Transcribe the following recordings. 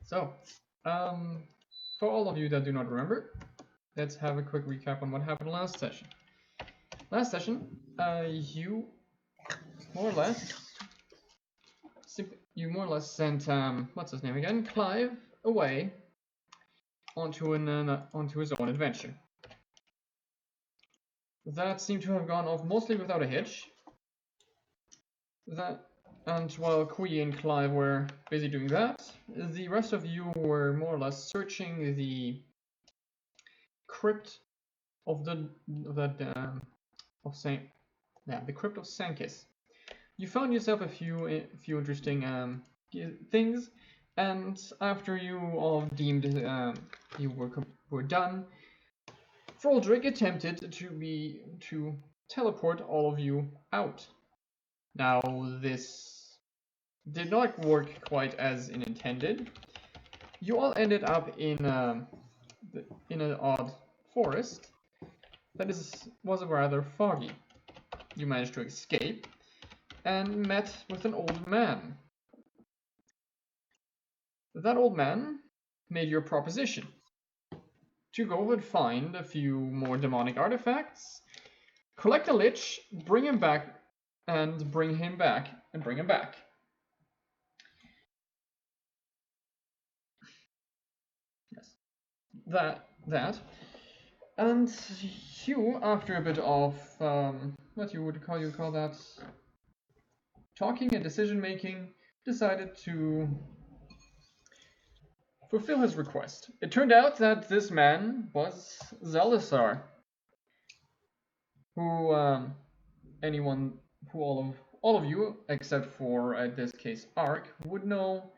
So, for all of you that do not remember, let's have a quick recap on what happened last session. Last session, you more or less sent what's his name again, Clive, away onto his own adventure. That seemed to have gone off mostly without a hitch. And while Kwee and Clive were busy doing that, the rest of you were more or less searching the crypt of the crypt of Sankis. You found yourself a few interesting things, and after you all deemed you were done, Froldrick attempted to teleport all of you out. Now this did not work quite as intended. You all ended up in an odd forest that was rather foggy. You managed to escape and met with an old man. That old man made you a proposition to go and find a few more demonic artifacts, collect a lich, bring him back. Yes, that. And you, after a bit of what you would call that, talking and decision making, decided to fulfill his request. It turned out that this man was Xalazar, who all of you, except for in this case A.R.C, would know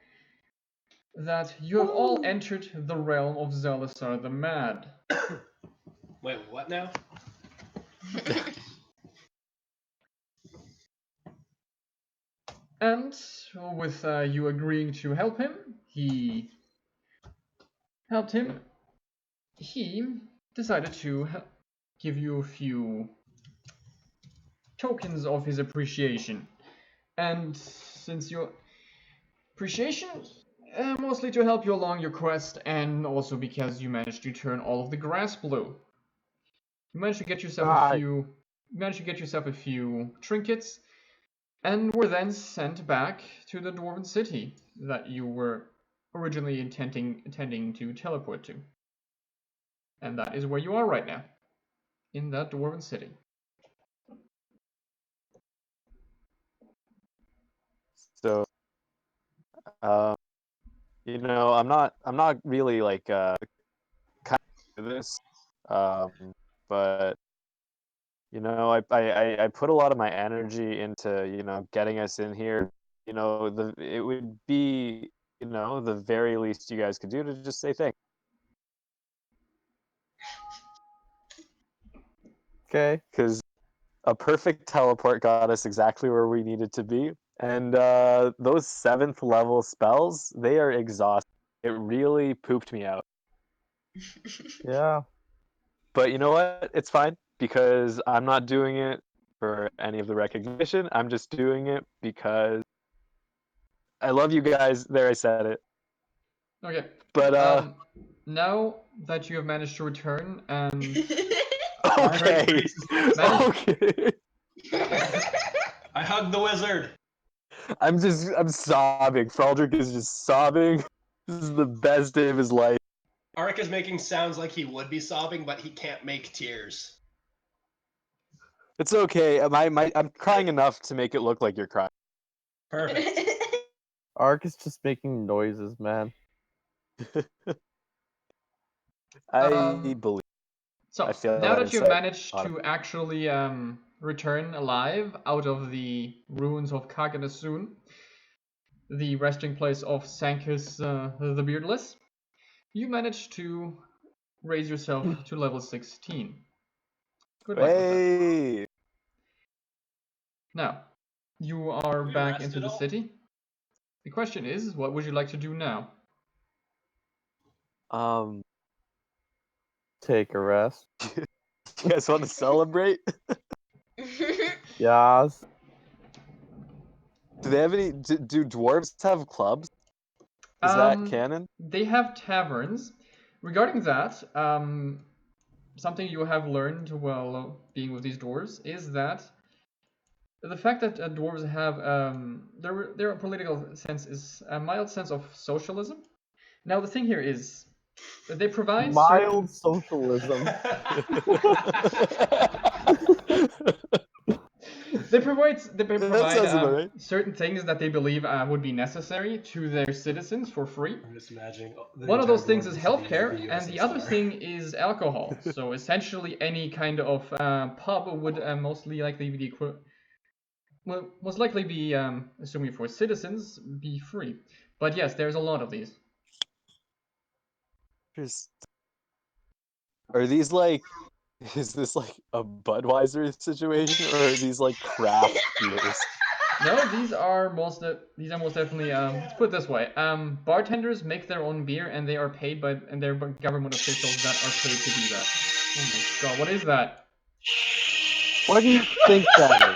that you have all entered the realm of Xalazar the Mad. Wait, what now? And with you agreeing to help him, he decided to give you a few tokens of his appreciation. And since your appreciation, mostly to help you along your quest, and also because you managed to turn all of the grass blue. You managed to get yourself a few trinkets, and were then sent back to the Dwarven City that you were originally intending to teleport to. And that is where you are right now, in that Dwarven City. So, I'm not really like kind of this, but I put a lot of my energy into getting us in here. It would be the very least you guys could do to just say thanks. Okay. Because a perfect teleport got us exactly where we needed to be. And those 7th level spells, they are exhausting. It really pooped me out. Yeah. But you know what? It's fine, because I'm not doing it for any of the recognition. I'm just doing it because I love you guys. There, I said it. Okay. But now that you have managed to return and okay. Okay. I hug the wizard. I'm sobbing. Froldrick is just sobbing. This is the best day of his life. A.R.C is making sounds like he would be sobbing, but he can't make tears. It's okay. I'm crying enough to make it look like you're crying. Perfect. A.R.C is just making noises, man. I believe. So, I feel now that you've inside. managed to actually return alive out of the ruins of Kaganasun, the resting place of Sankis the Beardless, you managed to raise yourself to level 16. Good luck with that. Now, you are back into the city. The question is, what would you like to do now? Take a rest. You guys want to celebrate? Yes. Do they have any? Do dwarves have clubs? Is that canon? They have taverns. Regarding that, something you have learned while being with these dwarves is that the fact that dwarves have their political sense is a mild sense of socialism. Now the thing here is that they provide Mild socialism. They provide sounds about right. certain things that they believe would be necessary to their citizens for free. I'm just imagining. One of those things is is healthcare, and the other thing is alcohol. So essentially, any kind of pub would mostly likely be most likely be, assuming for citizens, be free. But yes, there's a lot of these. Are these like? Is this like a Budweiser situation, or are these like craft beers? No, these are most definitely. Let's put it this way: bartenders make their own beer, and they are paid by and they're government officials that are paid to do that. Oh my god, what is that? What do you think that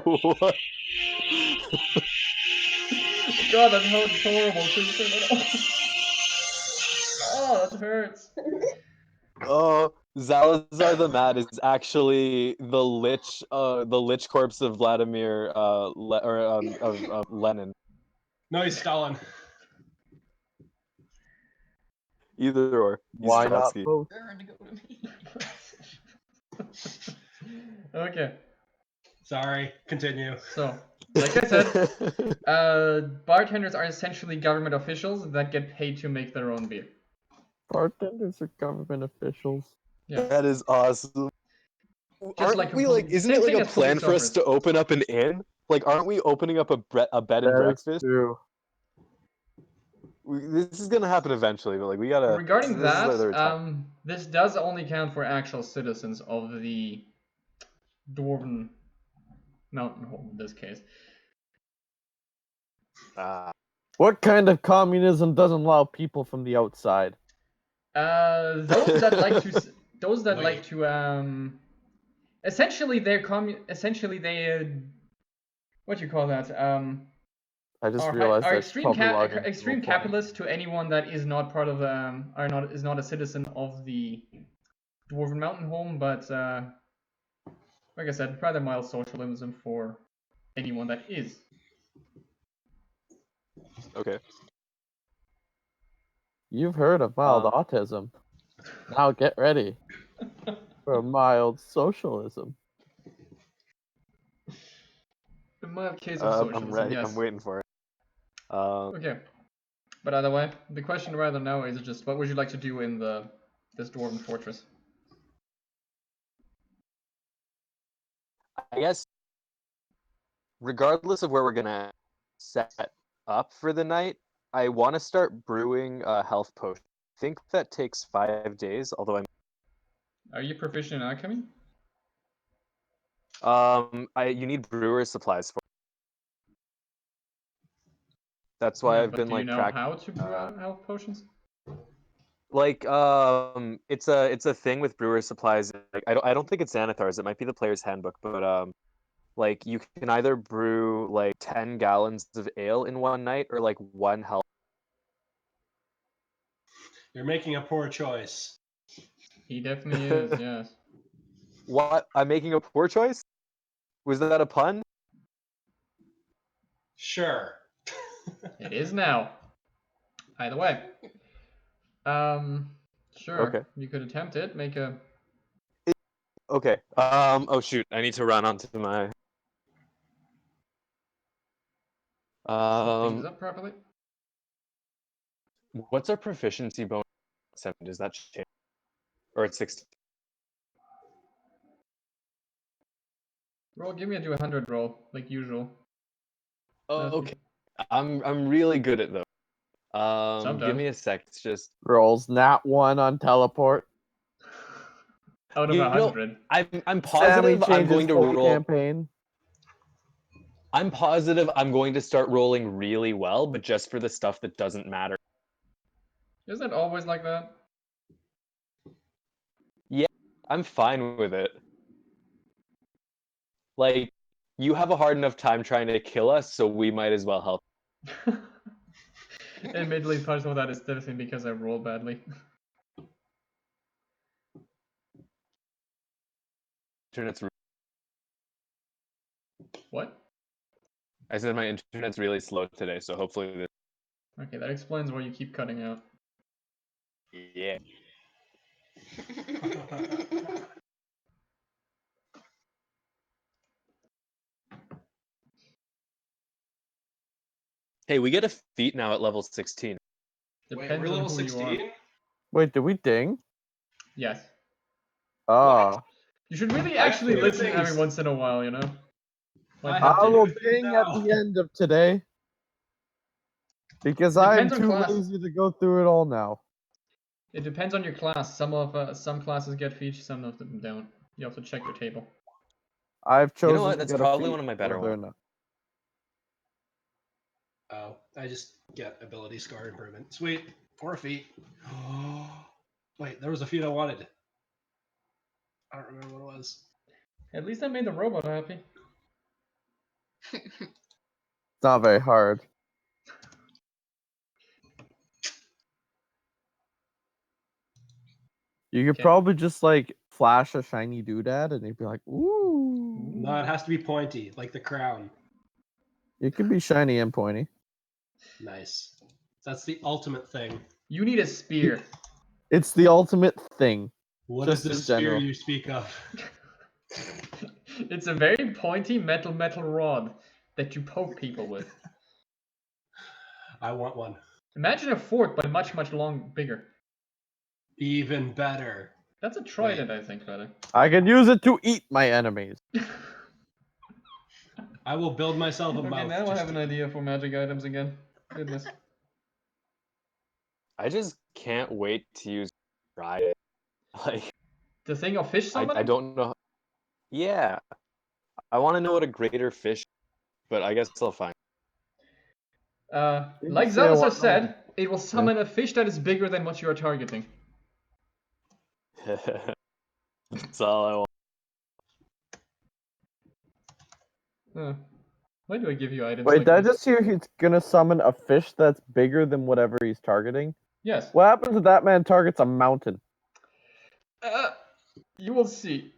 What? God, that hurts horrible. Oh, that hurts. Oh, Xalazar the Mad is actually the lich corpse of Vladimir of Lenin. No, he's Stalin. Either or. He's Why not Trotsky. both? Okay. Sorry, continue. So, like I said, bartenders are essentially government officials that get paid to make their own beer. Bartenders are government officials. Yeah. That is awesome. Just Aren't we like? Isn't it like a plan for us to open up an inn? Like, aren't we opening up a bed and breakfast? True. This is gonna happen eventually, but like we gotta. Regarding that, this does only count for actual citizens of the Dwarven Mountain Home in this case. What kind of communism doesn't allow people from the outside? Those that like to essentially they're what you call that I just realized are that's extreme capitalists to anyone that is not part of is not a citizen of the Dwarven Mountain Home, but like I said, rather mild socialism for anyone that is. Okay. You've heard of mild autism. Now get ready for mild socialism. The mild case of socialism. I'm ready. Yes. I'm waiting for it. Okay. But either way, the question rather now is just what would you like to do in this Dwarven fortress? I guess, regardless of where we're gonna set up for the night, I want to start brewing a health potion. I think that takes 5 days. Although Are you proficient in alchemy? you need brewer's supplies for. That's why I've been like. Do you know how to brew health potions? Like it's a thing with brewer's supplies. Like I don't think it's Xanathar's. It might be the player's handbook, but like you can either brew like 10 gallons of ale in one night or like one health. You're making a poor choice. He definitely is, yes. What? I'm making a poor choice? Was that a pun? Sure. It is now. Either way. Sure. Okay. You could attempt it. Make a. Okay. Oh shoot! I need to run onto my. Things up properly. What's our proficiency bonus? 7. Does that change? Or it's 16? Roll. Give me a do100 roll, like usual. Oh, okay. I'm really good at those. Sometimes. Give me a sec. It's just rolls nat 1 on teleport. Out of 100. I'm positive I'm going to roll. Campaign. I'm positive I'm going to start rolling really well, but just for the stuff that doesn't matter. Isn't it always like that? Yeah, I'm fine with it. Like, you have a hard enough time trying to kill us, so we might as well help. Admittedly, partial of that is definitely because I rolled badly. Internet's What? I said my internet's really slow today, so hopefully this. Okay, that explains why you keep cutting out. Yeah. Hey, we get a feat now at level 16. Wait, Depends we're on level who you are. 16? Wait, did we ding? Yes. Ah. You should really I actually have listen things. every once in a while, you know? I Like, have I to will do it ding at now. the end of today. Because It I'm depends on too class. lazy to go through it all now. it depends on your class. Some classes get features, some of them don't. You have to check your table. I've chosen You know what? to That's get probably a one of my better whether or ones. not. Oh, I just get ability scar improvement. Sweet. 4 feet. Wait, there was a feat I wanted. I don't remember what it was. At least I made the robot happy. It's not very hard. You could Okay. probably just like flash a shiny doodad and you'd be like, ooh. No, it has to be pointy, like the crown. It could be shiny and pointy. Nice. That's the ultimate thing. You need a spear. It's the ultimate thing. What is Just in this spear general. you speak of? It's a very pointy metal rod that you poke people with. I want one. Imagine a fork, but much bigger. Even better. That's a trident, I think, rather. I can use it to eat my enemies. I will build myself a Okay, mouth. now I just have an idea for magic items again. Goodness. I just can't wait to use trident. Like, The thing of fish I summoning? don't know. Yeah. I want to know what a greater fish, but I guess I'll find. Didn't Like you say I Xalazar want said, it will summon a fish that is bigger than what you are targeting. That's all I want. Why do I give you items Wait, like did I this? just hear he's gonna summon a fish that's bigger than whatever he's targeting? Yes. What happens if that man targets a mountain? You will see.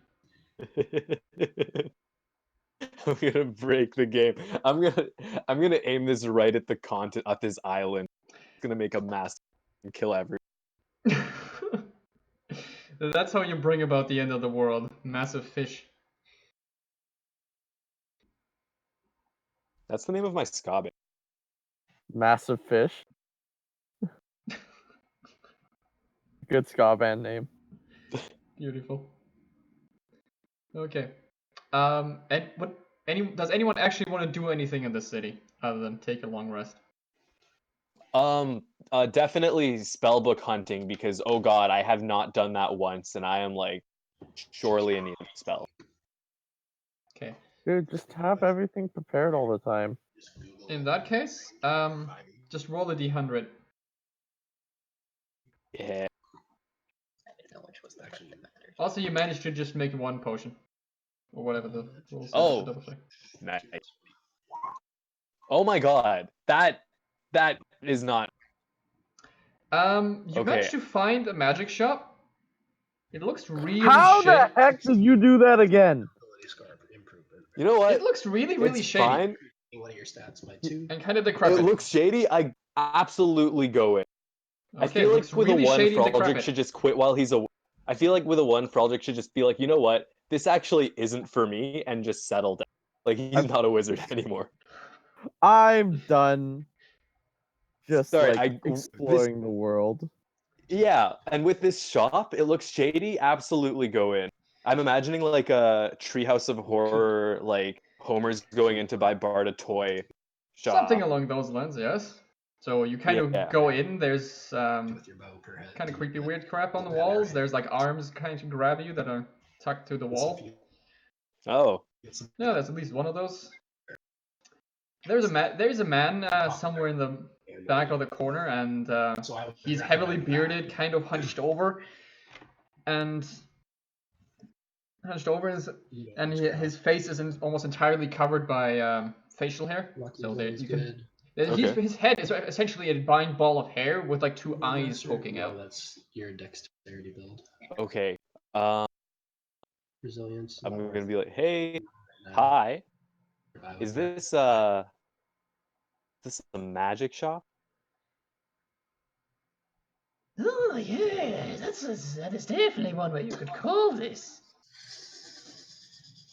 I'm gonna break the game. I'm gonna aim this right at the content at this island. It's gonna make a mass and kill everyone. That's how you bring about the end of the world. Massive fish. That's the name of my ska band. Massive fish. Good ska band name. Beautiful. Okay. And what? Does anyone actually want to do anything in the city other than take a long rest? Definitely spellbook hunting because oh god, I have not done that once, and I am like surely in need of spell. Okay. Dude, just have everything prepared all the time. In that case, just roll a d100. Yeah. I didn't know which was the one that mattered. Also, you managed to just make one potion. Or whatever the rules are. Oh. Double check. Nice. Oh my god, that is not. You Okay. managed to find a magic shop. It looks really How the shady. heck did you do that again? Ability scar improvement. You know what? It looks really It's shady. fine. One of your stats by 2. And kind of It decrepit. looks shady. I absolutely go in. I Okay, feel it like looks with really a one, shady and Froldrick decrepit. should just quit while he's a. I feel like with a one, Froldrick should just be like, you know what, this actually isn't for me, and just settle down. Like he's not a wizard anymore. I'm done. Just Sorry, like exploring the world. Yeah, and with this shop, it looks shady. Absolutely go in. I'm imagining like a Treehouse of Horror, like Homer's going in to buy Bart a toy shop. Something along those lines, yes. So you kind of Yeah. go in, there's With your bow per head. kind of creepy weird crap on the walls. There's like arms kind of grab you that are tucked to the wall. Oh. Yeah, there's at least one of those. There's a man somewhere in the back of the corner, and he's heavily bearded, kind of hunched over, and hunched over, You don't and describe. his face is almost entirely covered by facial hair. Lucky's So there always you can. good. His head is essentially a giant ball of hair with like two eyes Master? poking No, out. that's your dexterity build. Okay. Resilience. I'm gonna be like, hey, No. hi. Survival Is check. this a magic shop? Oh yeah, that is definitely one way you could call this.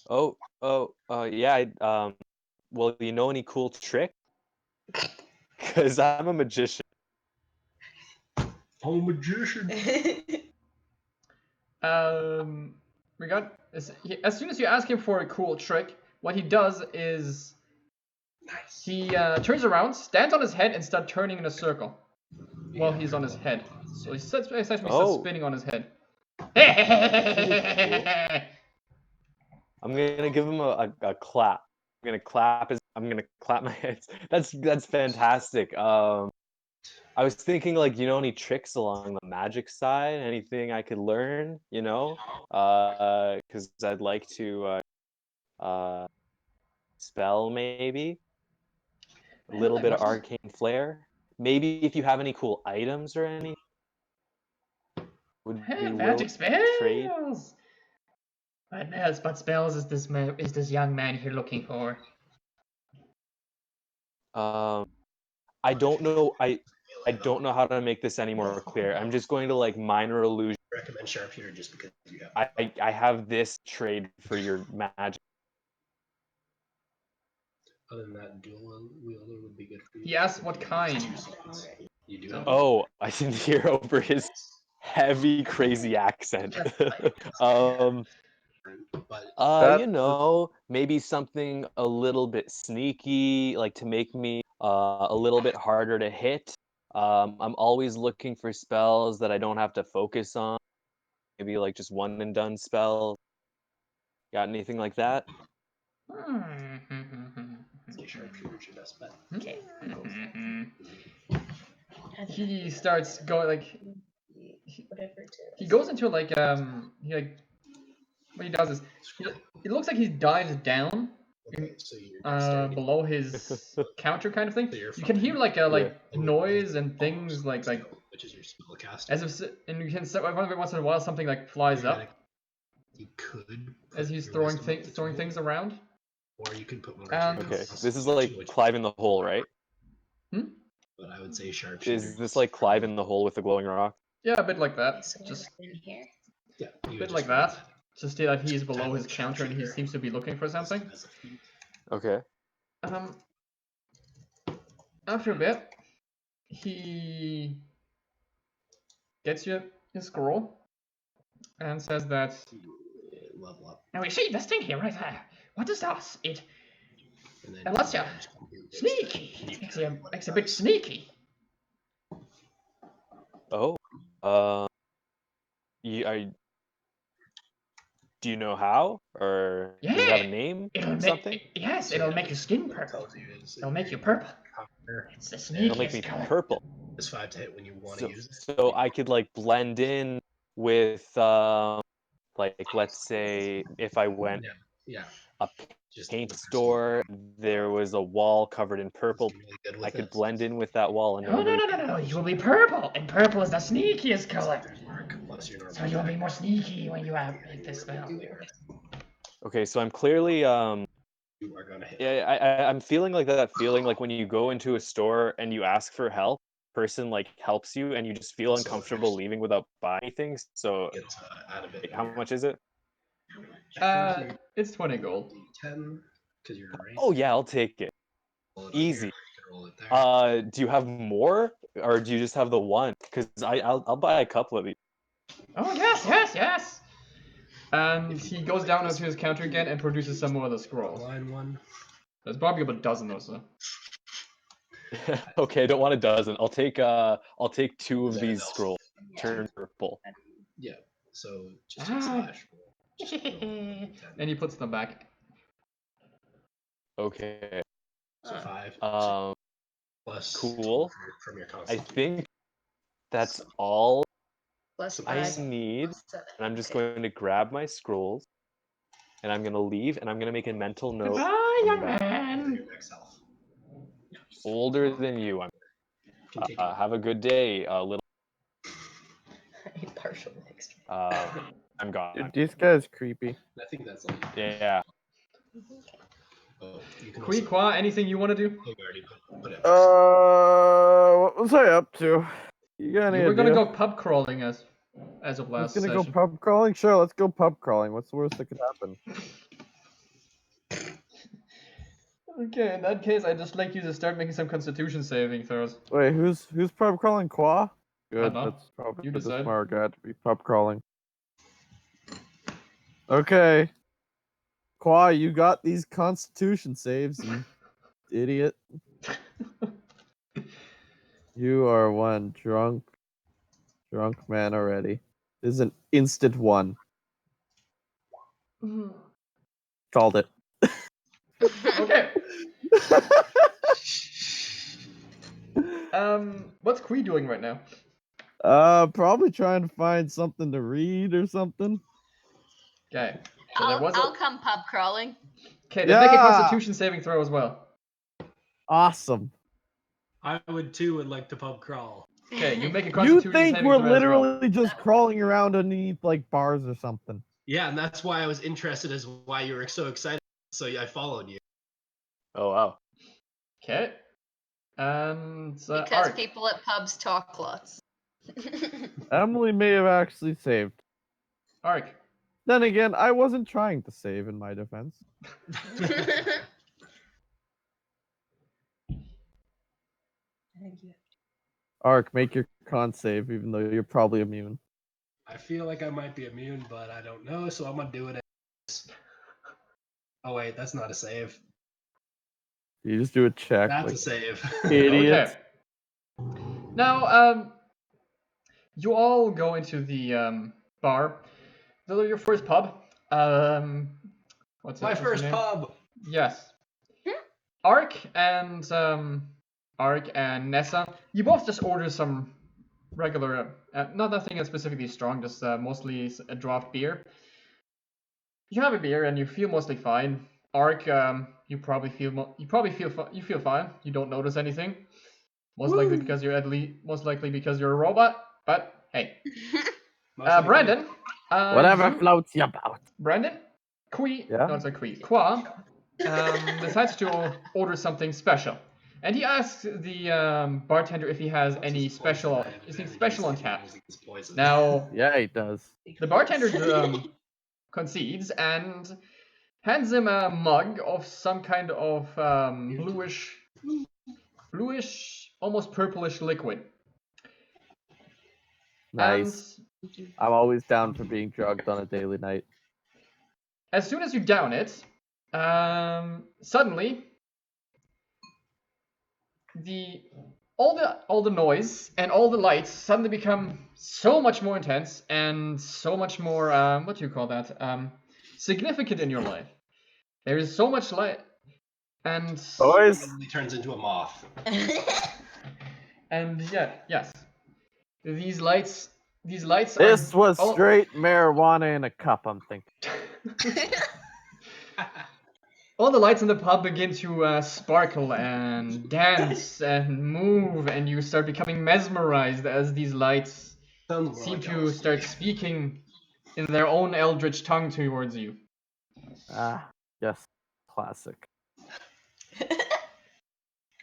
Yeah. Well, you know any cool trick? Because I'm a magician. I'm a magician. As soon as you ask him for a cool trick, what he does is Nice. he turns around, stands on his head, and starts turning in a circle while Yeah, he's on his pretty head. So he essentially starts Oh. spinning on his head. I'm gonna give him a clap. I'm gonna clap my hands. That's fantastic. I was thinking like, you know, any tricks along the magic side, anything I could learn, you know? Because I'd like to spell maybe a little bit of arcane flair. Maybe if you have any cool items or anything, would be willing Magic to trade. spells. What spells is this young man here looking for? I don't know. I don't know how to make this any more clear. I'm just going to like minor illusion. recommend sharpshooter just because you have. I have this trade for your magic. Other than that, dual wielder would be good for you. He asks what kind. You do have. Oh, I didn't hear over his heavy, crazy accent. But You know, maybe something a little bit sneaky, like to make me a little bit harder to hit. I'm always looking for spells that I don't have to focus on. Maybe like just one and done spells. Got anything like that? sharpshooter's your best bet. Okay. He starts going like Whatever it he is. goes into like what he does is it looks like he dives down Okay, so your dexterity. below his counter kind of thing. So you're You can hear fine. like a Yeah. noise and things like which is your spellcasting. as if and you can every once in a while something like flies up You could as put he's your throwing wisdom up to 20, things around. or you can put one And- or two. Okay, across this is the like which- Clive in the hole, right? But I would say sharpshooter. Is this like Clive in the hole with the glowing rock? Yeah, a bit like that. So Just in here. Yeah, a bit like that. Just that he is below Title his counter and he sharpshooter. seems to be looking for something. As a feat. Okay. After a bit, he gets you a scroll and says that Level up. now we see this thing here right there. What is that? It And then lets you just come here, sneaky. you Makes can you makes a bit sneaky. Oh. Do you know how, or does it have a Yeah. name It'll or make something? yes, So it'll yeah, make your skin what it purple. tells you is It'll make you purple. copper It's the It'll make sneakiest me color. purple. is 5 to hit when you want So, to use it. so I could like blend in with like let's say if I went Yeah. a Just paint the person store, there was a wall covered in who's purple. really good with I could it. blend in with that wall and No, no. You will be purple, and purple is the sneakiest color. Mark plus your normal So you'll be attack. more sneaky when you make this spell. Okay, so I'm clearly You are gonna hit. I'm feeling like that feeling like when you go into a store and you ask for help, person like helps you and you just feel So uncomfortable there's- leaving without buying things. So Get add a bit. how much is it? It's 20 gold. 10 because you're right. Oh yeah, I'll take it. Roll it on Easy. here, you can roll it there. Do you have more, or do you just have the one? Because I'll buy a couple of these. Oh yes. And he goes down onto his counter again and produces some more of the scrolls. Line one. There's probably about a dozen or so. Okay, I don't want a dozen. I'll take 2 of Is that these else? scrolls. Yeah. Turn purple. Yeah. So just hit slash. Roll. Just roll 10. And he puts them back. Okay. So 5. Plus cool. 2 from your I constitution. think that's all Plus I 5. need, Plus 7. and I'm just Okay. going to grab my scrolls. and I'm gonna leave, and I'm gonna make a mental note. Goodbye, young that man. Your next self. Older than you. I'm. Continue. Have a good day, little. Partial mixed. I'm gone. Dude, this guy's creepy. I think that's like. Yeah. Oh, you can Kwee, also. Kwa, anything you want to do? Oh, we already put it. What was I up to? You got any You were gonna idea? go pub crawling as of I was last gonna session. go pub crawling? Sure, let's go pub crawling. What's the worst that could happen? Okay, in that case, I'd just like you to start making some Constitution saving throws. Wait, who's pub crawling? Kwa? Good, know. that's probably You the decide. smart guy to be pub crawling. Okay. Kwa, you got these Constitution saves, you idiot. You are one drunk man already. This is an instant one. Called it. Okay. What's Kwee doing right now? Probably trying to find something to read or something. Okay. So there was I'll come pub crawling. Okay, then make a Yeah! Constitution saving throw as well. Awesome. I would like to pub crawl. Okay, you make a You Constitution think saving we're throw as well. literally just crawling around underneath like bars or something? Yeah, and that's why I was interested as why you were so excited. So I followed you. Oh wow. Okay. And Because Ark. people at pubs talk lots. Emily may have actually saved. Ark. Then again, I wasn't trying to save in my defense. Ark, make your con save, even though you're probably immune. I feel like I might be immune, but I don't know, so I'm gonna do it. Oh wait, that's not a save. You just do a check. That's like, a save. idiot. Okay. Now, you all go into the bar. Your first pub. What's My her first name? pub. Yes. Ark and Nessa. You both just order some regular, not nothing specifically strong, just mostly a draft beer. You have a beer and you feel mostly fine. Ark, you feel fine. You don't notice anything. Most likely because you're a robot. But hey, Most likely. Brandon. Whatever floats your boat. Brandon, Kwee, Yeah? no, it's not Kwee. Kwa decides to order something special, and he asks the bartender if he has What's any his poison? anything special on tap. Using his poison. Now, Yeah, he does. the bartender concedes and hands him a mug of some kind of bluish, almost purplish liquid. Nice. And I'm always down for being drugged on a daily night. as soon as you down it, suddenly all the noise and all the lights suddenly become so much more intense and so much more what do you call that? Significant in your life. There is so much light and Boys, He turns into a moth. yes. These lights this are was all- straight marijuana in a cup, I'm thinking. all the lights in the pub begin to sparkle and dance and move, and you start becoming mesmerized as these lights Sounds more seem like to LSD. start speaking in their own eldritch tongue towards you. Ah, yes. Classic.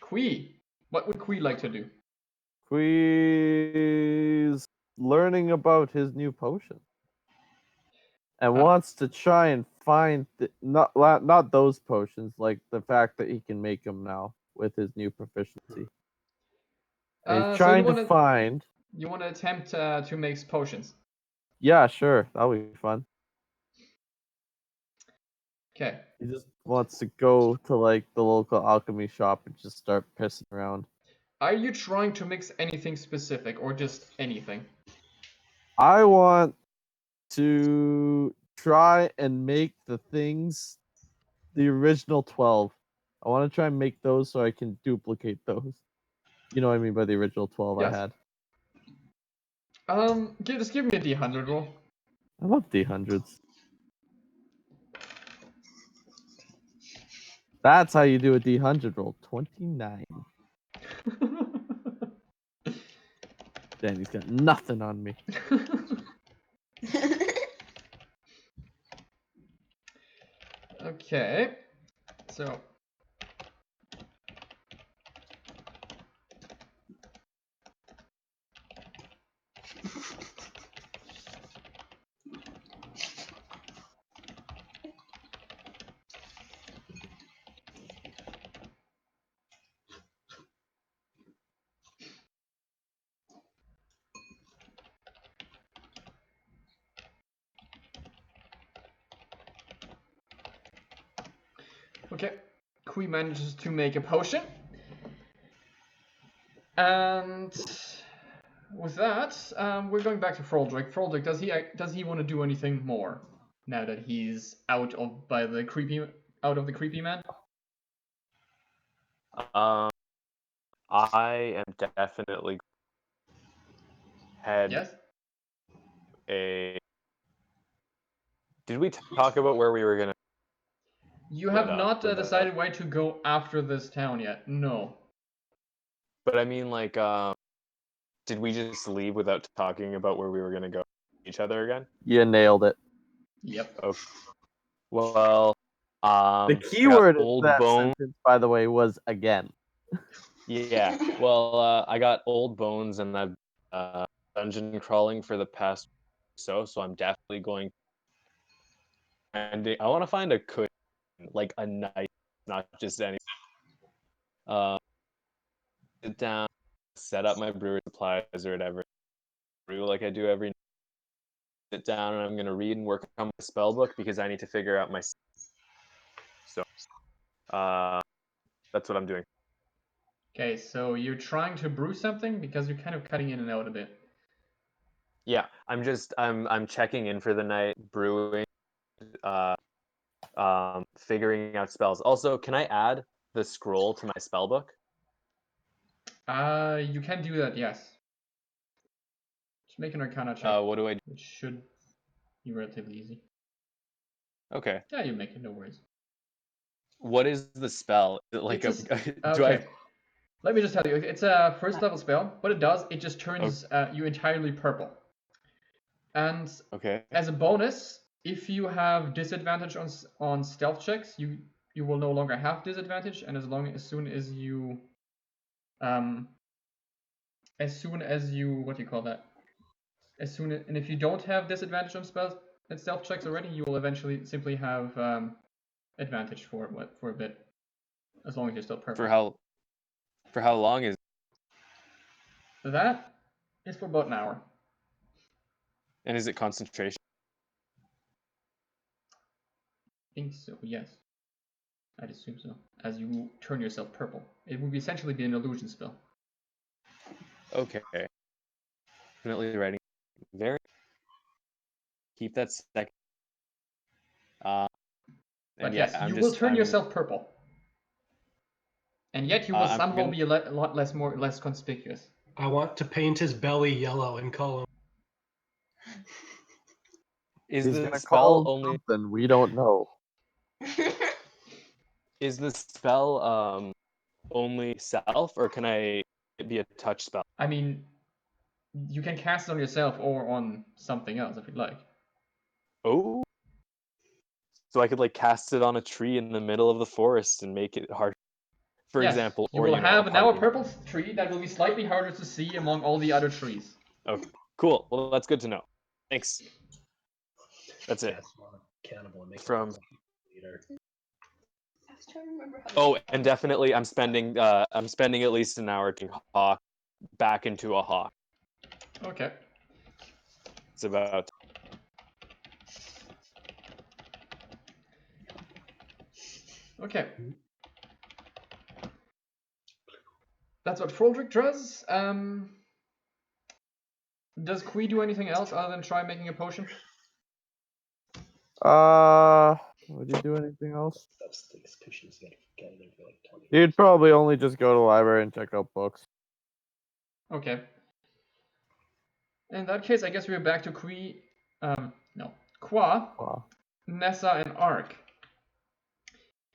Kwee, what would Kwee like to do? Quee's learning about his new potion. And Huh. wants to try and find not those potions, like the fact that he can make them now with his new proficiency. And So he's trying you to find. You want to attempt to make potions? Yeah, sure, that'll be fun. Okay. He just wants to go to like the local alchemy shop and just start pissing around. Are you trying to mix anything specific or just anything? I want to try and make the things, the original 12. I want to try and make those so I can duplicate those. You know what I mean by the original 12 Yes. I had. Just give me a D100 roll. I love D100s. That's how you do a D100 roll. 29. Danny's got nothing on me. Okay, so okay, Kwee manages to make a potion, and with that, we're going back to Froldrick. Froldrick, does he want to do anything more now that he's out of the creepy man? I am definitely head Yes. Did we talk about where we were gonna? You have not with decided where to go after this town yet. No. But I mean, like, did we just leave without talking about where we were gonna go? Each other again? You nailed it. Yep. Okay. Well, The I got keyword in old that bones. sentence, by the way, was again. Yeah. Well, I got old bones, and I've dungeon crawling for the past so I'm definitely going. And I want to find a cushion, like a nice, not just any. Sit down, set up my brewer supplies or whatever, brew like I do every night. Sit down and I'm gonna read and work on my spell book because I need to figure out my. So, that's what I'm doing. Okay, so you're trying to brew something because you're kind of cutting in and out a bit. Yeah, I'm checking in for the night, brewing, figuring out spells. Also, can I add the scroll to my spell book? You can do that, yes. Just make an Arcana check, What do I do? which should be relatively easy. Okay. Yeah, you make it, no worries. What is the spell? Is it like It's do I? okay. Let me just tell you, it's a first level spell. What it does, it just turns you entirely purple. And Okay. as a bonus, if you have disadvantage on stealth checks, you will no longer have disadvantage, and as soon as you what do you call that? And if you don't have disadvantage on spells and stealth checks already, you will eventually simply have advantage for a bit, as long as you're still purple. For how long is That is for about an hour. and is it concentration? I think so, yes. I'd assume so. As you turn yourself purple. It would essentially be an illusion spell. Okay. Definitely writing. Very. Keep that second. But And yes, yeah, you will turn yourself purple. And yet you will somehow be a lot less conspicuous. I want to paint his belly yellow and call him. Is He's the gonna spell call only? something we don't know. Is the spell only self, or can it be a touch spell? I mean, you can cast it on yourself or on something else if you'd like. Oh. So I could like cast it on a tree in the middle of the forest and make it hard. For Yes, example, you or will have now a party. purple tree that will be slightly harder to see among all the other trees. Okay, cool. Well, that's good to know. Thanks. That's it. Cannibal and make From. leader. I was trying to remember how. Oh, and definitely, I'm spending at least an hour to hawk back into a hawk. Okay. It's about. Okay. That's what Froldrick does. Does Kwee do anything else other than try making a potion? Would you do anything else? You'd probably only just go to the library and check out books. Okay. In that case, I guess we're back to Kwee. No. Kwoi, Wow. Nessa, and A.R.C.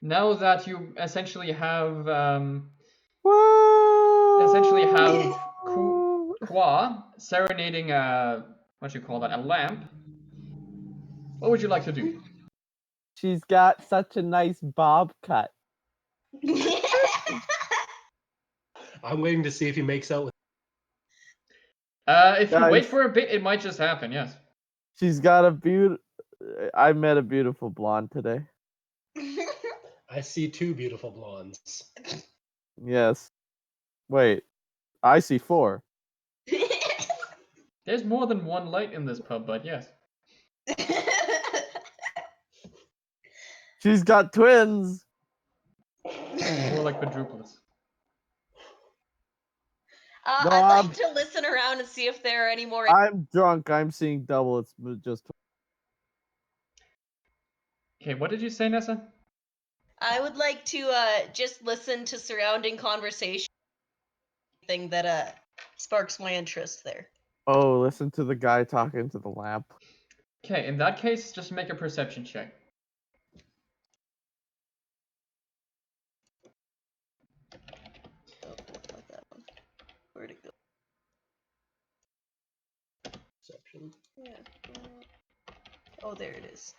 Now that you essentially have Whoa! Kwoi serenading what you call that, a lamp, what would you like to do? She's got such a nice bob cut. I'm waiting to see if he makes out with. If you wait Guys. for a bit, it might just happen. Yes. She's got a I met a beautiful blonde today. I see two beautiful blondes. Yes. Wait. I see 4. There's more than one light in this pub, but yes. She's got twins. More like quadruplets. No, I'd like to listen around and see if there are any more. I'm drunk. I'm seeing double. It's just. Okay, what did you say, Nessa? I would like to just listen to surrounding conversation. Thing that sparks my interest there. Oh, listen to the guy talking to the lamp. Okay, in that case, just make a perception check. Oh, not that one. Where'd it go? Perception. Yeah. Oh, there it is.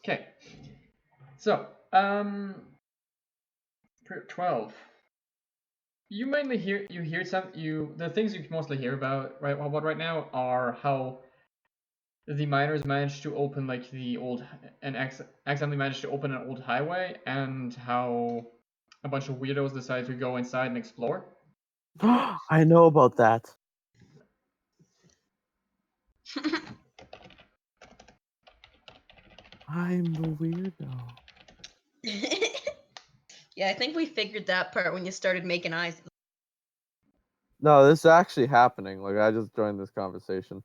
Okay. So, 12. You mainly hear the things you mostly hear about right now are how the miners managed to open like the old and accidentally managed to open an old highway, and how a bunch of weirdos decided to go inside and explore. I know about that. I'm the weirdo. Yeah, I think we figured that part when you started making eyes. No, this is actually happening. Like, I just joined this conversation.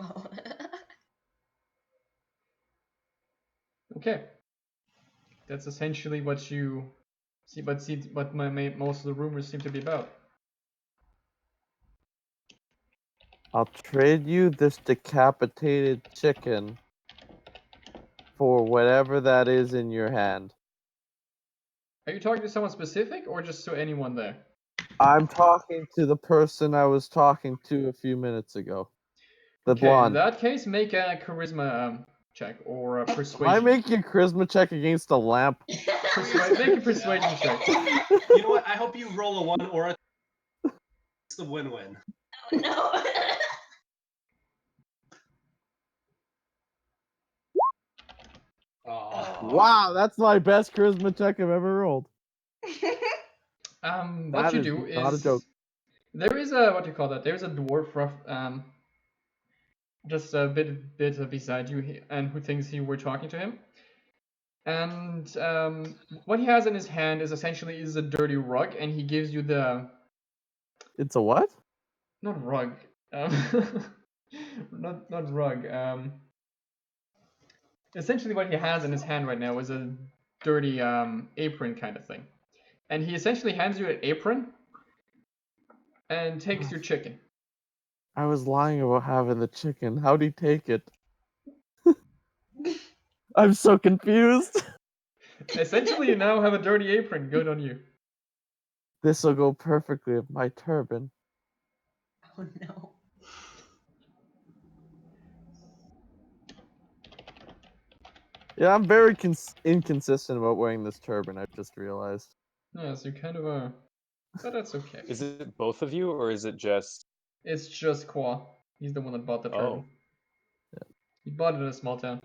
Oh. Okay. That's essentially what you see, what most of the rumors seem to be about. I'll trade you this decapitated chicken for whatever that is in your hand. Are you talking to someone specific or just to anyone there? I'm talking to the person I was talking to a few minutes ago. The Okay, blonde. in that case, make a charisma check or a persuasion. Am I making a charisma check against a lamp? Make a persuasion check. You know what? I hope you roll a 1 or a. It's the win-win. Oh, no. Oh. Wow, that's my best charisma check I've ever rolled. What That you is do not a is joke. there is a what do you call that? There's a dwarf just a bit beside you and who thinks you were talking to him. And what he has in his hand is essentially a dirty rug, and he gives you the It's a what? not rug, not rug. Essentially, what he has in his hand right now is a dirty apron kind of thing, and he essentially hands you an apron and takes your chicken. I was lying about having the chicken. How'd he take it? I'm so confused. Essentially, you now have a dirty apron. Good on you. This'll go perfectly with my turban. Oh, no. Yeah, I'm very inconsistent about wearing this turban, I've just realized. Yes, you kind of are, but that's okay. Is it both of you, or is it just? It's just Kwoi. He's the one that bought the turban. Oh. He bought it in a small town.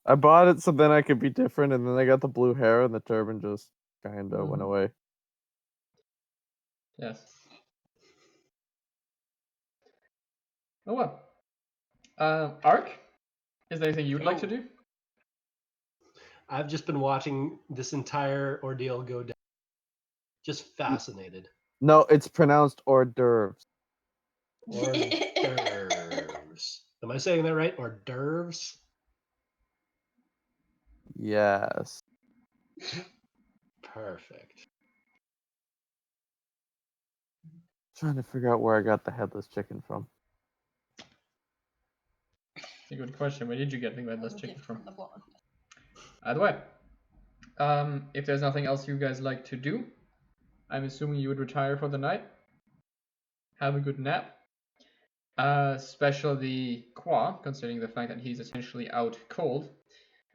I bought it so then I could be different, and then I got the blue hair, and the turban just kinda went away. Yes. Oh well. Ark, is there anything you'd like to do? I've just been watching this entire ordeal go down. Just fascinated. No, it's pronounced hors d'oeuvres. Hors d'oeuvres. Am I saying that right? Hors d'oeuvres? Yes. Perfect. Trying to figure out where I got the headless chicken from. It's a good question. Where did you get the headless chicken Gift from? the blonde. Either way, if there's nothing else you guys like to do, I'm assuming you would retire for the night. Have a good nap. Especially Kwoi, considering the fact that he's essentially out cold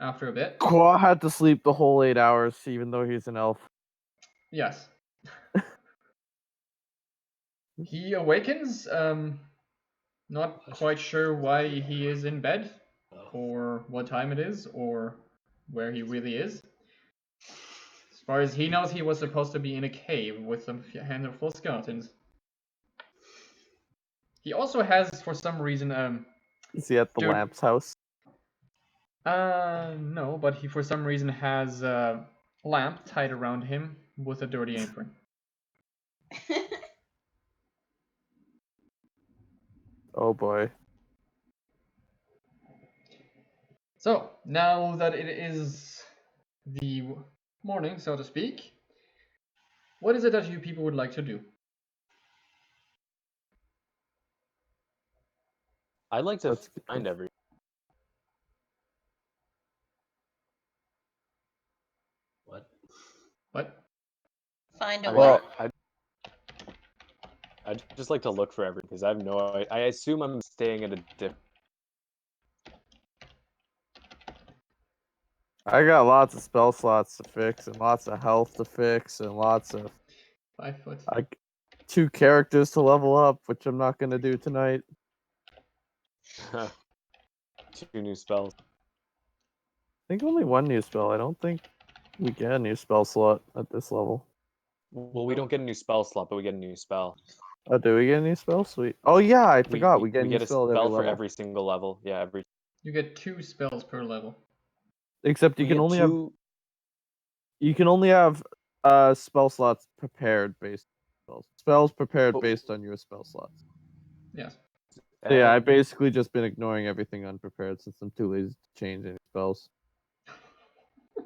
after a bit. Kwoi had to sleep the whole 8 hours, even though he's an elf. Yes. He awakens, not quite sure why he is in bed, or what time it is, or where he really is. As far as he knows, he was supposed to be in a cave with a handful of skeletons. He also has, for some reason, Is he at the Dude. lamp's house? No, but he for some reason has a lamp tied around him with a dirty apron. Oh boy. So, now that it is the morning, so to speak, what is it that you people would like to do? I'd like to Let's get find them. every. What? What? Find a I what? I'd just like to look for everything because I have no idea. I assume I'm staying at a different. I got lots of spell slots to fix, and lots of health to fix, and lots of 5 foot. 2 characters to level up, which I'm not gonna do tonight. 2 new spells. I think only 1 new spell. I don't think we get a new spell slot at this level. Well, we don't get a new spell slot, but we get a new spell. Oh, do we get a new spell? Sweet. Oh yeah, I forgot. We get a new a spell at every for level. every single level. Yeah, every. You get 2 spells per level. Except you We can get only two. have spell slots prepared based on spells prepared But- based on your spell slots. Yes. So yeah, I and- basically just been ignoring everything unprepared since I'm too lazy to change any spells.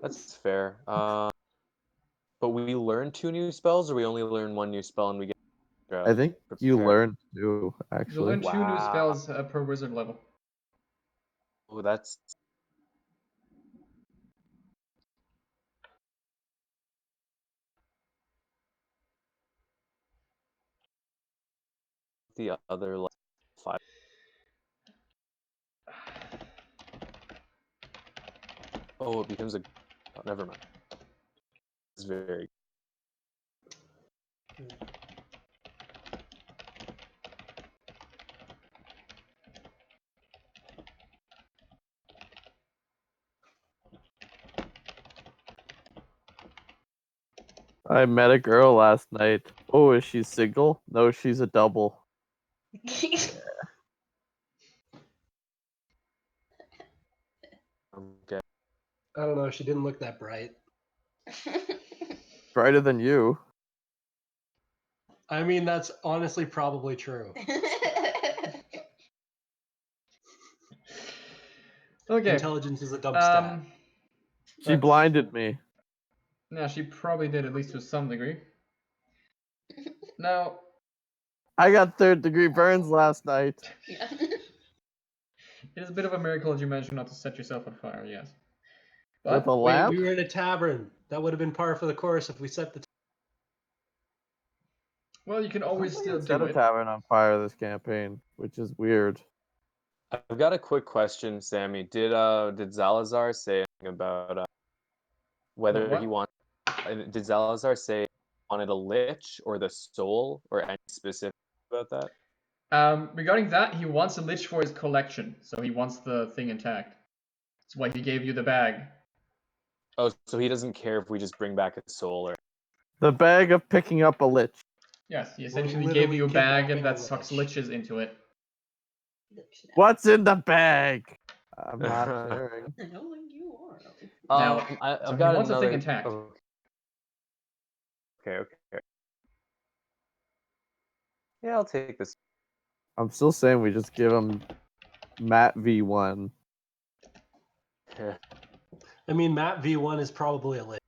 That's fair. But we learn 2 new spells, or we only learn 1 new spell and we get. I think you prepared? learn too, You actually. learn 2 new Wow. spells per wizard level. Oh, that's. The other 5. Oh, it becomes a. Oh, never mind. It's very. I met a girl last night. Oh, is she single? No, she's a double. Okay. I don't know. She didn't look that bright. Brighter than you. I mean, that's honestly probably true. Okay. Intelligence is a dump stat. She But- blinded me. Yeah, she probably did, at least to some degree. Now, I got 3rd-degree burns last night. Yeah. it is a bit of a miracle that you managed not to set yourself on fire, yes. With But a Wait, lamp? we were in a tavern. That would have been par for the course if we set the. well, you can always still Set do a it. tavern on fire this campaign, which is weird. I've got a quick question, Sammy. Did Xalazar say anything about whether What? he wants? Did Xalazar say he wanted a lich or the soul or any specific about that? Regarding that, he wants a lich for his collection, so he wants the thing intact. That's why he gave you the bag. Oh, so he doesn't care if we just bring back a soul or. The bag of picking up a lich. Yes, he We're essentially gave literally you a bag kidnapping that a sucks lich. liches into it. What's in the bag? I'm not sharing. I don't think you are. Now, I've so he got wants the another. thing intact. Oh, okay. Yeah, I'll take this. I'm still saying we just give him Matt V1. I mean, Map V1 is probably a lit.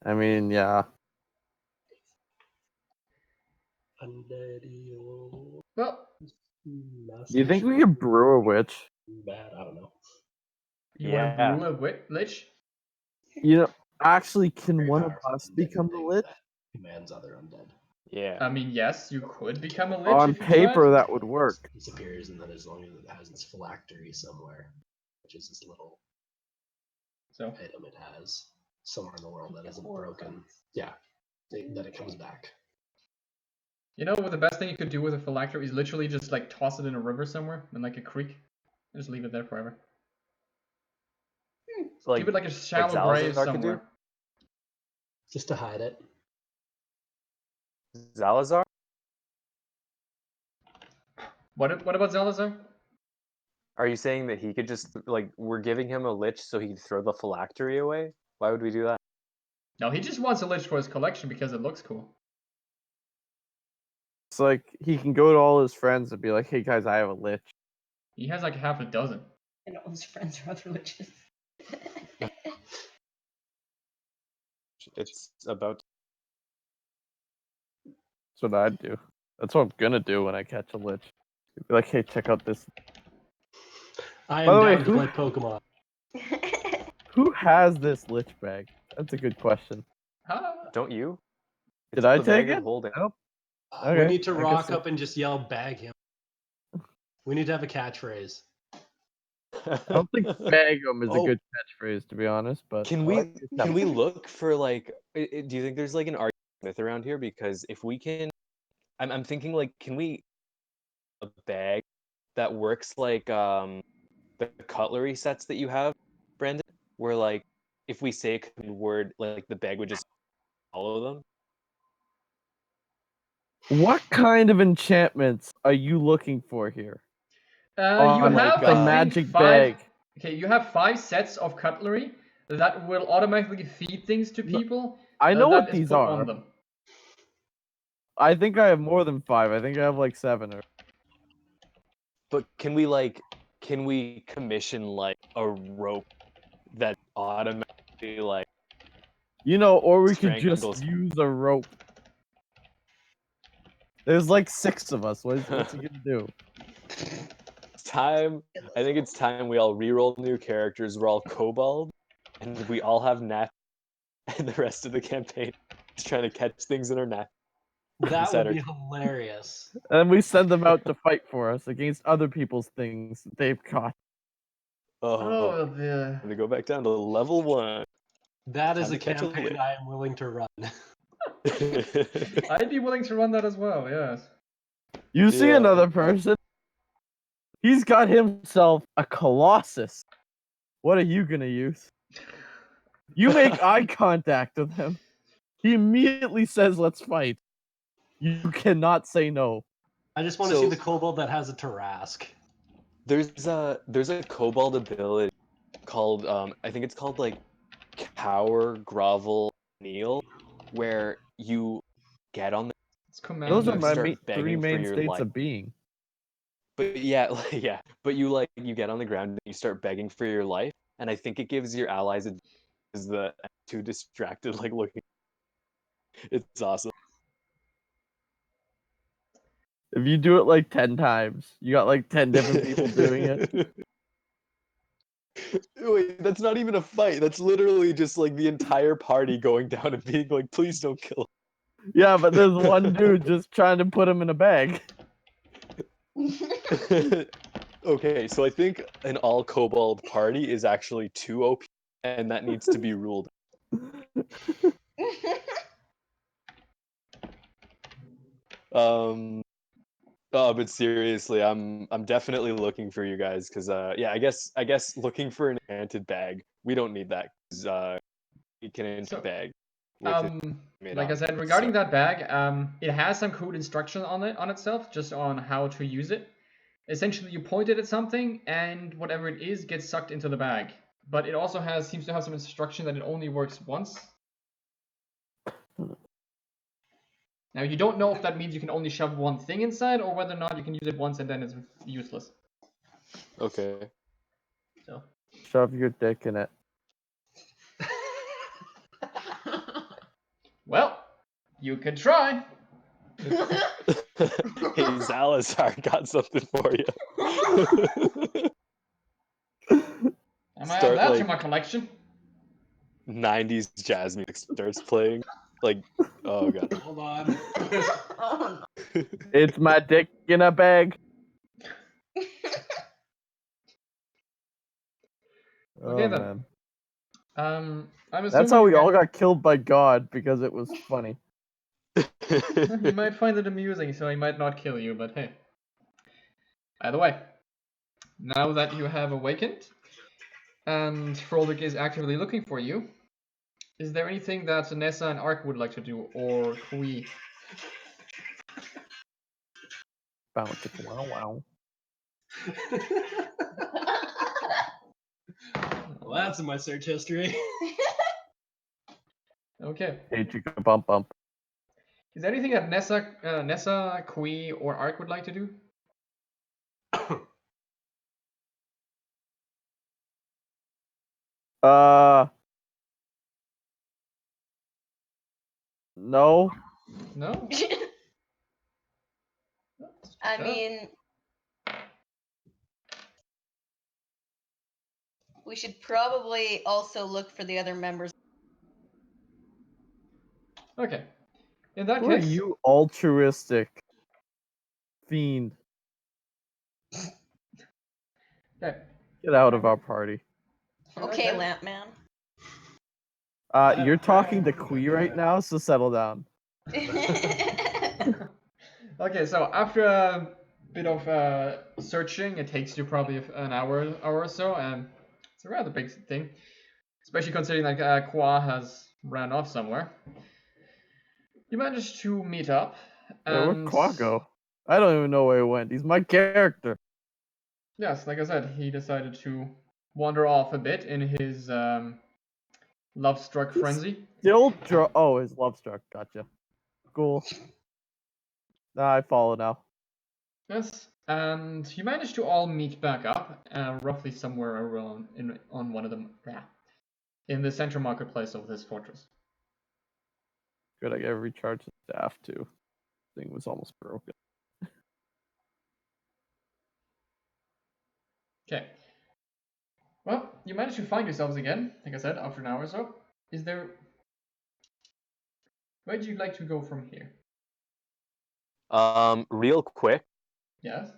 I mean, yeah. Undead. Well, Do you think we could brew a witch? Bad. I don't know. you want to Yeah. brew a lich? You know, actually, can Very one of powerful us undead become the thing lich? that commands other undead. Yeah. I mean, yes, you could become a lich On if you paper, tried. that would work. Disappears, and then as long as it has its phylactery somewhere, which is this little So, item it has somewhere in the world that isn't broken. Yeah, then it comes back. you know what the best thing you could do with a phylactery is literally just like toss it in a river somewhere, in like a creek. And just leave it there forever. Like, Keep it like a shallow Xalazar grave could do? somewhere. Just to hide it. Xalazar? What about Xalazar? Are you saying that he could just, like, we're giving him a lich so he could throw the phylactery away? Why would we do that? No, he just wants a lich for his collection because it looks cool. It's like he can go to all his friends and be like, "Hey guys, I have a lich." He has like half a dozen. And all his friends are other witches. It's about. That's what I'd do. That's what I'm gonna do when I catch a lich. Be like, "Hey, check out this." I By am the way, down to play Pokemon. Who has this lich bag? That's a good question. Huh? Don't you? Did It's I the take bag of it? holding. Nope. We Okay, need to I guess rock so. up and just yell, "Bag him." We need to have a catchphrase. I don't think "bag 'em" is a Oh. good catchphrase, to be honest. But Can I we like it. can we look for like? Do you think there's like an art myth around here? Because if we can, I'm thinking like, can we a bag that works like the cutlery sets that you have, Brandon? Where like if we say a command word, like the bag would just follow them. What kind of enchantments are you looking for here? You On have, the I think, magic 5. bag. Okay, you have 5 sets of cutlery that will automatically feed things to people. I know that what is these put are. on them. I think I have more than 5. I think I have like 7 or. But can we commission like a rope that automatically like Or we could just strangles? use a rope. There's like 6 of us. What's he gonna do? It's time. I think it's time we all re-roll new characters. We're all kobold, and we all have nat. And the rest of the campaign is trying to catch things in our net. That Inside would be our- hilarious. And we send them out to fight for us against other people's things that they've caught. Oh, I'm the gonna go back down to level 1. That is Time a to catch a campaign lich. I am willing to run. I'd be willing to run that as well. Yes. You see Yeah. another person. He's got himself a colossus. What are you gonna use? You make eye contact with him. He immediately says, "Let's fight." You cannot say no. I just want to see So- the kobold that has a Tarask. there's a kobold ability called I think it's called like cower, grovel, kneel, where you get on the It's command. Those are you my start 3 begging for main your states life. of being. But yeah, yeah. But you get on the ground and you start begging for your life, and I think it gives your allies is the too distracted like looking. It's awesome. If you do it like 10 times, you got like 10 different people doing it. Wait, that's not even a fight. That's literally just like the entire party going down and being like, "Please don't kill Yeah, but there's one dude just trying to put him in a bag. him." Okay, so I think an all kobold party is actually too OP, and that needs to be ruled. But seriously, I'm definitely looking for you guys because yeah, I guess looking for an enchanted bag. We don't need that because we can enchant So, bag. With it made like I on. said, regarding So- that bag, it has some code instruction on itself, just on how to use it. Essentially, you point it at something, and whatever it is gets sucked into the bag. But it also seems to have some instruction that it only works once. Now, you don't know if that means you can only shove one thing inside, or whether or not you can use it once and then it's useless. Okay. So, Shove your dick in it. well, you could try. Hey, Xalazar got something for you. I might add Start, that to like, my collection. 90s jazz music starts playing. Like, oh god. Hold on. Oh, It's my dick in a bag. Okay, Oh then. man. I'm assuming That's how we you all got killed by God because it was funny. He might find it amusing, so he might not kill you, but hey. Either way, now that you have awakened, and Froldrick is actively looking for you, is there anything that Nessa and A.R.C would like to do, or Kwee? Bow, chicka, wow, wow. Well, that's in my search history. Okay. Hey, chicka, bump, bump. Is there anything that Nessa, Kwee, or A.R.C would like to do? No. No? I mean, we should probably also look for the other members. Okay. In that Who are case, you, altruistic fiend? okay. Get out of our party. Okay, Lamp Man. You're talking to Kwee right now, so settle down. Okay, so after a bit of searching, it takes you probably an hour or so, and it's a rather big thing, especially considering like Kwoi has ran off somewhere. You managed to meet up, Wait, where'd and Kwaa go? I don't even know where he went. He's my character. yes, like I said, he decided to wander off a bit in his love-struck frenzy. Still Oh, his love struck. Gotcha. Cool. I follow now. Yes, and you managed to all meet back up, roughly somewhere around on one of them, in the central marketplace of this fortress. Good, I gotta recharge the staff too. Thing was almost broken. Okay. Well, you managed to find yourselves again, like I said, after an hour or so. Is there... Where would you like to go from here? Real quick, Yes?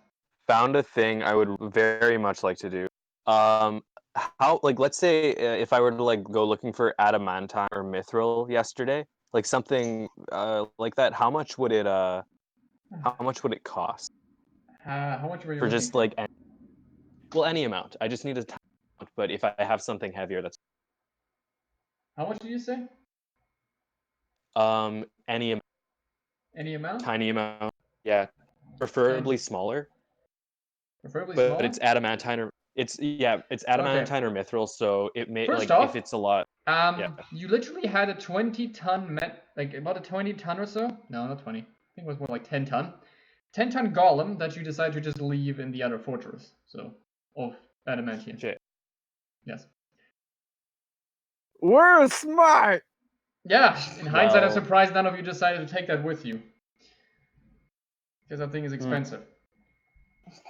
found a thing I would very much like to do. Let's say if I were to like go looking for adamantine or mithril yesterday, like something like that, how much would it cost How much were you for looking just for? like any amount? I just need a tiny amount, but if I have something heavier, that's How much did you say? any Any amount? tiny amount, yeah, preferably smaller, Preferably but smaller? it's adamantine or it's adamantine or mithril, so it may First like if off, it's a lot, yeah. you literally had a 20-ton like about a 20-ton or so. No, not 20. I think it was more like 10-ton. 10-ton golem that you decided to just leave in the other fortress. So, of adamantium. Shit. Yes. We're smart. Yeah. In hindsight, I'm Well, surprised none of you decided to take that with you. Because that thing is expensive.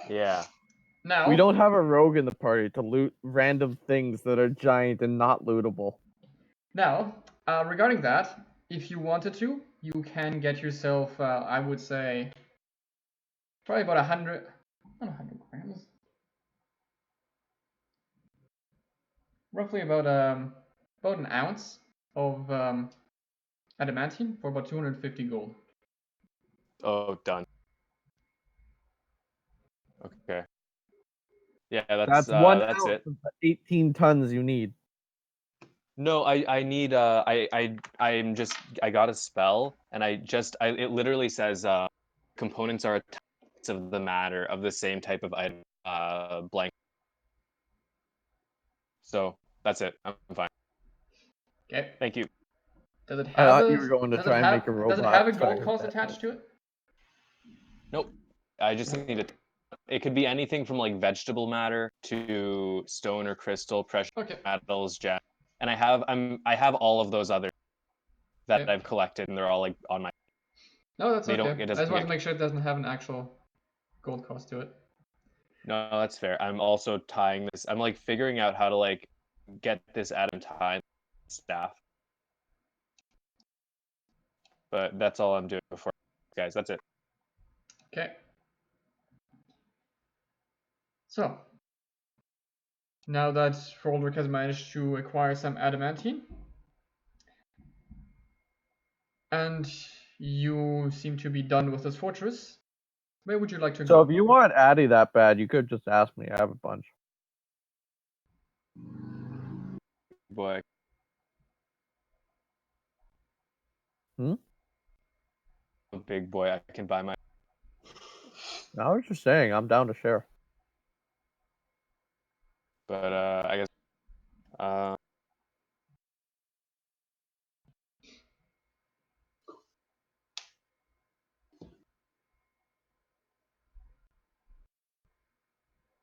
yeah. Now, We don't have a rogue in the party to loot random things that are giant and not lootable. Now, regarding that, if you wanted to, you can get yourself, I would say, probably about 100, not 100 grams, roughly about an ounce of adamantium for about 250 gold. Oh, done. Okay. Yeah, That's one that's ounce it. of the 18 tons you need. No, I need I'm just I got a spell and it literally says components are types of the matter of the same type of item blank. So that's it. I'm fine. Okay. Thank you. Does it I have thought you were going to try and make a does it robot. have a Sorry gold about cost that. attached to it? Nope. I just need it. It could be anything from like vegetable matter to stone or crystal, precious Okay. metals, gem. And I have all of those other that Okay. I've collected and they're all like on my No, that's They don't- okay. it I doesn't just want to get- make sure it doesn't have an actual gold cost to it. No, that's fair. I'm also tying this. I'm like figuring out how to like get this adamantine staff. But that's all I'm doing before, guys. That's it. Okay. So, now that Froldrick has managed to acquire some adamantine, and you seem to be done with this fortress, where would you like to So go? if you want Addy that bad, you could just ask me. I have a bunch. Boy, Hmm? I'm a big boy. I can buy my. I was just saying, I'm down to share. But I guess.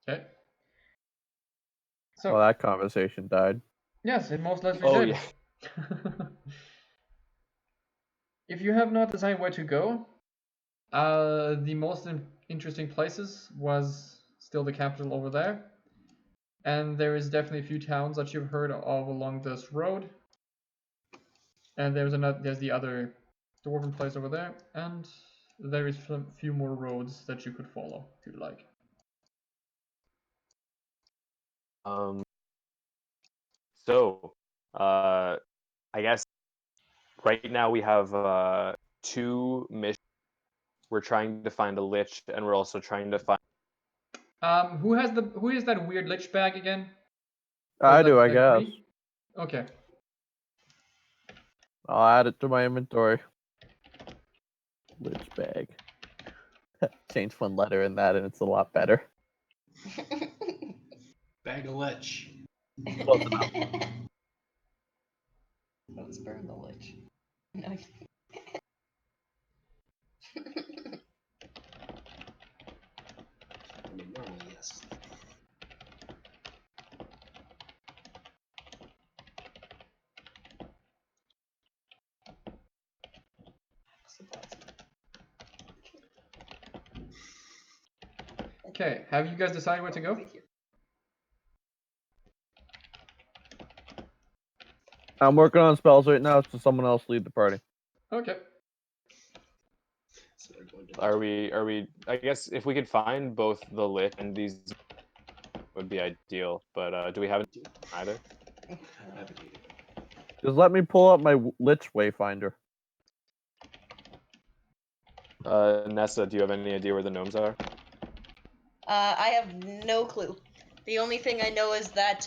Okay. Well, So, that conversation died. yes, it most likely Oh did. yeah. If you have not decided where to go, the most interesting places was still the capital over there. And there is definitely a few towns that you've heard of along this road. And there's the other dwarven place over there, and there is a few more roads that you could follow if you'd like. So, I guess right now we have 2 missions. We're trying to find a lich, and we're also trying to find. Who is that weird lich bag again? I Is do, I that guess. Kwee? Okay. I'll add it to my inventory. Lich bag. Change one letter in that, and it's a lot better. Bag of lich. Close enough. Let's burn the lich. No. I mean, normally, yes. Okay. Have you guys decided where to go? I'm working on spells right now, so someone else lead the party. Okay. So they're going to Are we? I guess if we could find both the lich and these would be ideal. But do we have either? navigate. Just let me pull up my Lich Wayfinder. Nessa, do you have any idea where the gnomes are? I have no clue. The only thing I know is that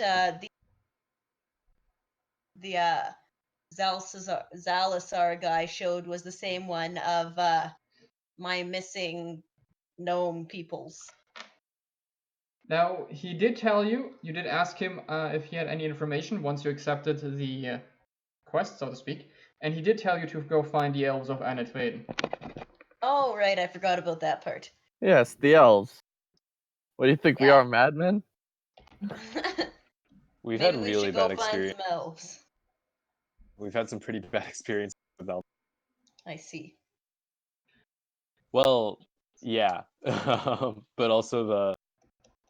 the Xalazar guy showed was the same one of my missing gnome peoples. Now, he did tell you, you did ask him if he had any information once you accepted the quest, so to speak, and he did tell you to go find the Elves of Anetweiden. Oh, right, I forgot about that part. Yes, the elves. What do you think we Yeah. are, madmen? We've Maybe had we really should go bad find experience. some elves. We've had some pretty bad experiences with elves. I see. Well, yeah, but also the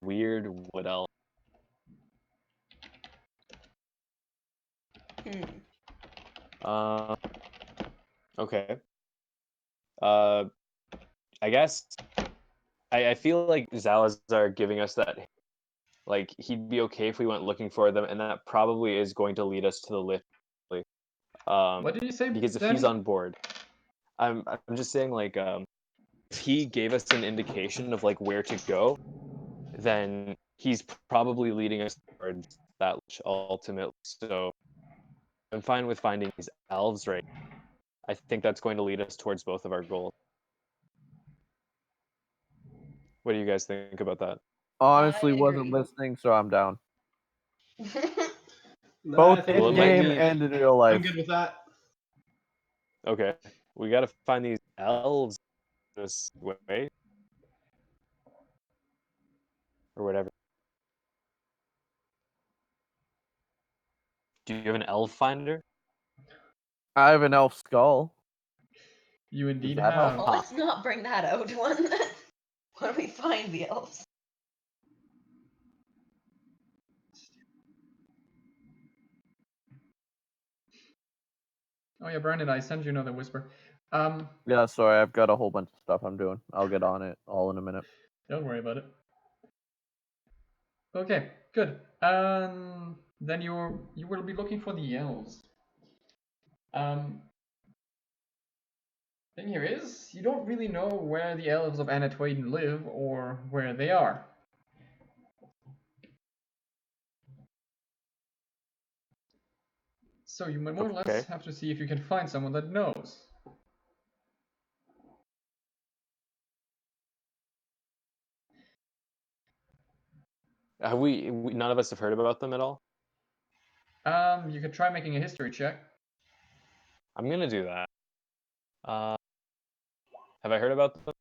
weird wood elf. Hmm. Okay. I guess I feel like Xalazar giving us that, like he'd be okay if we went looking for them, and that probably is going to lead us to the lift. What did you say, Because if Danny? he's on board, I'm just saying like if he gave us an indication of like where to go, then he's probably leading us towards that lich ultimately. So I'm fine with finding these elves right. I think that's going to lead us towards both of our goals. What do you guys think about that? Honestly, I wasn't agree. listening, so I'm down. No, Both I think Well, in it might game be- and in real I'm life. good with that. Okay, we got to find these elves this way or whatever. Do you have an elf finder? I have an elf skull. You indeed that help? have. Well, let's not bring that out when we find the elves. Oh yeah, Brandon, I sent you another whisper. Yeah, sorry, I've got a whole bunch of stuff I'm doing. I'll get on it all in a minute. Don't worry about it. Okay, good. Then you will be looking for the elves. Thing here is, you don't really know where the Elves of Anetweiden live or where they are. So you might more or less Okay. have to see if you can find someone that knows. Have none of us have heard about them at all? You could try making a history check. I'm gonna do that. Have I heard about them?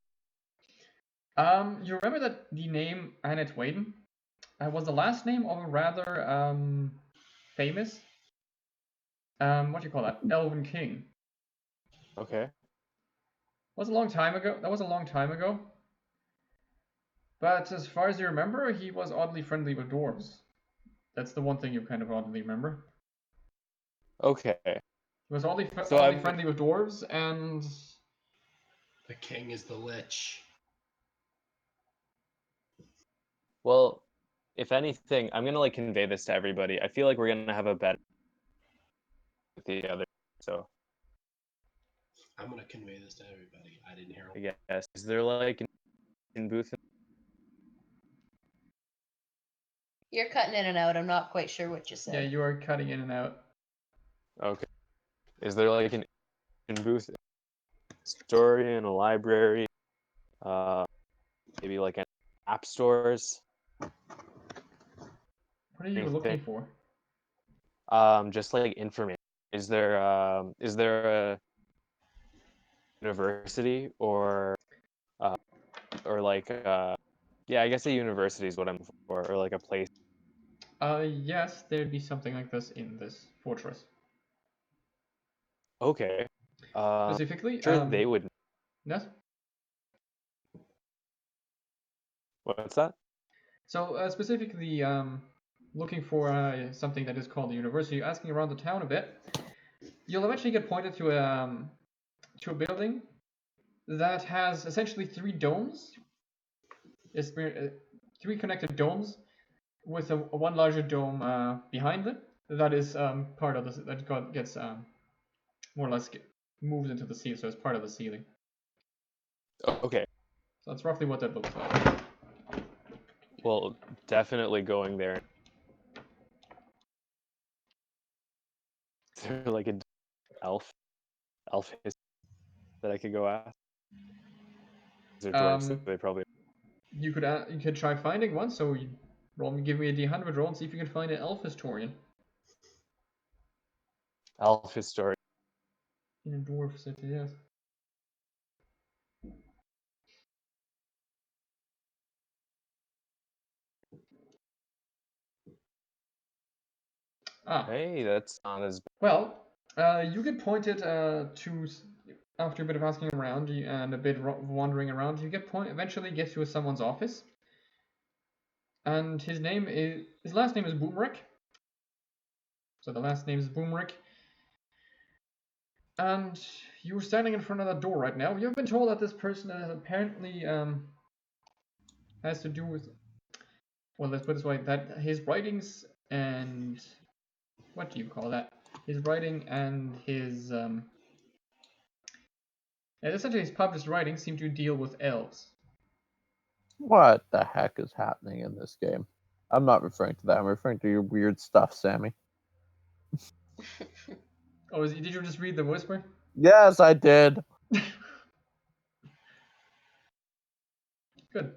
You remember that the name Anetweiden was the last name of a rather famous what do you call that? Elven king. Okay. Was a long time ago. That was a long time ago. But as far as you remember, he was oddly friendly with dwarves. That's the one thing you kind of oddly remember. Okay. He was oddly So friendly with dwarves, and The king is the lich. well, if anything, I'm gonna like convey this to everybody. I feel like we're gonna have a bet with the other. So I'm gonna convey this to everybody. I didn't hear I him. guess is there like in booth? You're cutting in and out. I'm not quite sure what you said. yeah, you are cutting in and out. Okay. Is there like an in booth story in a library? Maybe like an app stores. What are you looking for? Just like information. Is there a university or like yeah, I guess a university is what I'm looking for, or like a place. Yes, there'd be something like this in this fortress. Okay. Specifically, Sure they would. yes. What's that? So specifically, looking for something that is called the university, asking around the town a bit, you'll eventually get pointed to a building that has essentially three domes. It's three connected domes with a one larger dome behind it. That is part of the that gets more or less moves into the ceiling, so it's part of the ceiling. Okay. So that's roughly what that looks like. Well, definitely going there. Is there like an elf history that I could go ask? Is there dwarves? So they probably. You could try finding one. So you give me a D100 roll and see if you can find an elf historian Elf historian. in a dwarf city. Yes. Ah. Hey, that's not as. Well, you get pointed to after a bit of asking around and a bit of wandering around. You eventually get to someone's office, and his last name is Boomrick. So the last name is Boomrick. And you're standing in front of that door right now. You've been told that this person apparently has to do with, well, let's put it this way, that his writings and, what do you call that? His writing and his, essentially his published writings seem to deal with elves. What the heck is happening in this game? I'm not referring to that. I'm referring to your weird stuff, Sammy. Oh, did you just read the whisper? Yes, I did. Good.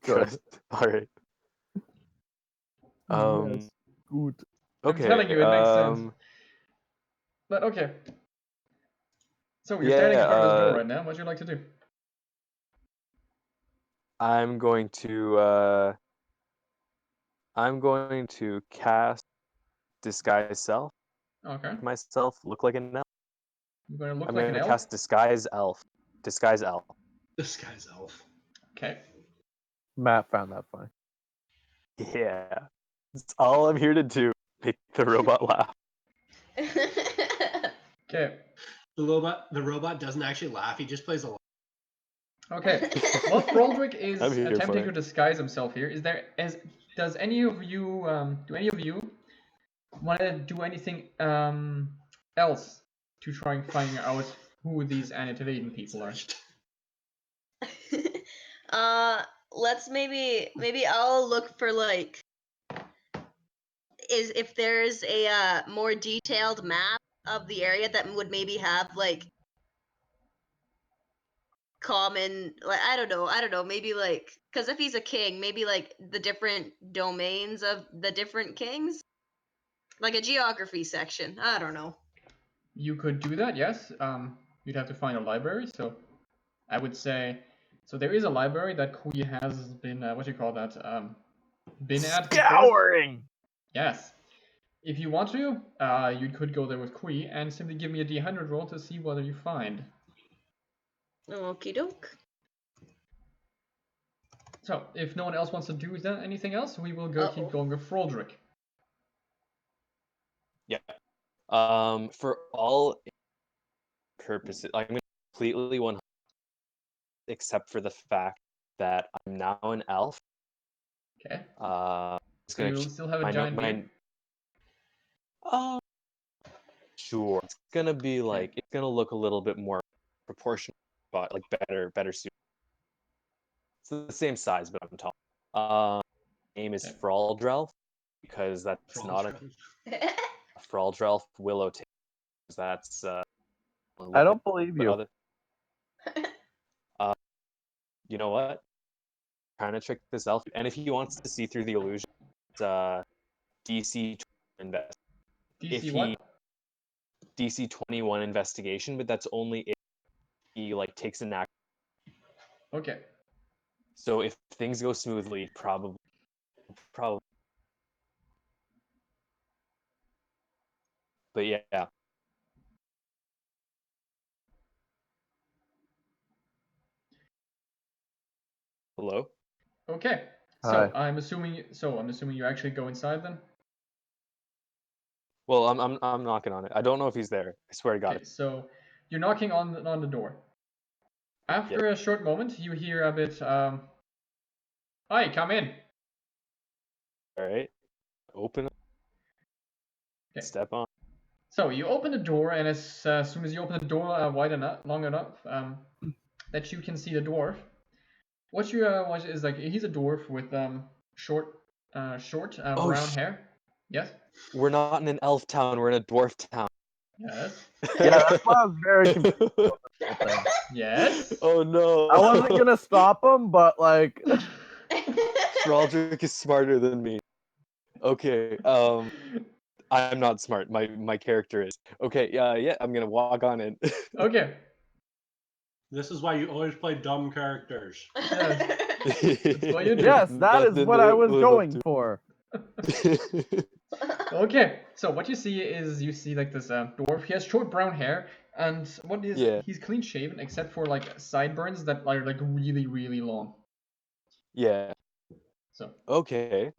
Good. All right. Yes. Good. I'm telling you, it makes sense. But okay. So you're standing in front of this door right now. What would you like to do? I'm going to cast disguise self. Okay. Make myself look like an elf. You're gonna look I'm like an gonna elf. cast Disguise Elf. Disguise Elf. This guy's elf. Okay. Matt found that funny. Yeah. That's all I'm here to do. Make the robot laugh. Okay. The robot doesn't actually laugh. He just plays a. Okay. While Froldrick is I'm here for attempting to it. disguise himself here, does any of you want to do anything else to try and find out who these Anetweiden people are? Let's maybe I'll look for like if there's a more detailed map of the area that would maybe have like common, like I don't know, maybe like, because if he's a king, maybe like the different domains of the different kings, like a geography section. I don't know. You could do that, yes. You'd have to find a library, so I would say, so there is a library that Kwee has been, been at before. Scouring! Yes. If you want to, you could go there with Kwee and simply give me a D100 roll to see whether you find. Okie doke. So, if no one else wants to do anything else, we will keep going with Froldrick. Yeah. For all purposes, I'm gonna completely 100, except for the fact that I'm now an elf. Okay. It's So gonna you'll still have a giant beard? Sure. It's gonna be like, it's gonna look a little bit more proportional, but like better suited. It's the same size, but I'm tall. Name is Okay. Froldrick, because that's not a Froldrick willow tail. That's I don't believe you. You know what? Trying to trick this elf, and if he wants to see through the illusion, it's DC 20 invest. DC what? DC 21 investigation, but that's only if he like takes an action. Okay. So if things go smoothly, probably. But yeah. Hello? Okay. Hi. So I'm assuming you actually go inside then? Well, I'm knocking on it. I don't know if he's there. I swear to God. Okay, so you're knocking on the door. After a short moment, you hear a bit, hi, come in. All right. Open. Okay. Step on. So you open the door, and as soon as you open the door long enough, that you can see the dwarf. What you watch is like he's a dwarf with short brown hair. Yes. We're not in an elf town. We're in a dwarf town. Yes. Yeah, that's why I was very confused. Yes. Oh no. I wasn't gonna stop him, but like, Froldrick is smarter than me. Okay. I'm not smart. My character is. Okay. Yeah. I'm gonna walk on in. Okay. This is why you always play dumb characters. Yes. That's what you do. yes, that is Nothing what to I was live up going to. for. Okay, so what you see is like this dwarf. He has short brown hair, and he's clean shaven except for like sideburns that are like really really long. Yeah. So Okay.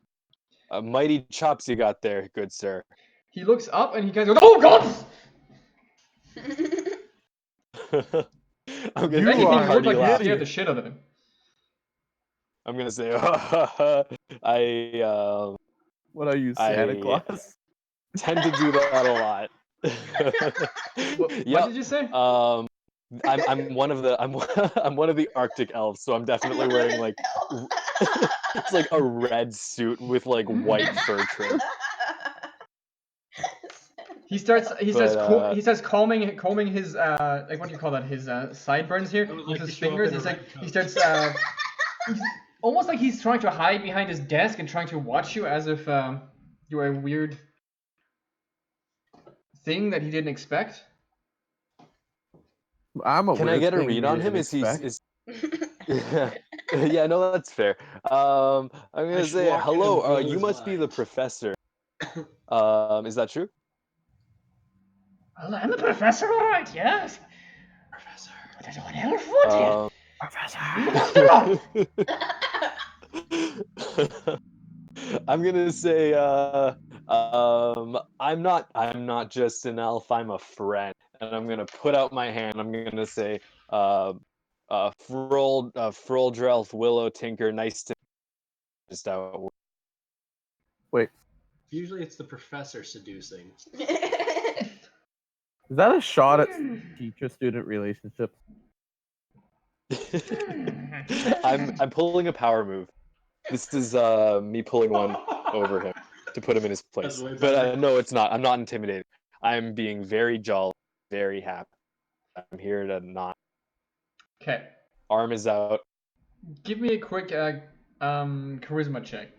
Mighty chops you got there, good sir. he looks up and he goes, "Oh God!" I'm If gonna anything, give a you look hearty like you laugh. scared the shit out of him. I'm gonna say, What are you, Santa Claus? tend to do that a lot. What did you say? I'm one of the I'm one of the Arctic elves, so I'm definitely wearing like it's like a red suit with like white fur trim. He starts combing his like what do you call that, his sideburns here with like his to show up fingers. in a He's like red he coat. starts he's almost like he's trying to hide behind his desk and trying to watch you as if you're a weird thing that he didn't expect. I'm a Can I weird get a thing read you on him? didn't Is he expect. is yeah, no, that's fair. I'm gonna just say walk in and hello. roll You his must be the eyes. professor. Is that true? Well, I'm a professor, all right, yes. Professor. But I don't an elf, would you? I'm gonna say, I'm not just an elf. I'm a friend, and I'm gonna put out my hand. I'm gonna say, Froldrick, Willow Tinker. Nice to just out. Wait, Usually it's the professor seducing. is that a shot at teacher-student relationships? I'm pulling a power move. This is me pulling one over him to put him in his That's place. way But better. no, it's not. I'm not intimidated. I'm being very jolly, very happy. I'm here to not. Okay. Arm is out. Give me a quick charisma check.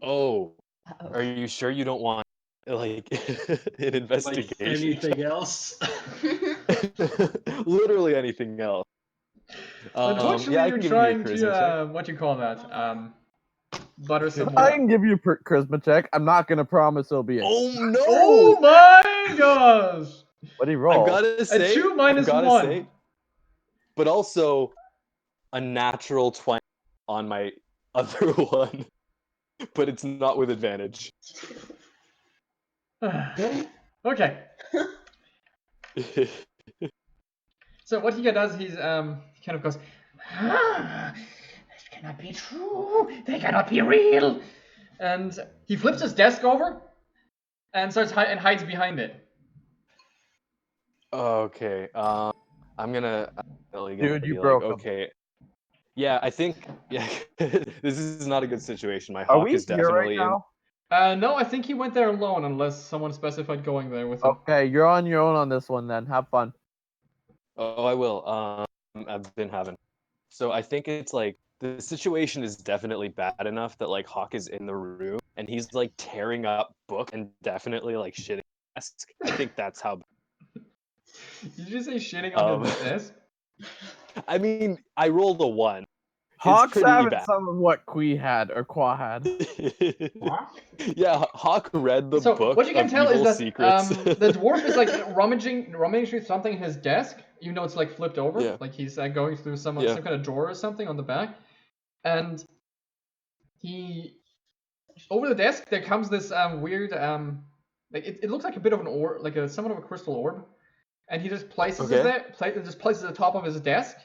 Oh, Uh-oh. are you sure you don't want like an Like investigation? anything else? Literally anything else. Unfortunately, Yeah, I you're can give you a trying charisma check. to what you call that? Butter some I more. can give you a charisma check. I'm not gonna promise it'll be a. Oh no! Oh my gosh! What do you I've roll? gotta say, A 2 minus I've gotta 1. say, but also a natural 20 on my other one, but it's not with advantage. Okay. So what he does, he's kind of goes, Ah, this cannot be true. They cannot be real. and he flips his desk over and starts and hides behind it. Okay, I'm gonna Dude, you be like, broke 'em. okay, yeah, I think, yeah, this is not a good situation. My Are hawk we is here right definitely in. now? No, I think he went there alone, unless someone specified going there with him. Okay, you're on your own on this one then. Have fun. Oh, I will. I've been having. So I think it's like the situation is definitely bad enough that like Hawk is in the room and he's like tearing up book and definitely like shitting desk. I think that's how. Did you say shitting on Um, the desk? I mean, I rolled a 1. Hawk's pretty having bad. some of what Kwee had or Kwa had. Yeah, Hawk read the So book what you can of tell is evil that secrets. the dwarf is like rummaging through something in his desk, even though it's like flipped over, Yeah. like he's going through some Yeah. kind of drawer or something on the back, and he over the desk there comes this weird like it looks like a bit of an orb, like a somewhat of a crystal orb, and he just places it Okay. there, just places it at the top of his desk,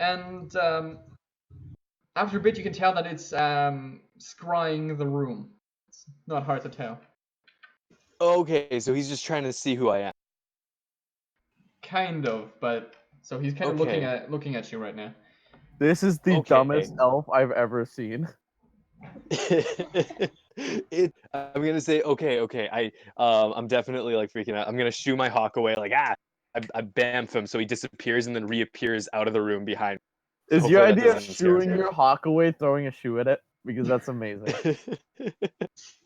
and after a bit you can tell that it's scrying the room. It's not hard to tell. Okay, so he's just trying to see who I am. Kind of, but so he's kind of Okay. looking at you right now. This is the Okay. dumbest elf I've ever seen. I'm gonna say okay. I'm definitely like freaking out. I'm gonna shoo my hawk away, like I bamf him so he disappears and then reappears out of the room behind. Is Hopefully your that idea of doesn't scare shooing him. your hawk away, throwing a shoe at it? Because that's amazing.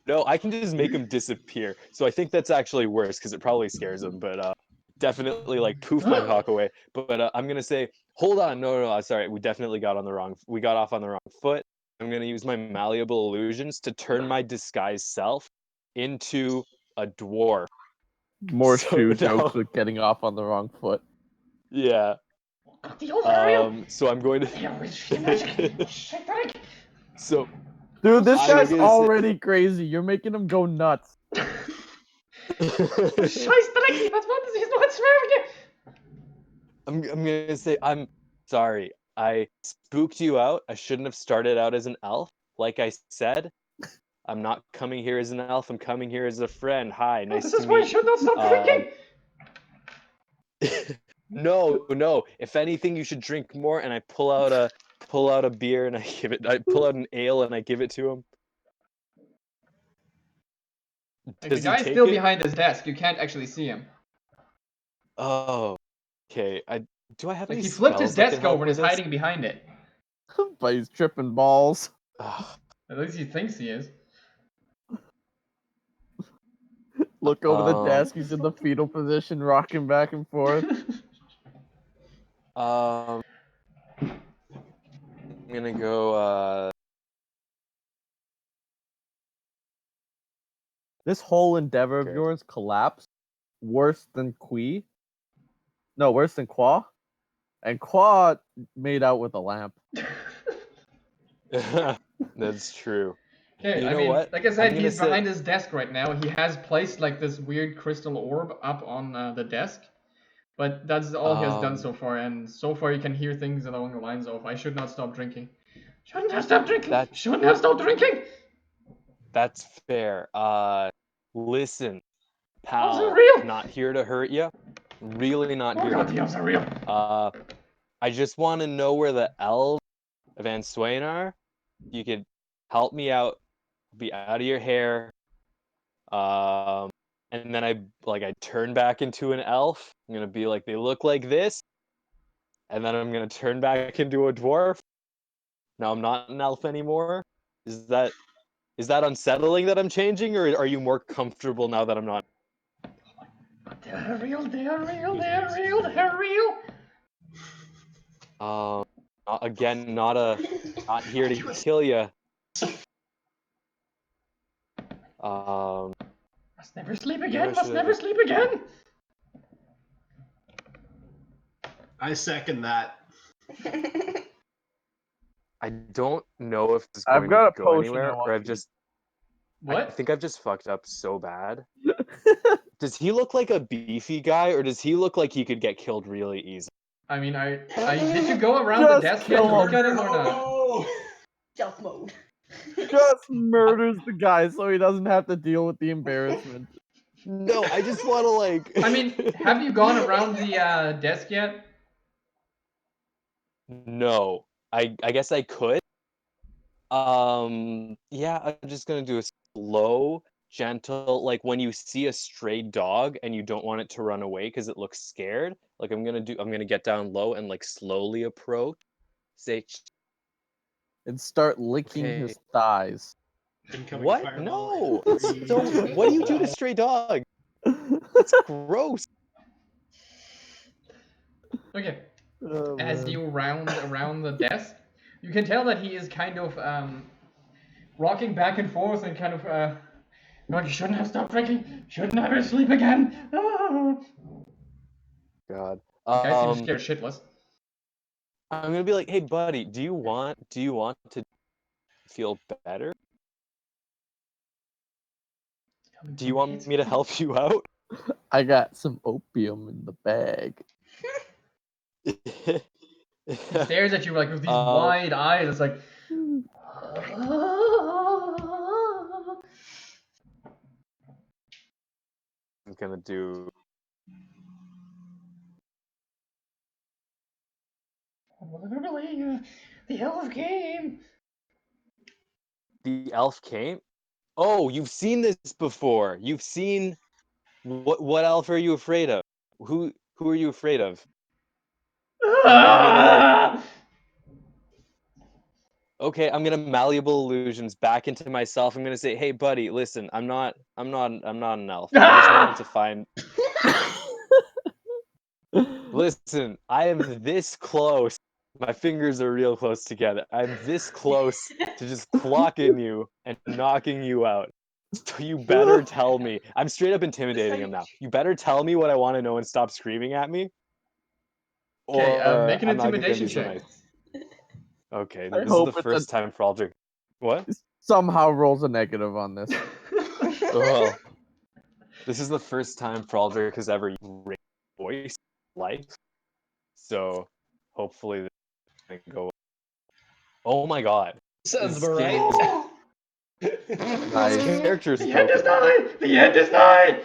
No, I can just make him disappear. So I think that's actually worse because it probably scares him. But definitely like poof my hawk away. But I'm gonna say, hold on, no, sorry, we definitely got off on the wrong foot. I'm gonna use my malleable illusions to turn my disguised self into a dwarf. More So shoe now- jokes with getting off on the wrong foot. Yeah. The overreal. So I'm going Magic. Shit, Rick. So Dude, this I'm guy's gonna say- already crazy. You're making him go nuts. Scheißdreck, was war das? He's not swearing. I'm gonna say I'm sorry. I spooked you out. I shouldn't have started out as an elf. Like I said, I'm not coming here as an elf. I'm coming here as a friend. Hi, nice This to is why you meet should not stop drinking. No. If anything, you should drink more. And I pull out a beer and I pull out an ale and I give it to him. Like, the Does he guy's take still it? behind his desk. You can't actually see him. Oh, okay. Do I have Like any he flipped his spells that can desk help over and with is this? hiding behind it. But he's tripping balls. Ugh. At least he thinks he is. Look over the desk. He's in the fetal position, rocking back and forth. I'm gonna go. This whole endeavor of Okay. yours collapsed worse than Kwee. No, worse than Kwoi. And Kwoi made out with a lamp. That's true. Okay, You I know mean, what? like I I'm said, gonna he's say- behind his desk right now. He has placed like this weird crystal orb up on the desk, but that's all he has done so far. And so far, you can hear things along the lines of, "I should not stop drinking. Shouldn't have stopped drinking. That- Shouldn't have stopped drinking." That's fair. Listen, Elves are pal, real. not here to hurt you. Really not Oh here god, to the elves are real. I just want to know where the Elves of Anetweiden are. You could help me out, be out of your hair. And then I turn back into an elf. I'm gonna be like, they look like this, and then I'm gonna turn back into a dwarf. Now I'm not an elf anymore. Is that unsettling that I'm changing, or are you more comfortable now that I'm not? They're real. They're real. They're real. They're real. Again, not here to kill you. Must never sleep I again. Must should- never sleep again. I second that. I don't know if this is I've going got to a go potion anywhere, I want or to I've just. I What? think I've just fucked up so bad. Does he look like a beefy guy, or does he look like he could get killed really easy? I mean, did you go around the Just desk yet to kill look him. at him or not? Oh! Stealth mode. Just murders the guy so he doesn't have to deal with the embarrassment. No, I just want to like. I mean, have you gone around the desk yet? No, I guess I could. Yeah, I'm just gonna do a slow, gentle, like when you see a stray dog and you don't want it to run away because it looks scared. Like I'm gonna get down low and like slowly approach. Say, And start licking Okay. his thighs. Incoming what? fireball No, in that's 3, so. 2, What do you do to 1. stray dog? That's gross. Okay. Oh, As man. you round around the desk, you can tell that he is kind of rocking back and forth and kind of going, "You shouldn't have stopped drinking. Should never sleep again." Ah. God. The guy seems scared shitless. I'm gonna be like, hey, buddy, do you want to feel better? Do you want me to help you out? I got some opium in the bag. He stares at you like with these wide eyes. It's like, I'm gonna do. literally, the elf game. The elf came. Oh, you've seen this before. You've seen. What elf are you afraid of? Who are you afraid of? Okay, I'm gonna malleable illusions back into myself. I'm gonna say, hey, buddy, listen, I'm not an elf. I just wanted to find. Listen, I am this close. My fingers are real close together. I'm this close to just clocking you and knocking you out. So you better tell me. I'm straight up intimidating him now. You better tell me what I want to know and stop screaming at me. Okay, Or make an I'm not gonna intimidation be so check. nice. Okay, I this is hope the it's first time Froldrick. What? Somehow rolls a negative on this. Well, this is the first time Froldrick has ever raised voice in life. So hopefully this can go. Oh my god. Sounds This about game right. Nice. This character is The end is broken. nigh. The end is nigh.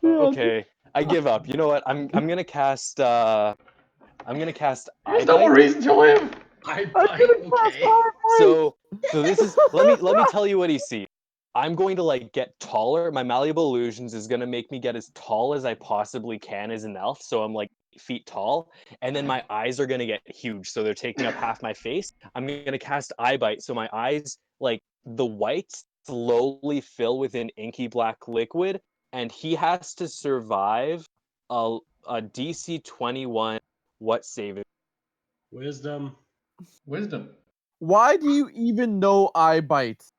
Okay, I give up. You know what? I'm gonna cast There's Eye no more Bite. reason to live. I I bite, couldn't pass okay. hard. So this is let me tell you what he sees. I'm going to like get taller. My malleable illusions is gonna make me get as tall as I possibly can as an elf. So I'm like 8 feet tall, and then my eyes are gonna get huge, so they're taking up half my face. I'm gonna cast Eye Bite, so my eyes, like the whites, slowly fill with an inky black liquid, and he has to survive a DC 21 what save? Wisdom. Wisdom. Why do you even know eye bites?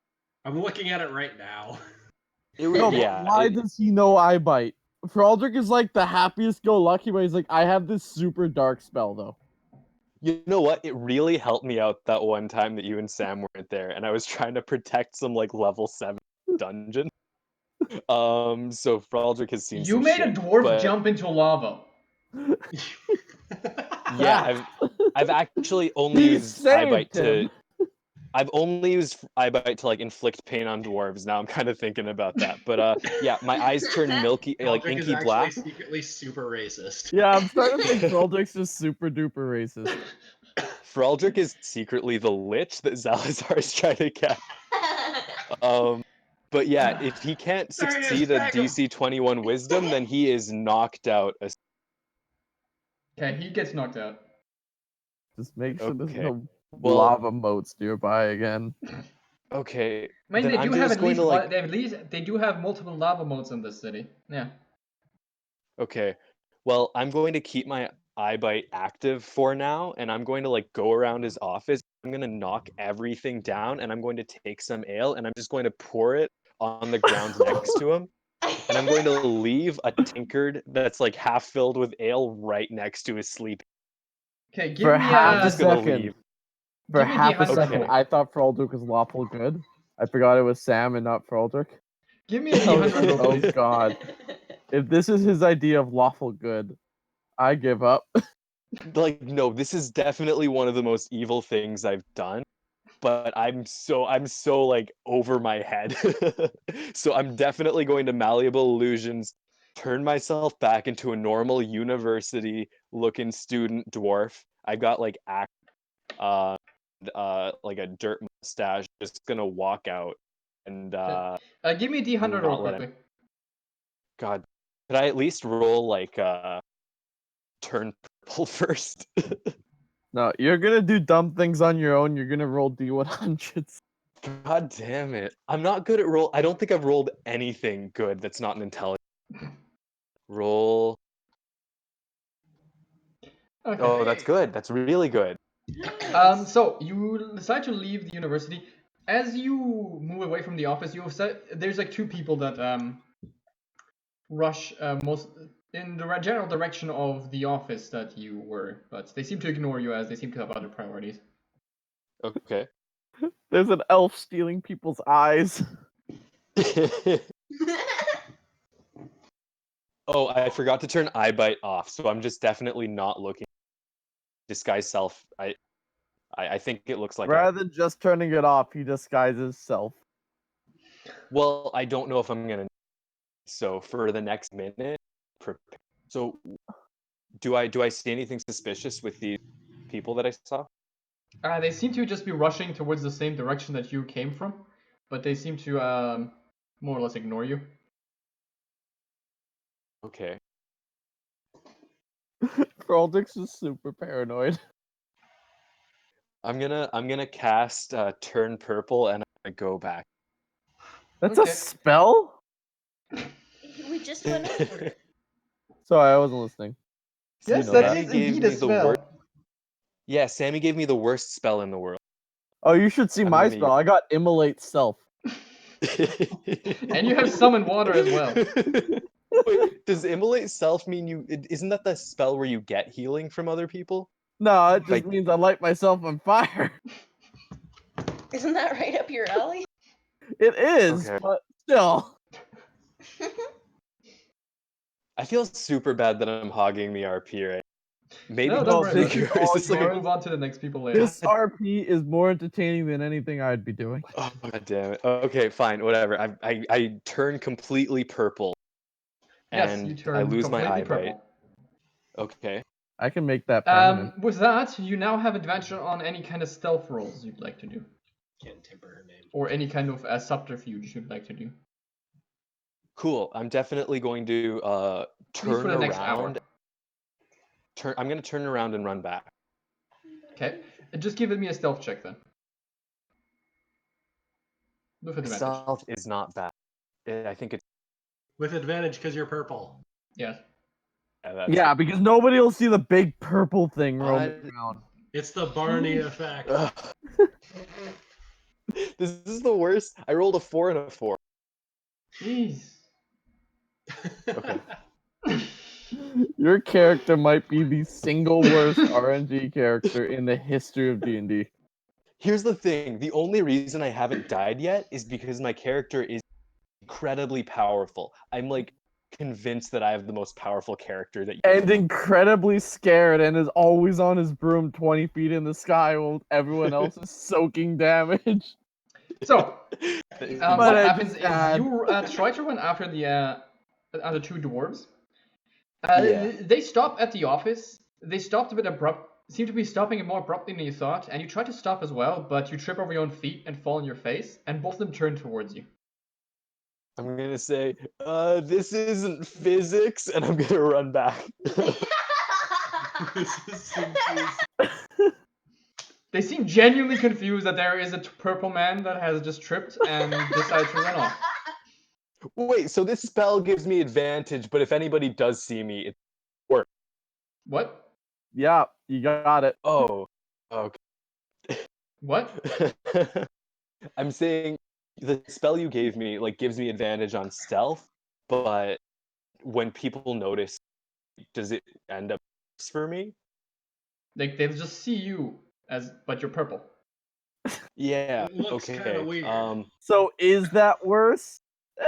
I'm looking at it right now. No, but why does he know I bite? Froldrick is like the happiest go lucky, but he's like, I have this super dark spell though. You know what? It really helped me out that one time that you and Sam weren't there, and I was trying to protect some like level 7 dungeon. So Froldrick has seen You some made shit, a dwarf but jump into lava. yeah, I've actually only He used eyebite saved him. to. I've only used eyebite to like inflict pain on dwarves. Now I'm kind of thinking about that, but yeah, my eyes turn milky, like Froldrick is inky actually black. secretly super racist. Yeah, I'm starting to think Froldrick's just super duper racist. Froldrick is secretly the lich that Xalazar is trying to catch. But yeah, if he can't There he is, succeed a tag him. DC 21 Wisdom, then he is knocked out. Okay, he gets knocked out. Just make sure there's Okay. no Well, lava moats nearby again. okay. I mean, Then they I'm do have just at going least to like. they do have multiple lava modes in this city. Yeah. Okay. Well, I'm going to keep my eyebite active for now, and I'm going to like go around his office. I'm going to knock everything down, and I'm going to take some ale, and I'm just going to pour it on the ground next to him. And I'm going to leave a tinkered that's like half filled with ale right next to his sleep. Okay, give For me half I'm a just gonna second. leave. For Give me half a D100 second, Okay. I thought Froldrick was lawful good. I forgot it was Sam and not Froldrick. Give me a I was D100 like, roll, oh please. god. If this is his idea of lawful good, I give up. Like, no, this is definitely one of the most evil things I've done. But I'm so like over my head. So I'm definitely going to malleable illusions, turn myself back into a normal university looking student dwarf. I've got like like a dirt mustache, just gonna walk out and Give me a D100 roll not let him. quickly. God, could I at least roll like turn purple first? No, you're gonna do dumb things on your own. You're gonna roll D100s. God damn it. I'm not good at roll. I don't think I've rolled anything good that's not an intelligence. Roll. Okay. Oh, that's good. That's really good. So you decide to leave the university. As you move away from the office, there's like two people that rush most in the general direction of the office that you were, but they seem to ignore you as they seem to have other priorities. Okay. There's an elf stealing people's eyes. Oh, I forgot to turn eyebite off, so I'm just definitely not looking. Disguise self. I think it looks like. Rather than just turning it off, he disguises self. Well, I don't know if I'm gonna. So for the next minute, so do I see anything suspicious with the people that I saw? They seem to just be rushing towards the same direction that you came from, but they seem to more or less ignore you. Okay. Froldrick's is super paranoid. I'm gonna cast turn purple and I'm gonna go back. That's Okay. a spell? We just went over it. Sorry, I wasn't listening. Yes, know that that. is indeed a spell. Yeah, Sammy gave me the worst spell in the world. Oh, you should see I'm my gonna spell. I got immolate self. And you have summon water as well. Wait, does immolate self mean you? Isn't that the spell where you get healing from other people? No, it just Like- means I light myself on fire. Isn't that right up your alley? It is, Okay. but still. I feel super bad that I'm hogging the RP right. Maybe No, go don't worry about figure. it. Is this We like can a... move on to the next people later. This RP is more entertaining than anything I'd be doing. Oh god damn it. Okay, fine, whatever. I turn completely purple. Yes, And you turn I lose my completely eyebite. purple. Okay. I can make that permanent. With that, you now have advantage on any kind of stealth rolls you'd like to do, Can't temper her name. or any kind of subterfuge you'd like to do. Cool. I'm definitely going to At least for turn the next hour. around. I'm gonna turn around and run back. Okay, just give me a stealth check then. With advantage. Stealth is not bad. I think it's With advantage because you're purple. Yes. Yeah, because nobody will see the big purple thing roaming What? around. It's the Barney effect. This is the worst. I rolled a 4 and a 4. Jeez. Okay. Your character might be the single worst RNG character in the history of D&D. Here's the thing. The only reason I haven't died yet is because my character is incredibly powerful. I'm like convinced that I have the most powerful character that you And incredibly scared and is always on his broom 20 feet in the sky while everyone else is soaking damage. So, But what I happens just is add- you try to run after the two dwarves. Yeah. They stop at the office. They stopped a bit abrupt. Seem to be stopping more abruptly than you thought, and you try to stop as well, but you trip over your own feet and fall on your face, and both of them turn towards you. I'm gonna say, this isn't physics, and I'm gonna run back. This is simply They seem genuinely confused that there is a purple man that has just tripped and decided to run off. Wait, so this spell gives me advantage, but if anybody does see me, it works. What? Yeah, you got it. Oh, okay. What? I'm saying the spell you gave me like gives me advantage on stealth, but when people notice, does it end up for me? Like they'll just see you but you're purple. Yeah. It looks okay. kinda weird. So is that worse? Eh.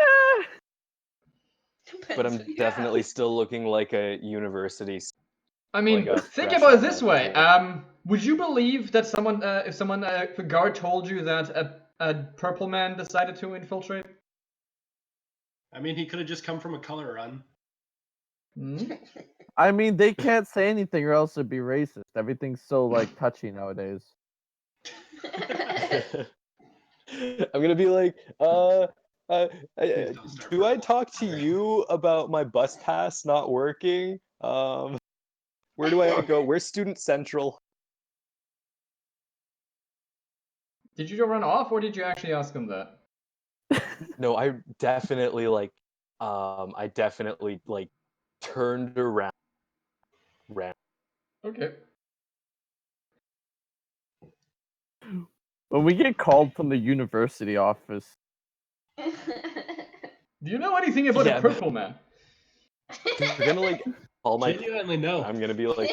But I'm Depends who you definitely ask. still looking like a university. I mean, Like a think fresh about it out this of way. graduate. Would you believe that if a guard told you that a purple man decided to infiltrate? I mean, he could have just come from a color run. Hmm? I mean, they can't say anything or else it'd be racist. Everything's so like touchy nowadays. I'm gonna be like, Please don't start do I purple. talk to you about my bus pass not working? Where do I go? Where's Student Central? Did you run off, or did you actually ask him that? No, I definitely like turned around. Ran. Okay. When we get called from the university office, Do you know anything about Yeah, a purple man? They're gonna like call my. Genuinely no. I'm gonna be like,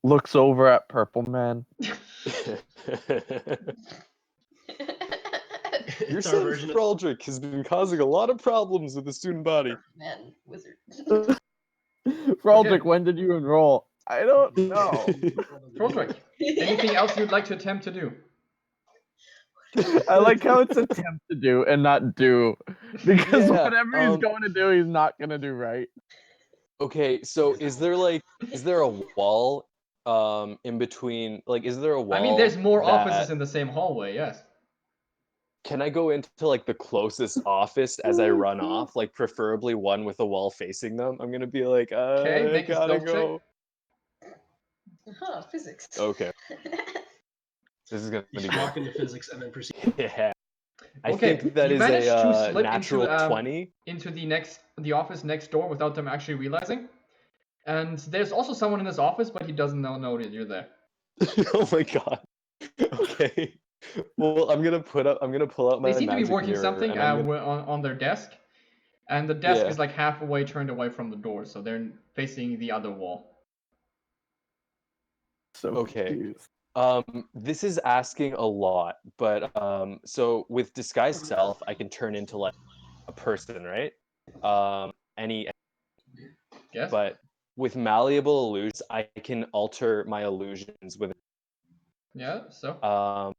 looks over at Purple Man. your It's our son version of Froldrick has been causing a lot of problems with the student body. Man, wizard. Froldrick, Okay. when did you enroll? I don't know. Froldrick, anything else you'd like to attempt to do? I like how it's attempt to do and not do. Because Yeah, whatever he's going to do, he's not going to do right. Okay, so is there a wall in between, like, is there a wall I mean, there's more that offices in the same hallway, yes. can I go into like the closest office as I run off, like preferably one with a wall facing them? I'm gonna be like, Okay, I make a gotta stealth go. Huh, physics. Okay, this is gonna You be should good. walk into physics and then proceed. Yeah, I Okay, think that you is managed to a slip natural into 20. into the office next door without them actually realizing. And there's also someone in this office, but he doesn't know that you're there. Oh my god. Okay. Well, I'm gonna pull out my They seem to be magic working mirror, something and I'm gonna, on their desk, and the desk yeah. is like halfway turned away from the door, so they're facing the other wall. So Okay. confused. This is asking a lot, but so with disguise self, I can turn into like a person, right? Any, Yes. but with malleable illusions, I can alter my illusions with. Yeah. So.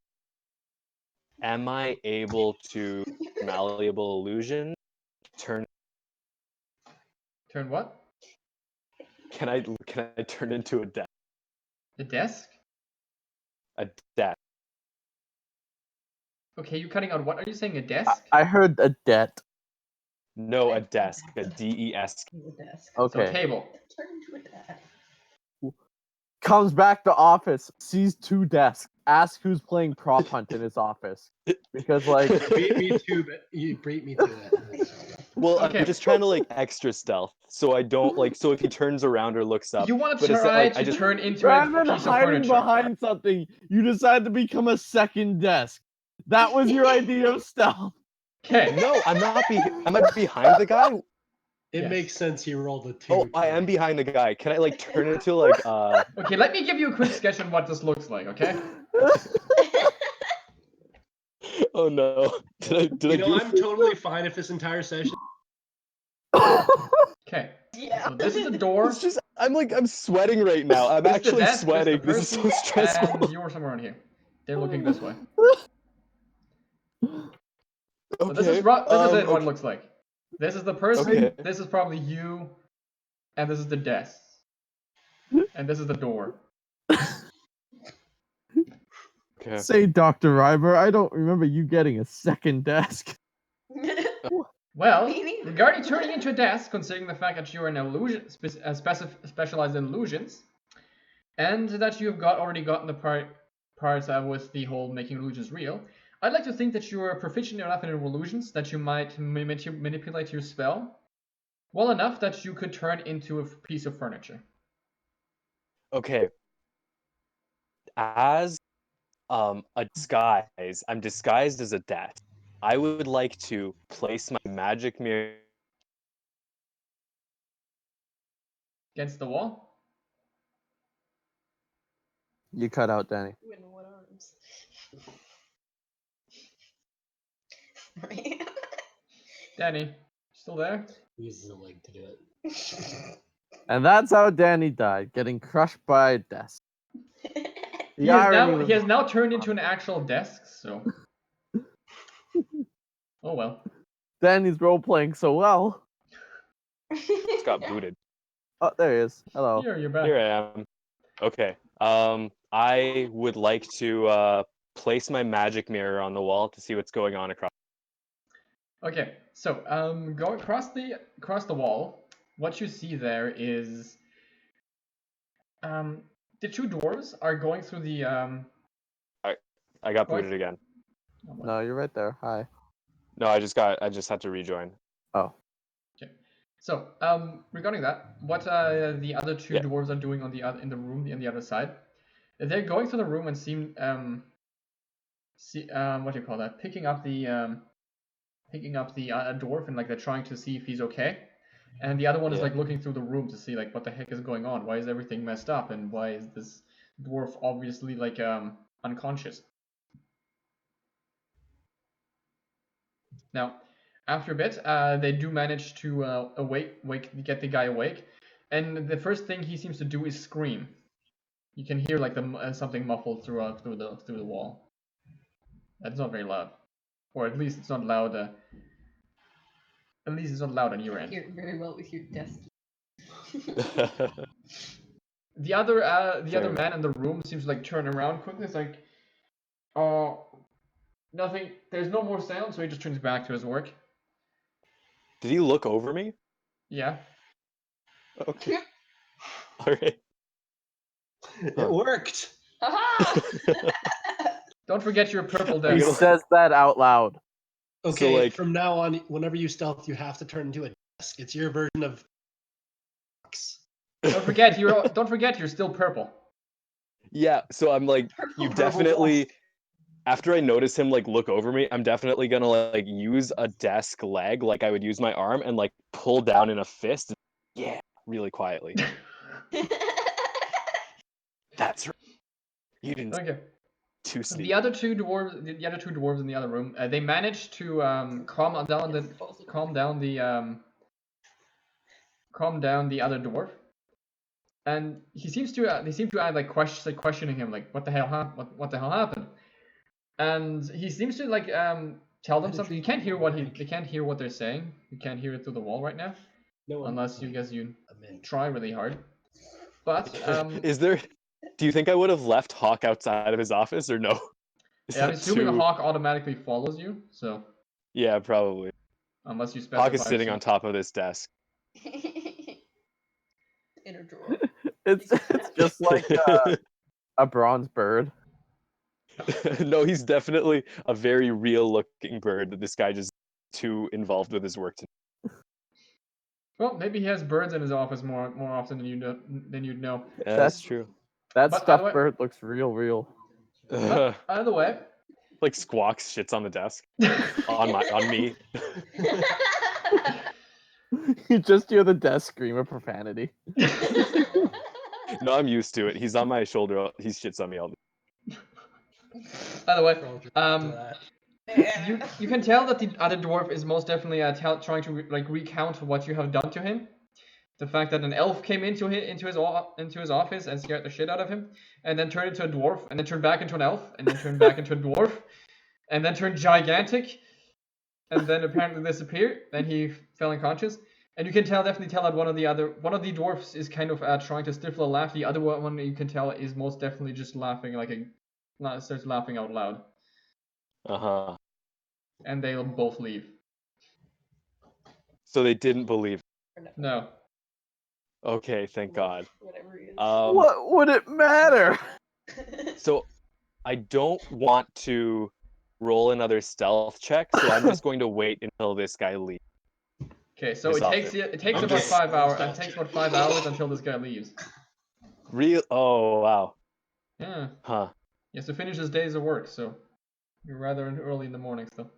Am I able to malleable illusion turn? Turn what? Can I turn into a desk? The desk. A desk. Okay, you cutting out what? Are you saying a desk? I heard a debt. No, a desk. A DESK. Desk. So Okay. table. Turn into a desk. Comes back to office, sees 2 desks. Ask who's playing prop hunt in his office. Because like Beat me to it. You beat me to it. Well, Okay. I'm just trying to like extra stealth, so I don't like. So if he turns around or looks up, You want to but it's try like I to just turn into rather a than piece of hiding furniture. behind something, you decide to become a second desk. That was your idea of stealth. Okay. No, I'm not. Am I behind the guy? It Yes. makes sense he rolled a 2. Oh, I am behind the guy. Can I like turn it to like Okay, let me give you a quick sketch on what this looks like, okay? Oh no. Did I You know, do I'm totally fine if this entire session. Okay. Yeah. So this is the door. It's just I'm sweating right now. I'm This is the actually desk, this is the sweating. This is so person, stressful. and you're somewhere on here. They're looking this way. So Okay. this is it, what it okay. looks like. This is the person, Okay. this is probably you, and this is the desk. And this is the door. Okay. Say, Dr. Ryber, I don't remember you getting a second desk. Well, Me neither. regarding turning into a desk, considering the fact that you're an illusion, specialized in illusions, and that you've already gotten the parts with the whole making illusions real, I'd like to think that you are proficient enough in illusions that you might manipulate your spell well enough that you could turn into a piece of furniture. Okay. As a disguise, I'm disguised as a desk. I would like to place my magic mirror. Against the wall? You cut out, Danny. In what arms? Sorry. Danny, still there? He uses a leg to do it. And that's how Danny died, getting crushed by a desk. He The irony has was- now turned into an actual desk, so. Oh well. Danny's role playing so well. Just got booted. Oh, there he is. Hello. Here, you're back. Here I am. Okay. I would like to place my magic mirror on the wall to see what's going on across. Okay, so go across the wall. What you see there is the two dwarves are going through the I got Kwoi? booted again. Oh, well. No, you're right there. Hi. No, I just had to rejoin. Oh. Okay. So regarding that, what the other two Yeah. dwarves are doing in the room on the other side, they're going through the room and what do you call that? Picking up the dwarf, and like they're trying to see if he's okay. And the other one is Yeah. like looking through the room to see like what the heck is going on. Why is everything messed up? And why is this dwarf obviously like unconscious? Now, after a bit, they do manage to get the guy awake. And the first thing he seems to do is scream. You can hear like something muffled through the wall. That's not very loud, or at least it's not loud. At least it's not loud on your end. Hear it very well with your desk. The other Fair. man in the room seems to like turn around quickly. It's like, nothing. There's no more sound, so he just turns back to his work. Did he look over me? Yeah. Okay. All right. It worked. Haha! Don't forget your purple He desk. says that out loud. Okay, like- from now on, whenever you stealth, you have to turn into a desk. It's your version of. Don't forget you're still purple. Yeah, so I'm like, you Purple definitely, after I notice him like look over me, I'm definitely gonna like use a desk leg like I would use my arm and like pull down in a fist. Yeah, really quietly. That's right. You didn't Okay. too sneaky. The other two dwarves in the other room, they managed to calm down the other dwarf, and they seem to add like questioning him, like what the hell happened, and he seems to like tell them something. You can't hear they can't hear what they're saying. You can't hear it through the wall right now, No, unless you try really hard. But Do you think I would have left Hawk outside of his office or no? Is I'm that assuming a too- hawk automatically follows you, so Yeah, probably. unless you specify. Hawk is sitting on top of this desk. Inner drawer. It's just like a bronze bird. No, he's definitely a very real-looking bird that this guy just too involved with his work to. Well, maybe he has birds in his office more often than you'd know. Yeah, that's true. That But by the way- stuffed bird looks real. But either way, Like squawks, shits on the desk. On me. You just hear the desk scream of profanity. No, I'm used to it. He's on my shoulder. He shits on me all the By the way, That. you can tell that the other dwarf is most definitely trying to recount what you have done to him. The fact that an elf came into his office and scared the shit out of him, and then turned into a dwarf, and then turned back into an elf, and then turned back into a dwarf, and then turned gigantic, and then apparently disappeared. Then he fell unconscious, and you can definitely tell that one of the dwarfs is kind of trying to stifle a laugh. The other one you can tell is most definitely just laughing starts laughing out loud. Uh-huh. And they'll both leave. So they didn't believe. No. Okay, thank God. Whatever he is. What would it matter? So I don't want to roll another stealth check, so I'm just going to wait until this guy leaves. Okay, so His it takes I'm about just- 5 hours. It takes about 5 hours until this guy leaves. Real? Oh wow. Yeah. Huh. He has to finish his days of work, so you're rather early in the morning still.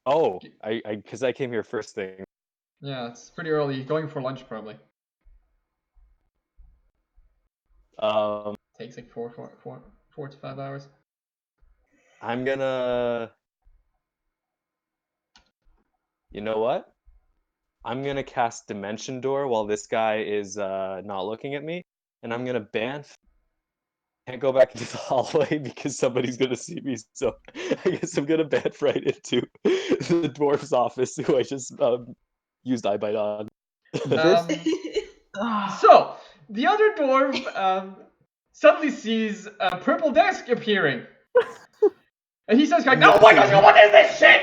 Oh, because I came here first thing. Yeah, it's pretty early. Going for lunch probably. Takes like 4 to 5 hours. I'm gonna. You know what? I'm gonna cast Dimension Door while this guy is not looking at me, and I'm gonna banff. Can't go back into the hallway because somebody's gonna see me. So I guess I'm gonna banff right into the dwarf's office, who I just used eye bite on. So the other dwarf suddenly sees a purple desk appearing, and he starts going, "Oh my God, what is this shit?"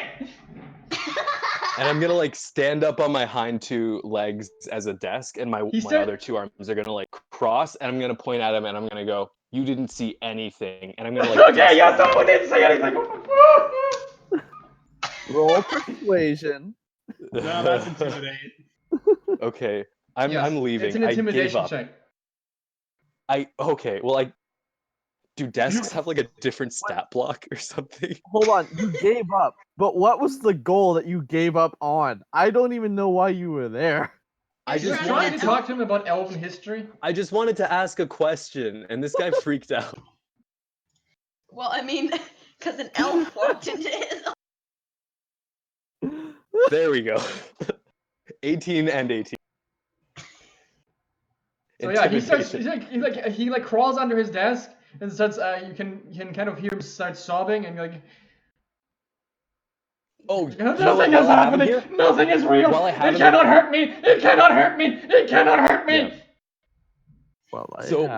And I'm gonna like stand up on my hind two legs as a desk, and my other two arms are gonna like cross, and I'm gonna point at him, and I'm gonna go, "You didn't see anything," and I'm gonna like. Okay, yeah, someone didn't say anything. Roll persuasion. No, that's intimidate. Okay, I'm Yes, leaving. It's an I gave intimidation up. check. Okay. Well, do desks have like a different stat block or something? Hold on, you gave up. But what was the goal that you gave up on? I don't even know why you were there. I He was just trying wanted to to. talk to him about elven history. I just wanted to ask a question, and this guy freaked out. Well, I mean, because an elf walked into his. There we go. 18 and 18. So yeah, he starts. Intimidation. He crawls under his desk and starts. You can kind of hear him start sobbing and like. Oh, Nothing is happening. Nothing is real. It cannot hurt me. It cannot hurt me. It cannot hurt me. Yeah. Well,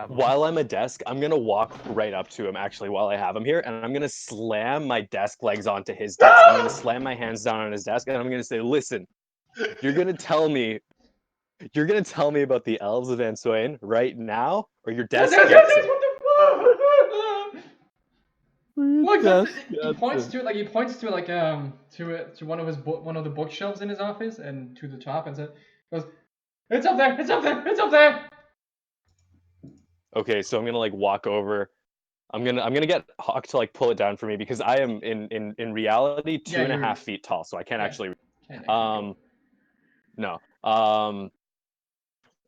While I'm a desk, I'm gonna walk right up to him actually while I have him here, and I'm gonna slam my desk legs onto his desk. I'm gonna slam my hands down on his desk, and I'm gonna say, "Listen, you're gonna tell me about the Elves of Anetweiden right now, or your desk gets it." Look, he points to one of the bookshelves in his office and to the top and goes, "It's up there. It's up there. It's up there." Okay, so I'm gonna like walk over. I'm gonna get Hawk to like pull it down for me because I am in reality 2.5 feet tall, so I can't actually. No.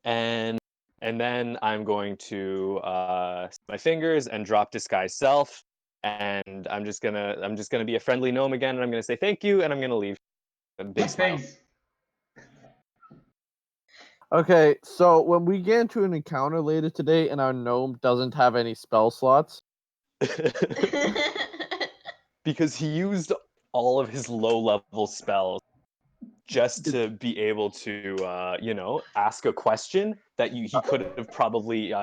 And then I'm going to my fingers and drop disguise self, and I'm just gonna be a friendly gnome again, and I'm gonna say thank you, and I'm gonna leave. A big smile. Face. Okay, so when we get into an encounter later today and our gnome doesn't have any spell slots, Because he used all of his low-level spells just to be able to, ask a question that he could have probably,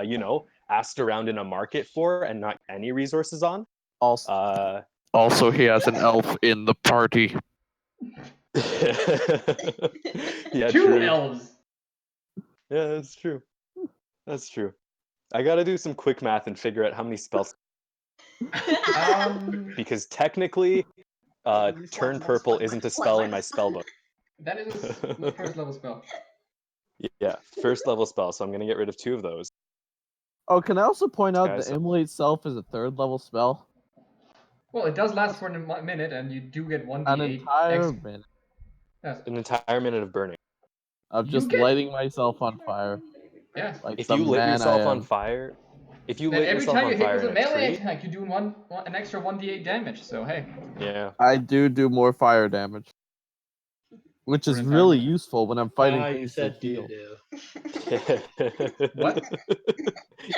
asked around in a market for and not any resources on. also he has an elf in the party. Yeah, Two true. elves. Yeah, that's true. That's true. I gotta do some quick math and figure out how many spells. Because technically, turn purple isn't a spell in my spell book. That is a first level spell. Yeah, first level spell, so I'm gonna get rid of 2 of those. Oh, can I also point out Guys, that Immolate Self is a 3rd level spell? Well, it does last for a minute, and you do get 1d8 An entire extra. minute Yes. An entire minute of burning. of You just get- lighting myself on fire, Yes. like If the you lit man I yourself on am. fire, if you And lit every yourself time on you hit fire with a in a melee tree, attack, you do an extra 1d8 damage. So hey, yeah. I do more fire damage, which For is an entire really minute. using when I'm fighting You things said that do heal. do. What?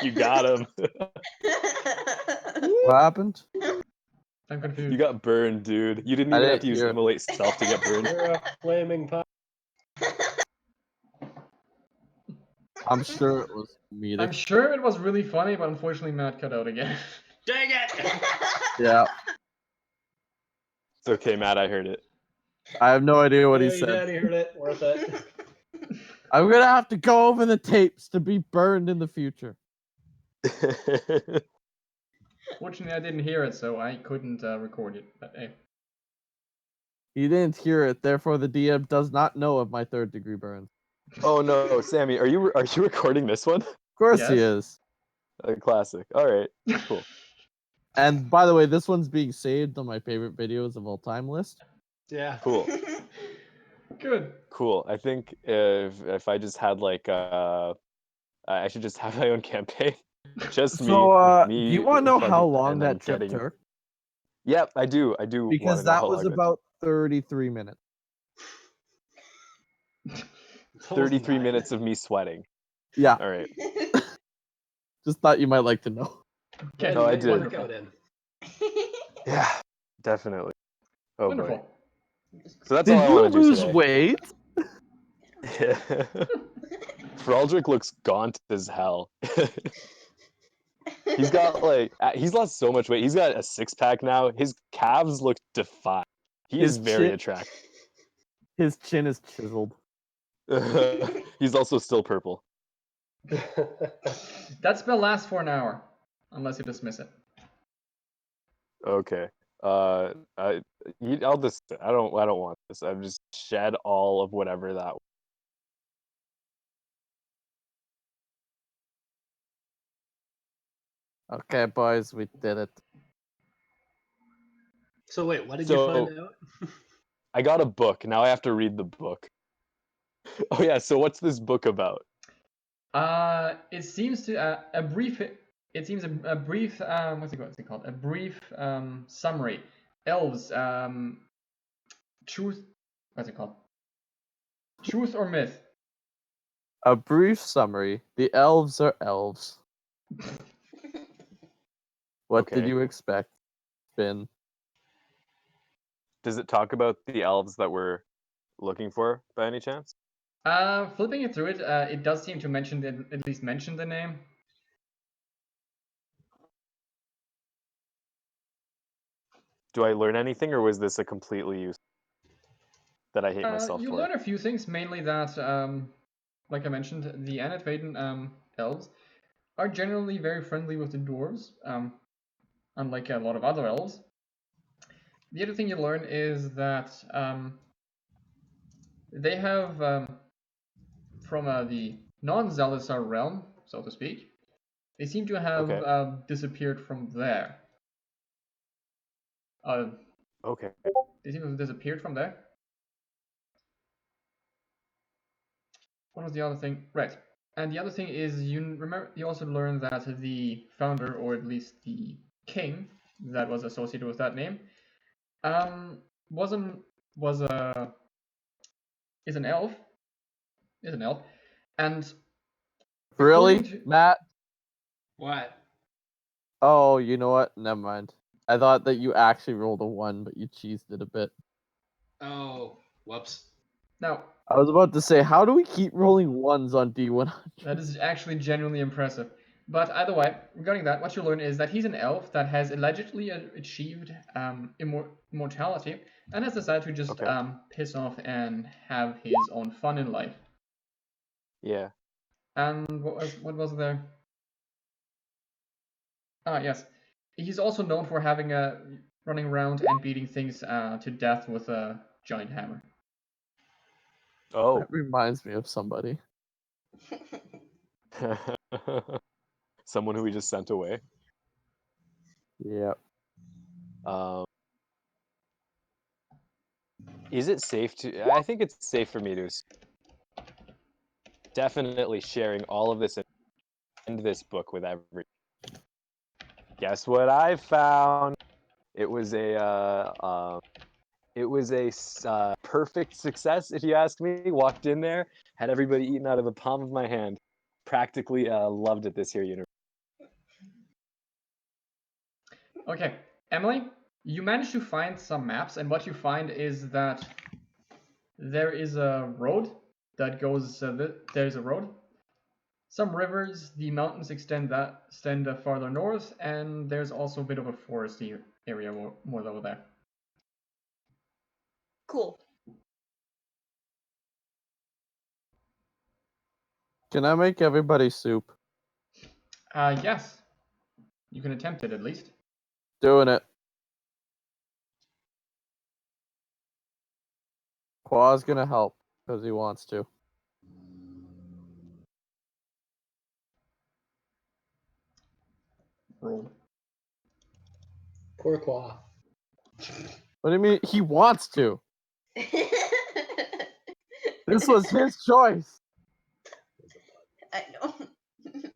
You got him. What happened? I'm confused. You got burned, dude. You didn't I even have didn't to use hear. immolate self to get burned. You're a flaming pie. I'm sure it was I'm comedic. sure it was really funny, but unfortunately, Matt cut out again. Dang it! Yeah, It's okay, Matt. I heard it. I have no idea what he You said. daddy heard it. Worth it. I'm gonna have to go over the tapes to be burned in the future. Fortunately, I didn't hear it, so I couldn't record it. But hey, He didn't hear it, therefore the DM does not know of my 3rd-degree burns. Oh no, Sammy, are you recording this one? Of course he Yes. is. A classic. All right, cool. And by the way, this one's being saved on my favorite videos of all time list. Yeah. Cool. good. Cool. I think if I just had like I should just have my own campaign. Just So, me do you want to know how fucking- long and then that trip getting... took? Yep, I do. I do want Because to know that how was long about 33 minutes. It's almost 33 9. minutes of me sweating. Yeah, All right. just thought you might like to know. Okay. Oh, I Get did. your Wonderful. workout in. Yeah, definitely. Oh boy. Wonderful. So that's Did all I you want to do lose today. weight? Froldrick looks gaunt as hell. He's got like he's lost so much weight. He's got a 6-pack now. His calves look defined. He His is very chin- attractive. His chin is chiseled. He's also still purple. That spell lasts for an hour, unless you dismiss it. Okay. I'll just I don't want this. I've just shed all of whatever that. Okay, boys, we did it. So wait, what did you So find out? I got a book. Now I have to read the book. Oh yeah. So what's this book about? It seems to a brief. It seems a brief. What's it called? A brief summary. Elves. Truth. What's it called? Truth or myth? A brief summary. The elves are elves. What did Okay. you expect, Finn? Does it talk about the elves that we're looking for by any chance? Flipping it through it, it does seem to at least mention the name. Do I learn anything, or was this a completely use that I hate myself You for? learn a few things, mainly that, like I mentioned, the Anetweiden elves are generally very friendly with the dwarves, unlike a lot of other elves. The other thing you learn is that they have, from the non-Xalazar realm, so to speak, they seem to have Okay. disappeared from there. Okay. They seem to have disappeared from there. What was the other thing? Right. And the other thing is, you also learn that the founder, or at least the king that was associated with that name, is an elf, and Really, according to, Matt? What? Oh, you know what? Never mind. I thought that you actually rolled a 1, but you cheesed it a bit. Oh, whoops. now I was about to say, how do we keep rolling 1s on D100? that is actually genuinely impressive. But either way, regarding that, what you learn is that he's an elf that has allegedly achieved immortality and has decided to just Okay. piss off and have his own fun in life. Yeah. And what was there? Ah, yes. He's also known for having running around and beating things to death with a giant hammer. Oh. That reminds me of somebody. Someone who we just sent away. Yep. Is it safe to? I think it's safe for me to definitely sharing all of this in this book with every. Guess what I found? It was a perfect success, if you ask me. Walked in there, had everybody eaten out of the palm of my hand. Practically loved it this year, universe. Okay, Emily, you managed to find some maps, and what you find is that there is a road that goes. There's a road. Some rivers, the mountains extend farther north, and there's also a bit of a foresty area more over there. Cool. Can I make everybody soup? Yes, you can attempt it at least. Doing it. Qua's gonna help because he wants to. Roll. Poor Kwaa. What do you mean? He wants to. This was his choice. I know. You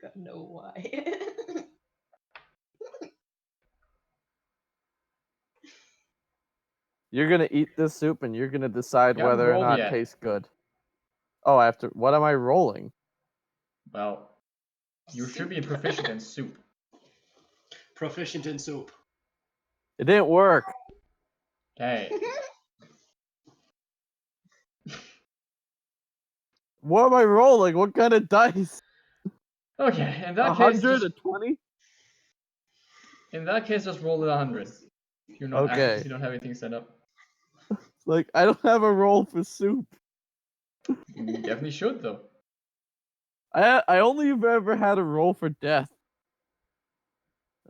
gotta know why. You're gonna eat this soup and you're gonna decide You haven't whether or rolled not yet. it tastes good. Oh, I have to. What am I rolling? Well, you should be proficient in soup. Proficient in soup. It didn't work. Okay. What am I rolling? What kind of dice? Okay, in that case, 120? just roll it 100. If you're not Okay. if you don't have anything set up. Like, I don't have a roll for soup. You definitely should though. I only have ever had a roll for death.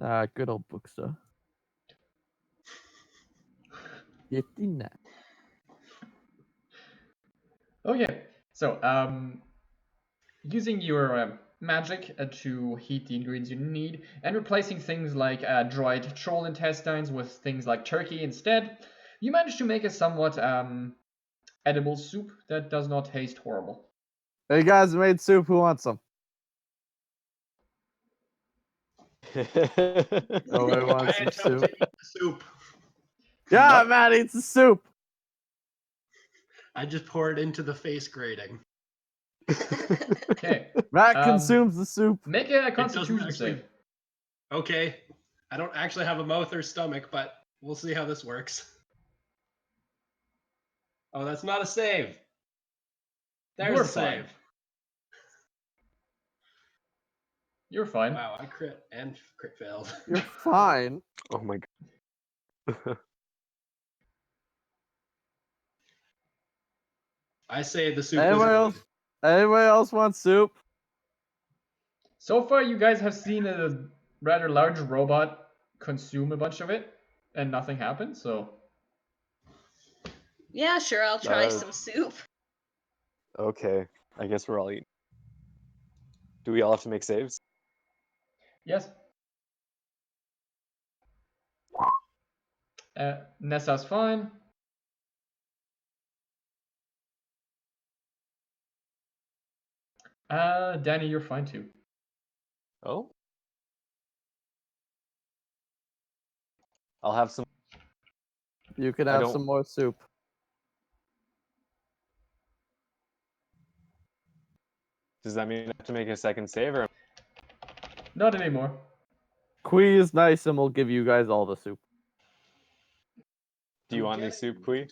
Ah, good old bookstore. 59. Okay, so using your magic to heat the ingredients you need, and replacing things like dried troll intestines with things like turkey instead, you manage to make a somewhat edible soup that does not taste horrible. Hey guys, I made soup. Who wants some? Nobody I wants some attempt soup. to eat the soup. Yeah, Nope. Matt eats the soup. I just pour it into the face grating. Okay, Matt consumes the soup. make a doesn't Constitution actually- save. Okay. I don't actually have a mouth or stomach, but we'll see how this works. Oh, that's not a save. There's You're a save. fine. You're fine. Wow, I crit and crit failed. You're fine. Oh my god. I say the soup Anybody was else? good. Anybody else want soup? So far, you guys have seen a rather large robot consume a bunch of it, and nothing happened, so... Yeah, sure, I'll try Uh, some soup. Okay, I guess we're all eating. Do we all have to make saves? Yes. Nessa's fine. Danny, you're fine too. Oh. I'll have some. You can I have don't- some more soup. Does that mean I have to make a second save, or Not anymore. Kwee is nice and we'll give you guys all the soup. do you want any soup, Kwee?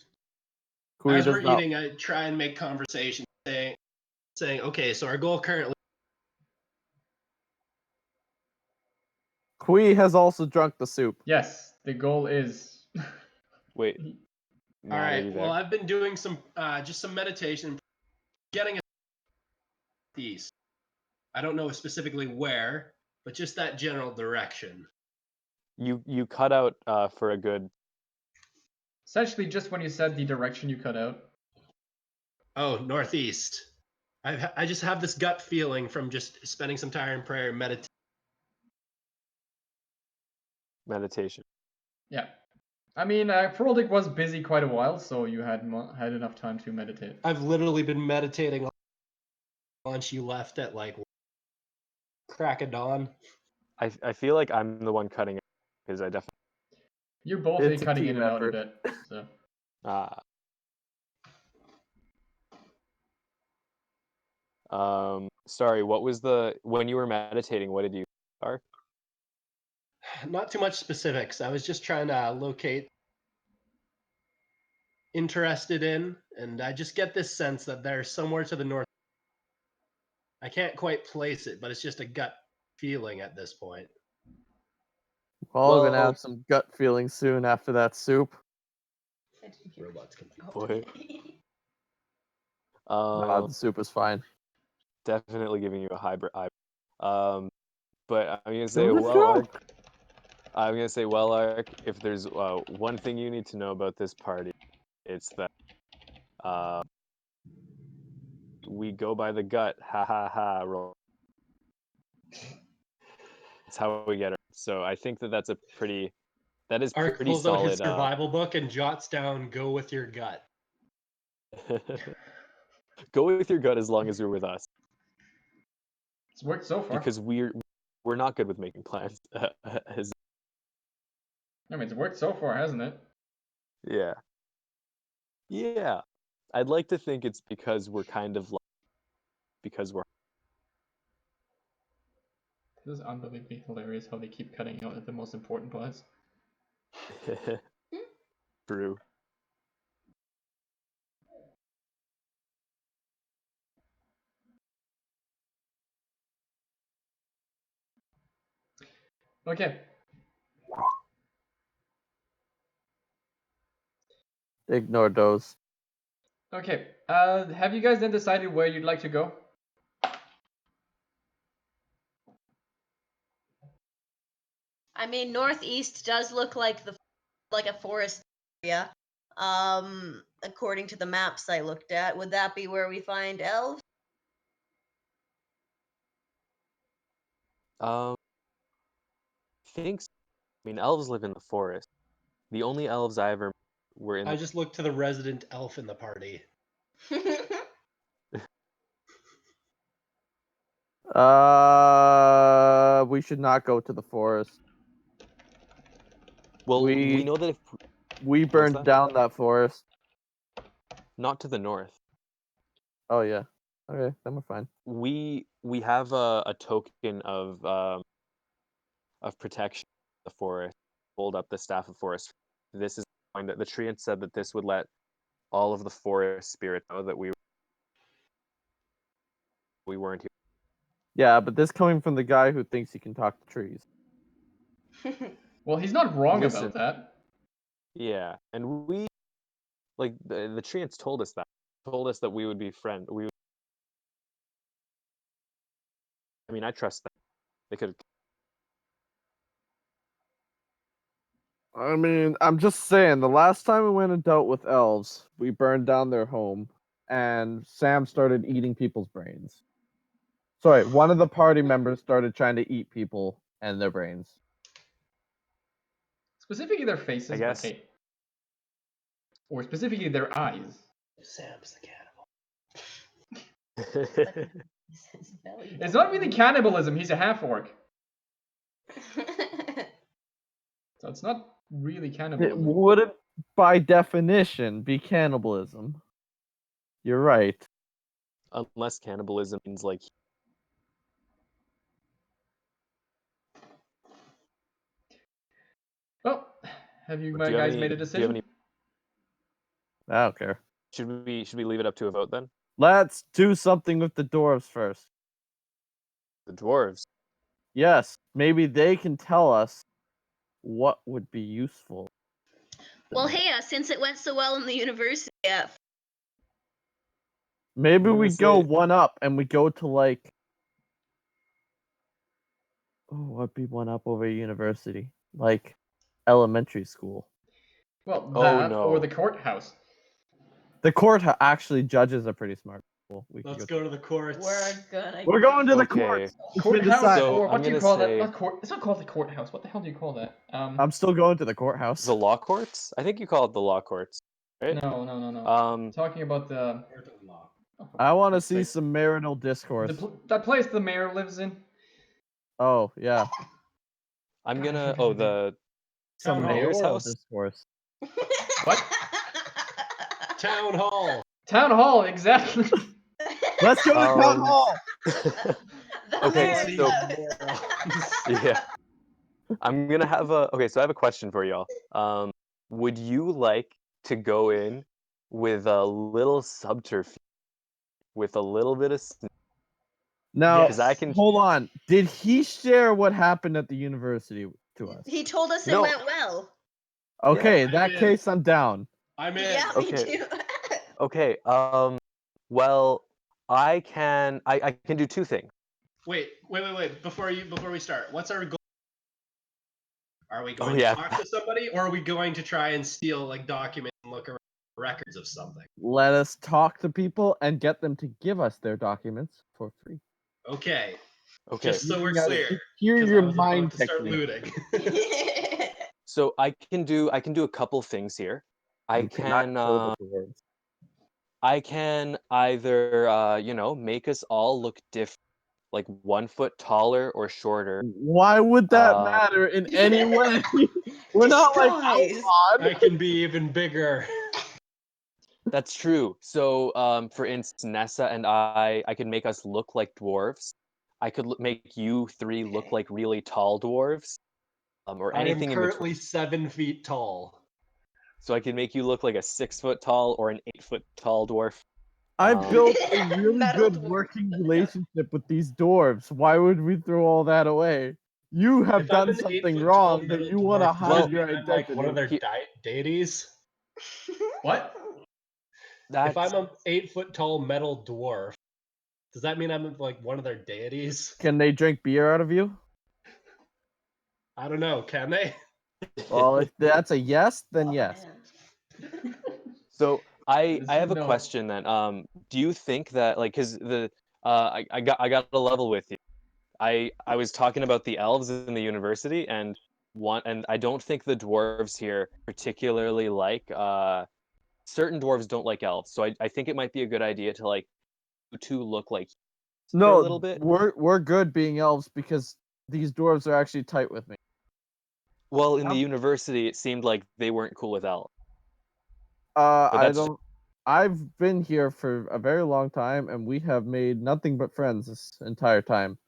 Kwee As does we're not. eating, I try and make conversation, saying, okay, so our goal currently. Kwee has also drunk the soup. Yes, the goal is... Wait. All Matt, are right. you Well, there? I've been doing some just some meditation, getting a east. I don't know specifically where, but just that general direction. You cut out for a good. Essentially, just when you said the direction you cut out. Oh, northeast. I just have this gut feeling from just spending some time in prayer and meditating. meditation. Yeah. I mean, Froldrick was busy quite a while, so you had had enough time to meditate. I've literally been meditating once you left at like crack of dawn. I feel like I'm the one cutting it because I definitely. You're both It's a cutting in team and out a effort. bit, so. Sorry, what was when you were meditating? What did you are? Not too much specifics. I was just trying to locate interested in, and I just get this sense that they're somewhere to the north. I can't quite place it, but it's just a gut feeling at this point. We're all gonna Well- have some gut feelings soon after that soup. Robots can Boy. The soup is fine. Definitely giving you a hybrid. But I'm gonna say, Let's well, go. Ark. I'm gonna say, well, Ark. If there's one thing you need to know about this party, it's that we go by the gut. Ha ha ha. Roll. That's how we get her. So I think that's a pretty. That is Art pretty pulls out his solid. survival book and jots down "Go with your gut." Go with your gut as long as you're with us, It's worked so far. because we're not good with making plans. I mean, it's worked so far, hasn't it? Yeah. Yeah. I'd like to think it's because we're kind of like, because we're. This is unbelievably hilarious how they keep cutting out the most important parts. True. Okay. Ignore those. Okay. Have you guys then decided where you'd like to go? I mean, northeast does look like a forest area. According to the maps I looked at, would that be where we find elves? Thanks. I mean, elves live in the forest. The only elves I ever were in. I just looked to the resident elf in the party. We should not go to the forest. Well, we we- know that if We burned that? down that forest. not to the north, Oh yeah. Okay, then we're fine. we have a token of protection of the forest. Hold up the staff of forest. This is going that the tree had said that this would let all of the forest spirits know that we weren't here. Yeah, but this coming from the guy who thinks he can talk to trees. Well, he's not wrong Listen. about that. Yeah, and we like the treants told us that we would be friends. I mean, I trust them. They could. I mean, I'm just saying, the last time we went and dealt with elves, we burned down their home, and Sam started eating people's brains. Sorry, one of the party members started trying to eat people and their brains. Specifically their faces, I but guess. hey. Or specifically their eyes. Sam's the cannibal. It's not really cannibalism, he's a half-orc. So it's not really It cannibalism. wouldn't, by definition, be cannibalism. You're right. Unless cannibalism means like. Well, have you Do you have guys any- made a do you have decision? any- I don't care. Should we leave it up to a vote then? Let's do something with the dwarves first. The dwarves. Yes, maybe they can tell us what would be useful. Well, hey, since it went so well in the university, Maybe I'm we gonna go say- one up and we go to like. Oh, what'd be one up over university? Like elementary school. Well, Oh, that no. or the courthouse. The court actually judges are pretty smart. We can Let's go. go to the courts. We're going to the Okay. courts. It's been Courthouse, decided. So, or what I'm do you gonna call say- that? Not court. It's not called the courthouse. What the hell do you call that? I'm still going to the courthouse. The law courts? I think you call it the law courts, right? No. Talking about the. I want to see Wait. some marital discourse. That place the mayor lives in. Oh yeah, I'm gonna. Oh, the some Town hall. mayor's mayoral house? discourse. What? Town hall. Town hall, exactly. Let's go to town hall. Okay, mayor's so house. yeah, I'm gonna have a. Okay, so I have a question for y'all. Would you like to go in with a little subterfuge, with a little bit of? Now, Because I can. hold on. Did he share what happened at the university to us? He told us it No. went well. Okay, Yeah, in that I'm in. case, I'm down. I'm in. Yeah, me Okay. too. Okay. Well, I can do two things. Wait. Before we start, what's our goal? Are we Oh, going yeah. to talk to somebody, or are we going to try and steal like documents and look around records of something? Let us talk to people and get them to give us their documents for free. Okay. Okay. Just so we're You gotta clear. hear 'cause I your was about mind to start technique. looting. So I can do a couple things here. You cannot kill the dwarves. I can either make us all look different, like 1 foot taller or shorter. Why would that Uh, matter in any way? We're not like Disguise. outlawed. I can be even bigger. That's true. So, for instance, Nessa and I can make us look like dwarves. I could make you three look like really tall dwarves, or I am anything in between. currently 7 feet tall. So I can make you look like a 6 foot tall or an 8 foot tall dwarf. I've built a really Metal good dwarf. working relationship with these dwarves. Why would we throw all that away? You have If I'm done an something 8 foot wrong tall that metal you want to dwarf, does hide that your mean I'm like one of their He- deities? What? If That's I'm an 8 foot tall metal dwarf, does that mean I'm like one of their deities? Can they drink beer out of you? I don't know. Can they? Well, if that's a yes, then Oh, yes. man. So I have a No. question then. Do you think that like because the I got a level with you. I was talking about the elves in the university and I don't think the dwarves here particularly like certain dwarves don't like elves. So I think it might be a good idea to like you two look like for a No, little bit. we're good being elves because these dwarves are actually tight with me. Well, in the I'm- university it seemed like they weren't cool with elves. I that's- don't. I've been here for a very long time, and we have made nothing but friends this entire time.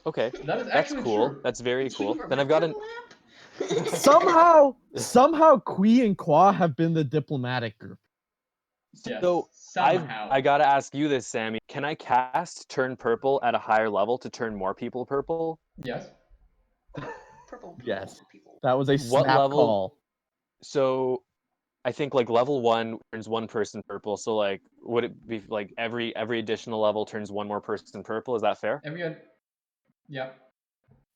Okay. That is That's actually cool. true. That's very Do cool. you Then I've got an remember the lamp? Somehow, Kwee and Kwoi have been the diplomatic group. Yes. So Somehow. I gotta ask you this, Sammy. Can I cast Turn Purple at a higher level to turn more people purple? Yes. Purple people. Yes. People. That was a What snap level? call. So I think like level 1 turns one person purple. So like, would it be like every additional level turns one more person purple? Is that fair? Yeah.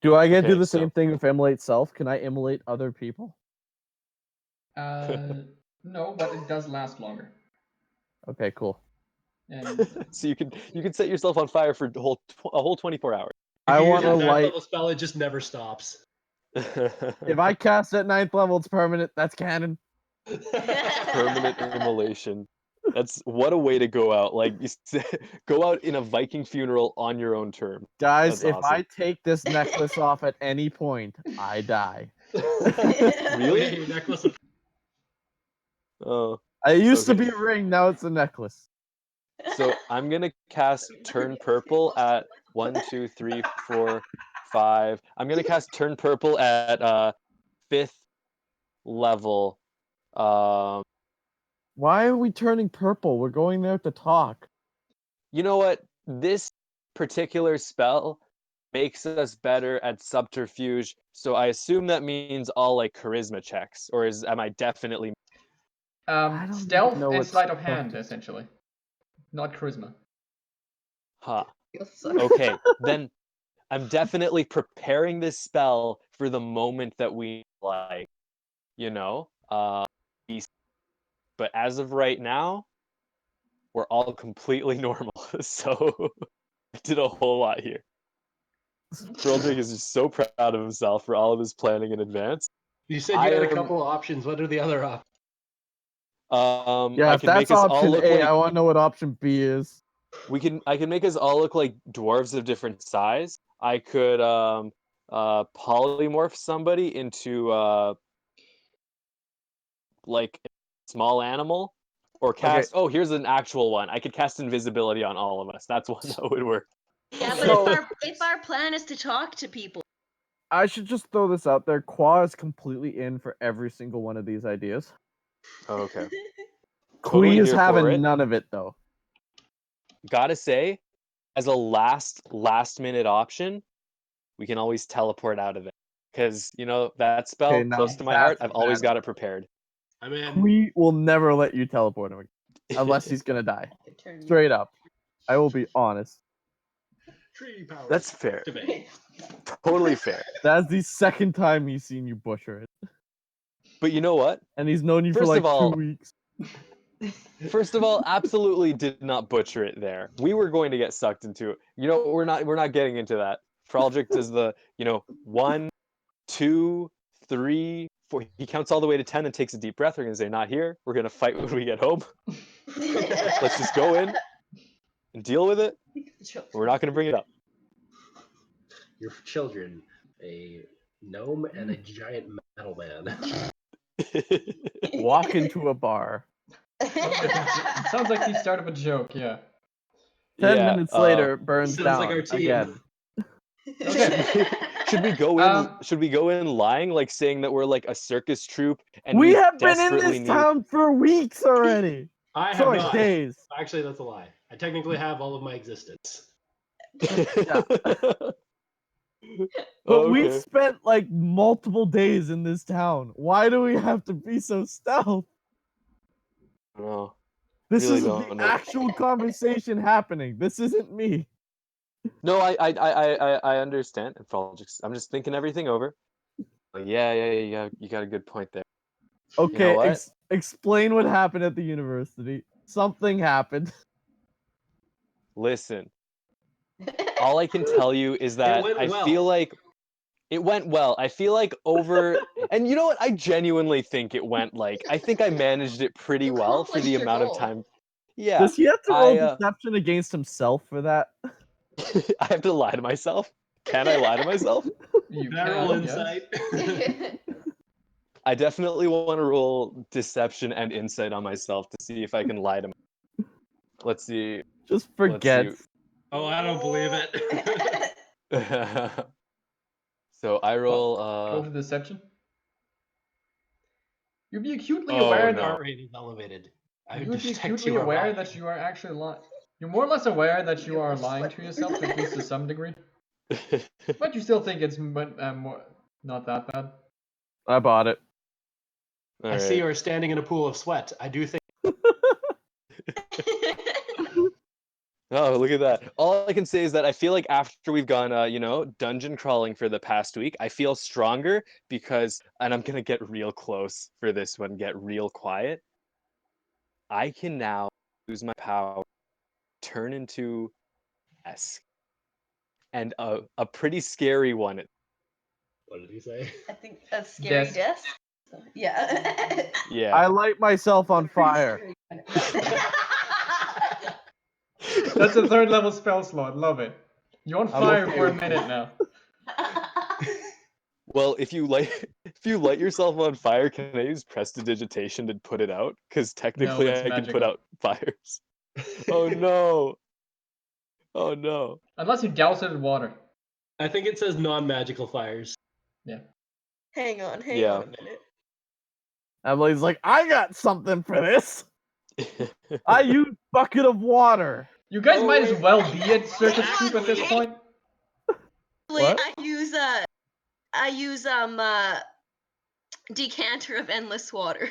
Do I get to do Okay, the so- same thing with immolate self? Can I immolate other people? No, but it does last longer. Okay, cool. And So you can set yourself on fire for a whole 24 hours. I If you want use to a ninth light. level spell, it just never stops. If I cast at 9th level, it's permanent. That's canon. Permanent immolation. That's what a way to go out. Like go out in a Viking funeral on your own terms. Guys, That's if I awesome. take this necklace off at any point, I die. Really? Hey, necklace of Oh. It used to Okay. be a ring, now it's a necklace. So I'm gonna cast Turn Purple at 1, 2, 3, 4, 5. I'm gonna cast Turn Purple at 5th level. Um, Why are we turning purple? We're going there to talk. you know what? This particular spell makes us better at subterfuge. So I assume that means all like charisma checks, or am I definitely? I don't stealth even know and what sleight of stuff hand, is. essentially. Not charisma. Huh. You'll suck. Okay, then I'm definitely preparing this spell for the moment that we like, you know, be- but as of right now, we're all completely normal. So I did a whole lot here. Froldrick is just so proud of himself for all of his planning in advance. You said you had a couple of options. What are the other options? Yeah, I if can make that's us all option look A, like I want to know what option B is. I can make us all look like dwarves of different size. I could polymorph somebody into like a small animal, or cast. Oh, here's an actual one. I could cast invisibility on all of us. That's one that would work. Yeah, but So- if our plan is to talk to people, I should just throw this out there. Kwoi is completely in for every single one of these ideas. Oh, okay. Kwee is here for having it. none of it though. Gotta say, as a last minute option, we can always teleport out of it. Because, that spell, Okay, now close to my heart, that's I've always bad. got it prepared. I'm in. Kwee will never let you teleport him again, unless he's gonna die. Straight up. I will be honest. Tree power. That's fair. Activate. Totally fair. That's the second time he's seen you butcher it. But you know what? And he's known you for First like of all- 2 weeks. First of all, absolutely did not butcher it there. We were going to get sucked into it. We're not getting into that. Froldrick does the, 1, 2, 3, 4. He counts all the way to 10 and takes a deep breath. We're gonna say, not here. We're gonna fight when we get home. Let's just go in and deal with it. We're not gonna bring it up. Your children, a gnome and a giant metal man. Walk into a bar. Sounds like the start of a joke, yeah. 10 Yeah, minutes later, burns sounds down like our team. again. Okay. Should we go in? Should we go in lying, like saying that we're like a circus troupe and We have been in desperately this town for weeks already. I have Sorry, not. days. Actually, that's a lie. I technically have all of my existence. Yeah. But Okay. we've spent like multiple days in this town. Why do we have to be so stealth? No. This Really is the don't know. actual conversation happening. This isn't me. No, I understand. I'm just thinking everything over. Like, yeah, you got a good point there. Okay, what? explain what happened at the university. Something happened. Listen, all I can tell you is that went I well. feel like it went well. I feel like and you know what? I genuinely think it went I think I managed it pretty You well for the accomplished your amount of goal. time. Yeah. Does he have to roll I deception against himself for that? I have to lie to myself. Can I lie to myself? You Can I roll can, yes. insight? I definitely want to roll deception and insight on myself to see if I can lie to myself. Let's see. Just forget. Oh, I don't believe it. So I roll Go for deception. You'd be acutely Oh, aware no. Heart rate is elevated. I that you would be detect acutely you are aware lying. that you are actually lying. You're more or less aware that you are lying to yourself, at least to some degree. But you still think it's more, not that bad. I bought it. I see you are standing in a pool of sweat. I do think. Oh, look at that. All I can say is that I feel like after we've gone, dungeon crawling for the past week, I feel stronger because, and I'm going to get real close for this one, get real quiet. I can now use my power, turn into S. And a pretty scary one. What did he say? I think a scary Yes. death. Yeah. Yeah. I light myself on fire. That's a 3rd level spell slot. Love it. You're on I'm fire okay for a with minute now. Well, if you light yourself on fire, can I use prestidigitation to put it out? Because technically it's I can put magical. out fires. Oh no. Oh no. Unless you douse it in water. I think it says non-magical fires. Hang on a minute. Emily's like, I got something for this. I use bucket of water. You guys Oh, might as wait. well be at circus troupe at this point. What? I use decanter of endless water.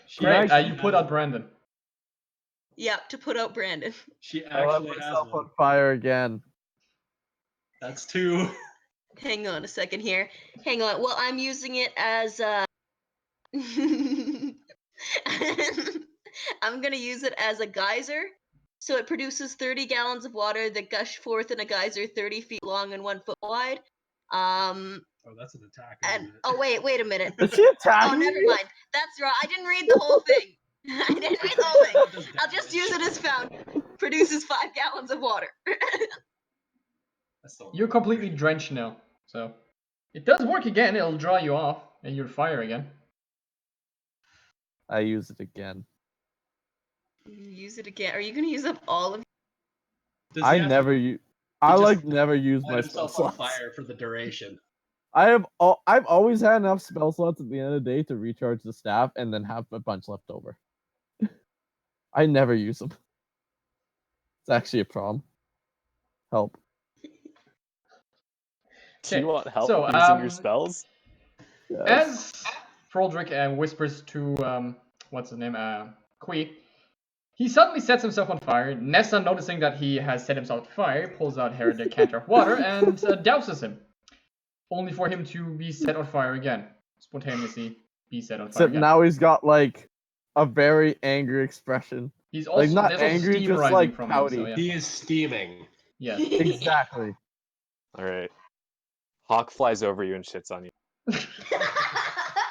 She Great. actually You put has out Brandon. Yep, to put out Brandon. She I light actually has myself one. on fire again. That's 2. Hang on a second here. Hang on. Well, I'm using it as I'm gonna use it as a geyser. So it produces 30 gallons of water that gush forth in a geyser 30 feet long and 1 foot wide. Oh, that's an attack. And Isn't it? oh wait a minute. Is she Oh, attacking never you? mind. That's right. I didn't read the whole thing. I didn't read the whole thing. That does I'll just damage. use it as found. Produces 5 gallons of water. That's still You're completely drenched now, so it does work again. It'll dry you off, and you'll fire again. I use it again. Use it again. Are you gonna use up all of? Does he I have to never use. I just like never use light my spell himself on slots. fire for the duration? I've always had enough spell slots at the end of the day to recharge the staff and then have a bunch left over. I never use them. It's actually a problem. Help. Do you want help so, using your spells? Yes. As Froldrick whispers to what's his name, Kwee, he suddenly sets himself on fire. Nessa, noticing that he has set himself on fire, pulls out her decanter of water and douses him, only for him to be set on fire again, spontaneously be set on fire Except again. now he's got like a very angry expression. He's also Like not there's also angry, steam just rising like from pouty. him. So yeah, He is steaming. yes. Exactly. All right. Hawk flies over you and shits on you.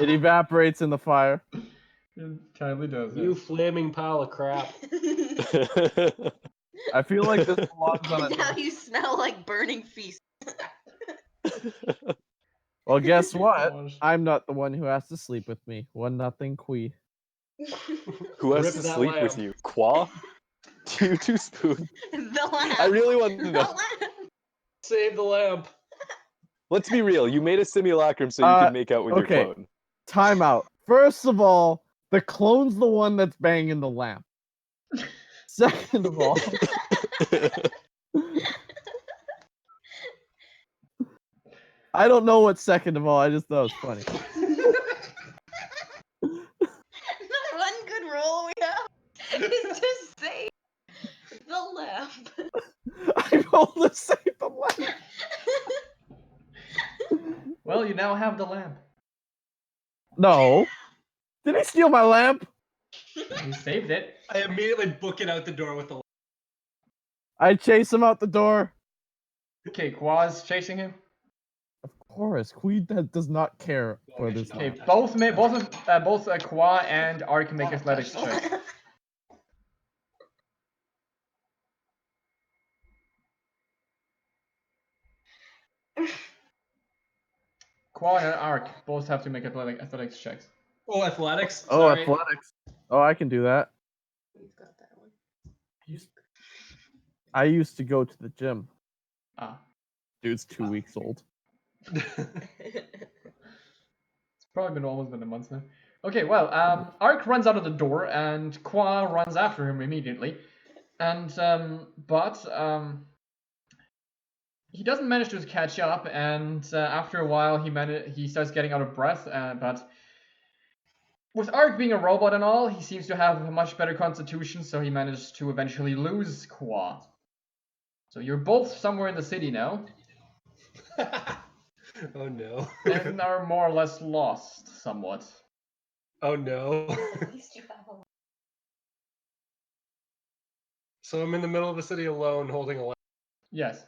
It evaporates in the fire. It kindly does. You Yes. flaming pile of crap. I feel like this belongs on a. Now you smell like burning feast. Well, guess what? Gosh. I'm not the one who has to sleep with me. 1-0 Kwee. Who has Rip to that sleep with lamp. you? Qua? Two spoon. The lamp. I really want to The know. lamp. Save the lamp. Let's be real. You made a simulacrum so you can make out with okay. your clone. Time out. First of all, the clone's the one that's banging the lamp. Second of all, I don't know what second of all. I just thought it was funny. The one good rule we have is to save the lamp. I rolled to save the lamp. Well, you now have the lamp. No. Did he steal my lamp? You saved it. I immediately book it out the door with the lamp. I chase him out the door. Okay, Qua's chasing him. Of course, Kwee does not care for this Okay, lamp. both Kwa and A.R.C can make athletics checks. Kwa and A.R.C both have to make athletics checks. Oh, athletics. Oh, Sorry. athletics. Oh, I can do that. We've got that one. I used to go to the gym. Ah, Dude's 2 weeks old. it's probably almost been a month now. Okay, well, A.R.C runs out of the door and Kwa runs after him immediately, and he doesn't manage to catch up, and after a while he starts getting out of breath, but with A.R.C being a robot and all, he seems to have a much better constitution, so he managed to eventually lose Kwa. So you're both somewhere in the city now, Oh no. and are more or less lost somewhat. Oh no. At least you have a So I'm in the middle of the city alone holding a lamp. Yes.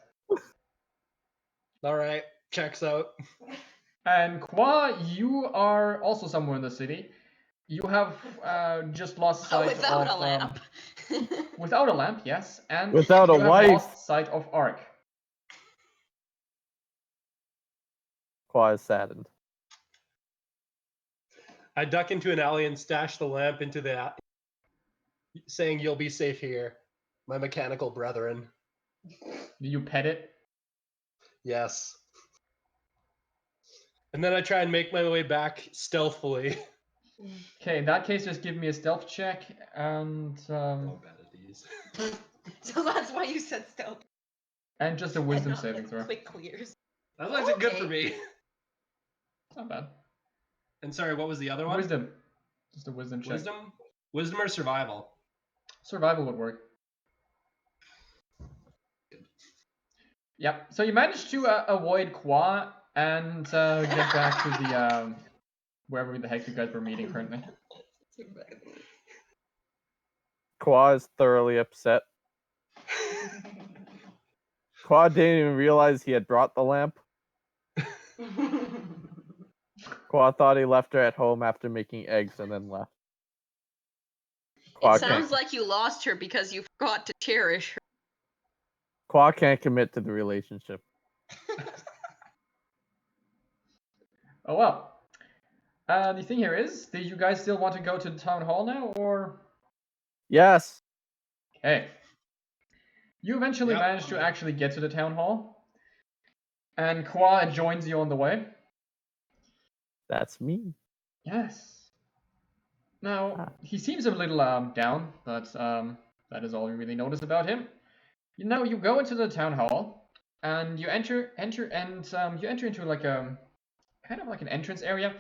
Alright, checks out. And Kwa, you are also somewhere in the city. You have just lost sight without of a lamp. without a lamp, yes, and Without you a have wife. lost sight of A.R.C. Kwee is saddened. I duck into an alley and stash the lamp into the saying you'll be safe here, my mechanical brethren. Do you pet it? Yes. And then I try and make my way back stealthily. Okay, in that case, just give me a stealth check and Oh, bad at these. So that's why you said stealth. just a wisdom saving throw. Quick clears. That's actually good for Okay. me. Not bad. And sorry, what was the other one? Wisdom. Just a wisdom check. Wisdom? Wisdom or survival? Survival would work. Yep. So you managed to avoid Kwa and get back to the wherever the heck you guys were meeting currently. Kwoi is thoroughly upset. Kwoi didn't even realize he had brought the lamp. Kwoi thought he left her at home after making eggs and then left. Kwoi It sounds like you lost her because you forgot to cherish her. Kwoi can't commit to the relationship. Oh well. The thing here is, do you guys still want to go to the town hall now, or? Yes. Okay. You eventually Yep. manage to actually get to the town hall, and Kwoi joins you on the way. That's me. Yes. Now, he seems a little down, but that is all you really notice about him. You know, you go into the town hall, and you enter into like a kind of like an entrance area.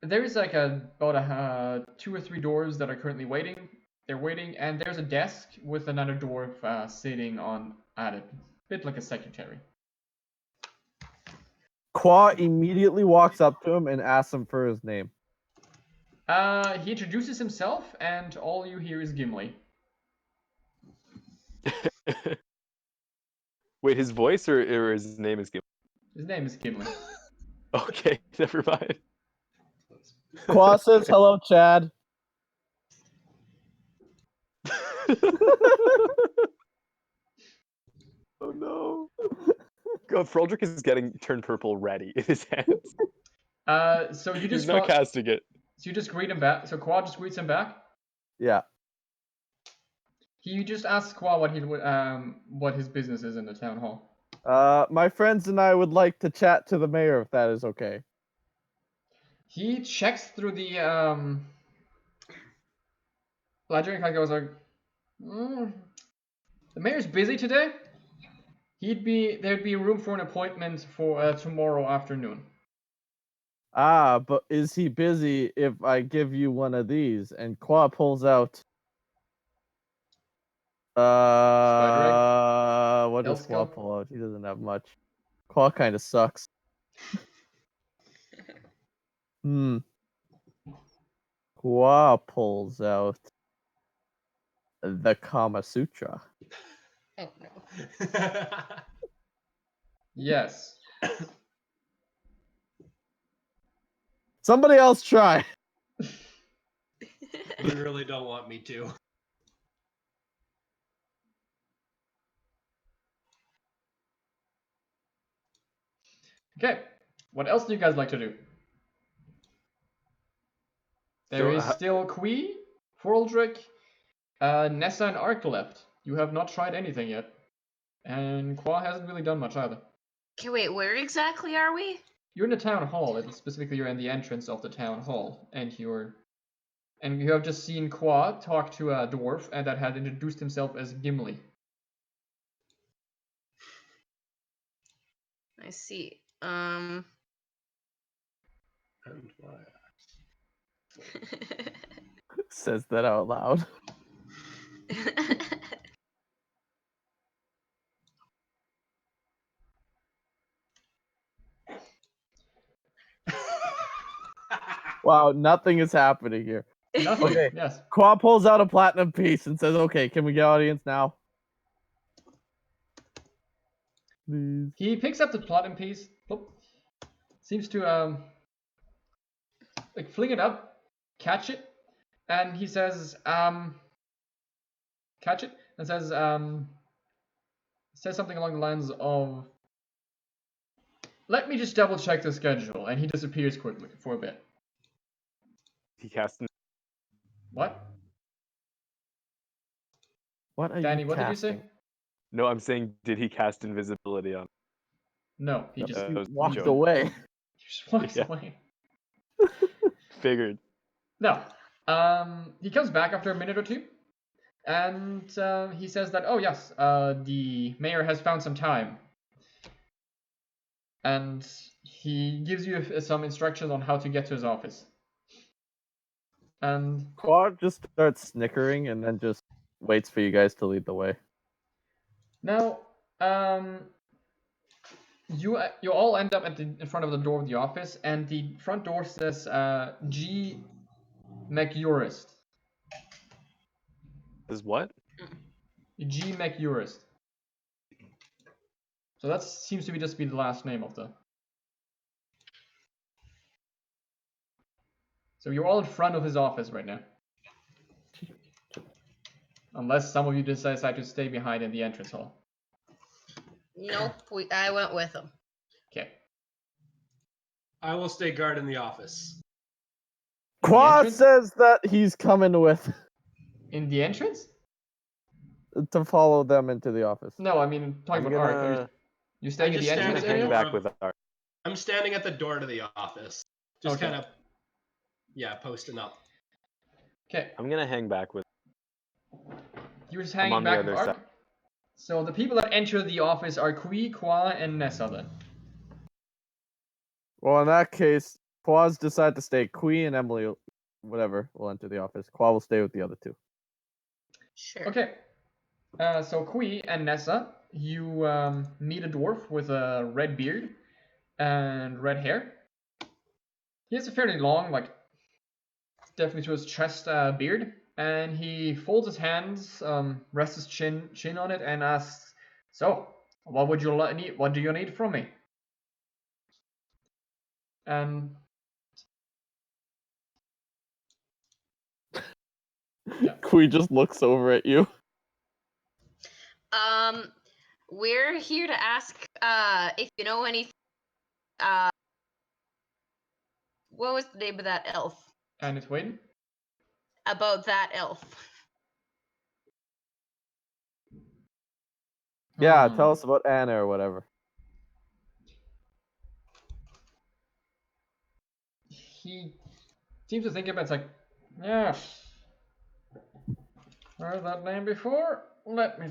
There is like about 2 or 3 doors that are currently waiting. They're waiting, and there's a desk with another dwarf sitting at it, a bit like a secretary. Kwoi immediately walks up to him and asks him for his name. He introduces himself, and all you hear is Gimli. Wait, his voice or his name is Gimli? His name is Gimli. Okay, never mind. Kwoi says, "Hello, Chad." Oh no. God, Froldrick is getting turned purple ready in his hands. So you He's just not casting it. So you just greet him back. So Kwoi just greets him back. Yeah. He just asks Kwoi what his business is in the town hall. My friends and I would like to chat to the mayor if that is okay. He checks through the ledger and kind of goes like, the mayor's busy today. There'd be room for an appointment for tomorrow afternoon. But is he busy if I give you one of these? And Kwoi pulls out. What does Elf Kwoi skill? pull out? He doesn't have much. Kwoi kind of sucks. Kwoi pulls out the Kama Sutra. Oh no. Yes. Somebody else try. You really don't want me to. Okay. What else do you guys like to do? There is still Kwee, Froldrick, Nessa, and A.R.C left. You have not tried anything yet. And Kwoi hasn't really done much either. Okay, wait, where exactly are we? You're in the town hall. Specifically, you're in the entrance of the town hall. And you have just seen Kwoi talk to a dwarf and that had introduced himself as Gimli. I see. And why? Says that out loud. Wow, nothing is happening here. Nothing. Okay. Yes. Kwoi pulls out a platinum piece and says, "Okay, can we get audience now?" Please. He picks up the platinum piece. Seems to like fling it up, catch it, and he says catch it and says something along the lines of, "Let me just double check the schedule," and he disappears quickly for a bit. He cast. What? What are Danny, you what did you casting? say? No, I'm saying, did he cast invisibility on? No, he No, just that was a walked joke. away. he just walks Yeah. away. Figured. No. He comes back after a minute or two, and he says that, oh yes, the mayor has found some time. And he gives you some instructions on how to get to his office. And Kwoi just starts snickering and then just waits for you guys to lead the way. now, you all end up in front of the door of the office, and the front door says G. McUrist. Is what? G. McUrist. So that seems to be just be the last name of the. So you're all in front of his office right now. Unless some of you decide to stay behind in the entrance hall. Nope, I went with him. Okay. I will stay guard in the office. In the Kwoi entrance? says that he's coming with In the entrance? to follow them into the office. No, I mean talking I'm about Ark. Are gonna you staying in the just stand entrance at the area? door. hang back with Art. I'm standing at the door to the office. Just Okay. kind of, posting up. Okay. I'm gonna hang back with. You're just I'm hanging on the back with other Ark. side. So the people that enter the office are Kwee, Kwoi, and Nessa then. Well, in that case, Quaz decide to stay. Kwee and Emily, whatever, will enter the office. Kwai will stay with the other two. Sure. Okay. So Kwee and Nessa, you meet a dwarf with a red beard and red hair. He has a fairly long, like, definitely to his chest beard, and he folds his hands, rests his chin on it, and asks, "So, what would you need? What do you need from me?" And yeah. Kwee just looks over at you. We're here to ask if you know anything. What was the name of that elf? Anetweiden? About that elf. Yeah, tell us about Anna or whatever. He seems to think about it. It's like, yes. Heard that name before? Let me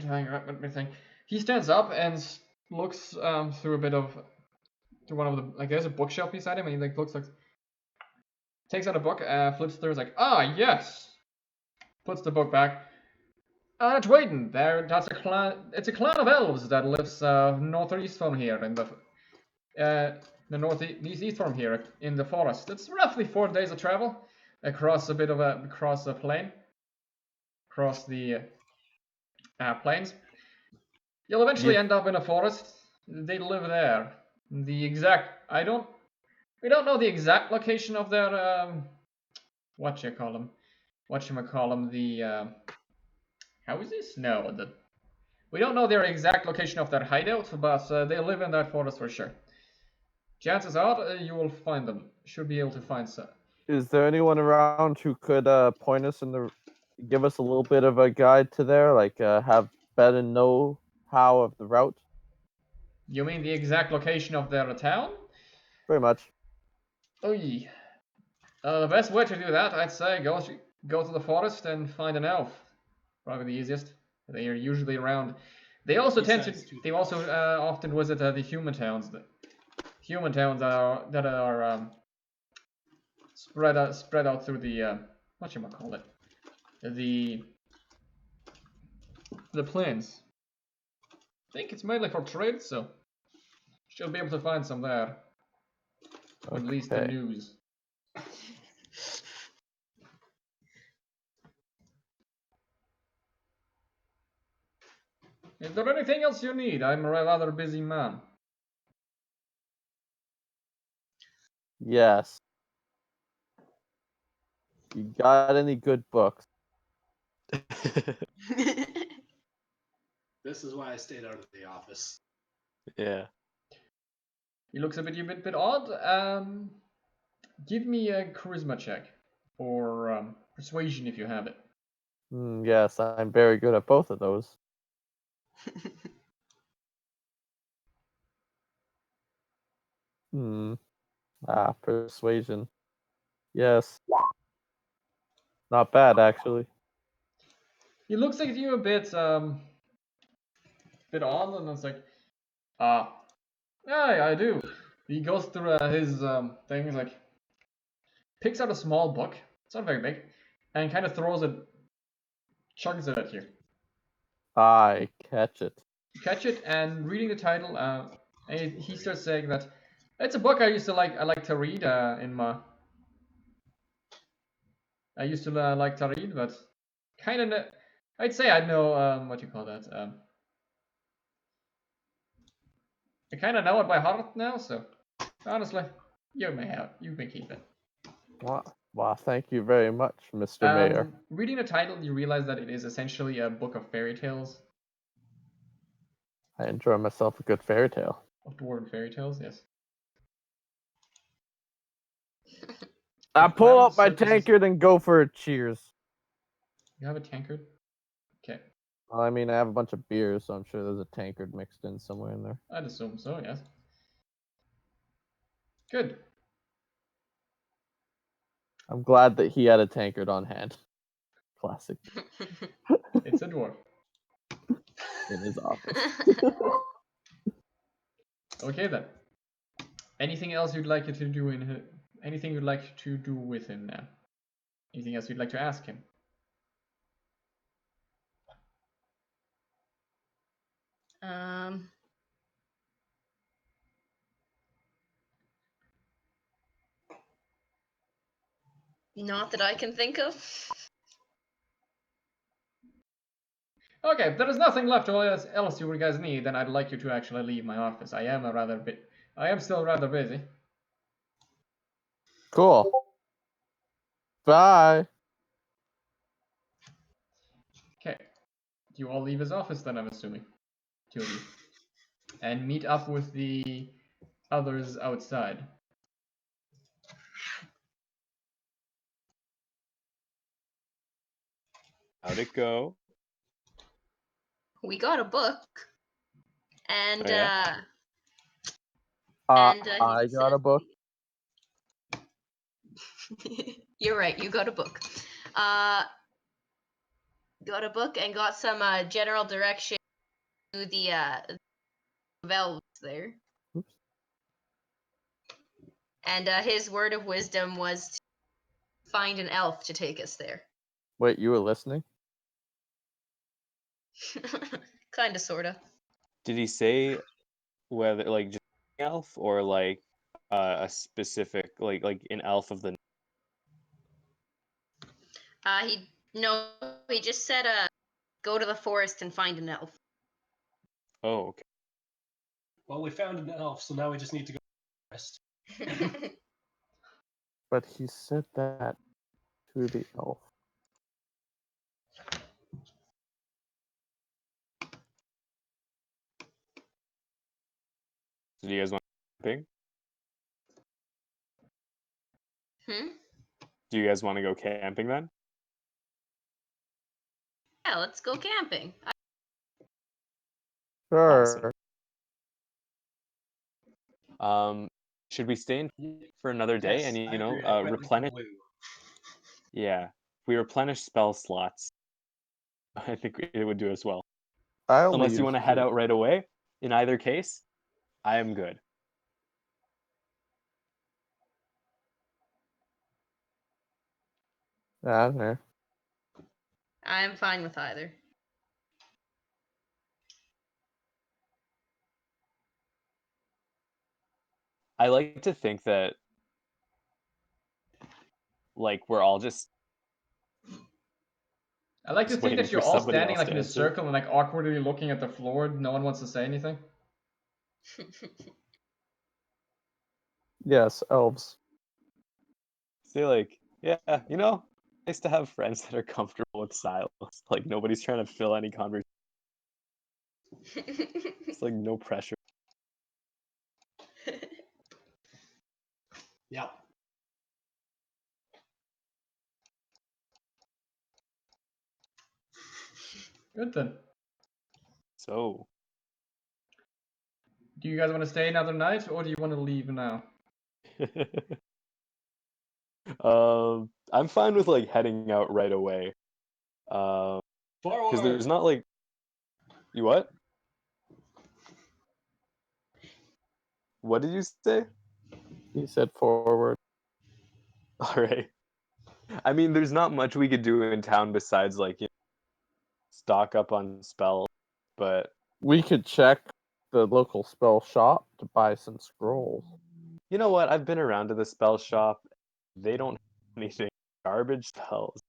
think. He stands up and looks through a bit of to one of the like. There's a bookshelf beside him, and he like looks like takes out a book, flips through, is like, ah yes. Puts the book back. Anetweiden, that's a clan. It's a clan of elves that lives northeast from here in the northeast from here in the forest. It's roughly 4 days of travel across a plain, across the plains. You'll eventually end up in a forest. They live there. We don't know the exact location of their houses? No, we don't know their exact location of their hideout, but they live in that forest for sure. Chances are you will find them. Should be able to find some. Is there anyone around who could point us give us a little bit of a guide to there, like have better know-how of the route? You mean the exact location of their town? Very much. Oh yeah. The best way to do that, I'd say, go to the forest and find an elf. Probably the easiest. They are usually around. They also often visit the human towns. The human towns that are spread out through the the plains. I think it's mainly for trade, so she'll be able to find some there. Or at least the Okay. news. Is there anything else you need? I'm a rather busy man. Yes. You got any good books? This is why I stayed out of the office. Yeah. He looks a bit odd. Give me a charisma check or persuasion if you have it. Yes, I'm very good at both of those. Persuasion. Yes. Not bad, actually. He looks at you a bit odd, and it's like, yeah, I do. He goes through his thing, he's like, picks out a small book, it's not very big, and kind of chugs it at you. I catch it. You catch it, and reading the title, and he starts saying that it's a book I like to read in my. I used to like to read, but kind of I'd say I know what you call that. I kind of know it by heart now, so honestly, you may keep it. Wow, thank you very much, Mr. Mayor. Reading the title, you realize that it is essentially a book of fairy tales. I enjoy myself a good fairy tale. Of dwarven fairy tales, yes. I The pull cloud up my surfaces- tankard and go for a cheers. You have a tankard? Okay. Well, I mean, I have a bunch of beers, so I'm sure there's a tankard mixed in somewhere in there. I'd assume so, yes. Good. I'm glad that he had a tankard on hand. Classic. It's a dwarf. In his office. Okay then. Anything else you'd like to do anything you'd like to do with him now? Anything else you'd like to ask him? Not that I can think of. Okay, if there is nothing left else you guys need, then I'd like you to actually leave my office. I am still rather busy. Cool. Bye. Okay. You all leave his office then, I'm assuming. Two of you. And meet up with the others outside. How'd it go? We got a book, and Oh, yeah? and I got a book. You're right. You got a book. Got a book and got some general direction to the elves there. Oops. And his word of wisdom was to find an elf to take us there. Wait, you were listening? Kinda, sorta. Did he say whether like just elf or like a specific like an elf of the? He just said go to the forest and find an elf. Oh, okay. Well, we found an elf, so now we just need to go to the rest. But he said that to the elf. So do you guys want camping? Do you guys want to go camping then? Yeah, let's go camping. Sure. Should we stay in for another day and I agree, I quite like the replenish? blue. Yeah, if we replenish spell slots, I think it would do as well. Unless you want to head out right away. In either case, I am good. I don't know. I'm fine with either. I like to think that like we're all just I like to think waiting that you're for all somebody standing else like to in a answer. circle and like awkwardly looking at the floor. No one wants to say anything. Yes, elves. Say like, yeah, nice to have friends that are comfortable with silence. Like nobody's trying to fill any conversation. It's like no pressure. Yeah. Good then. So Do you guys want to stay another night or do you want to leave now? I'm fine with like heading out right away. Because Forward! there's not like you what? What did you say? He said forward. All right. I mean, there's not much we could do in town besides like stock up on spells, but We could check the local spell shop to buy some scrolls. you know what? I've been around to the spell shop. They don't have anything garbage spells.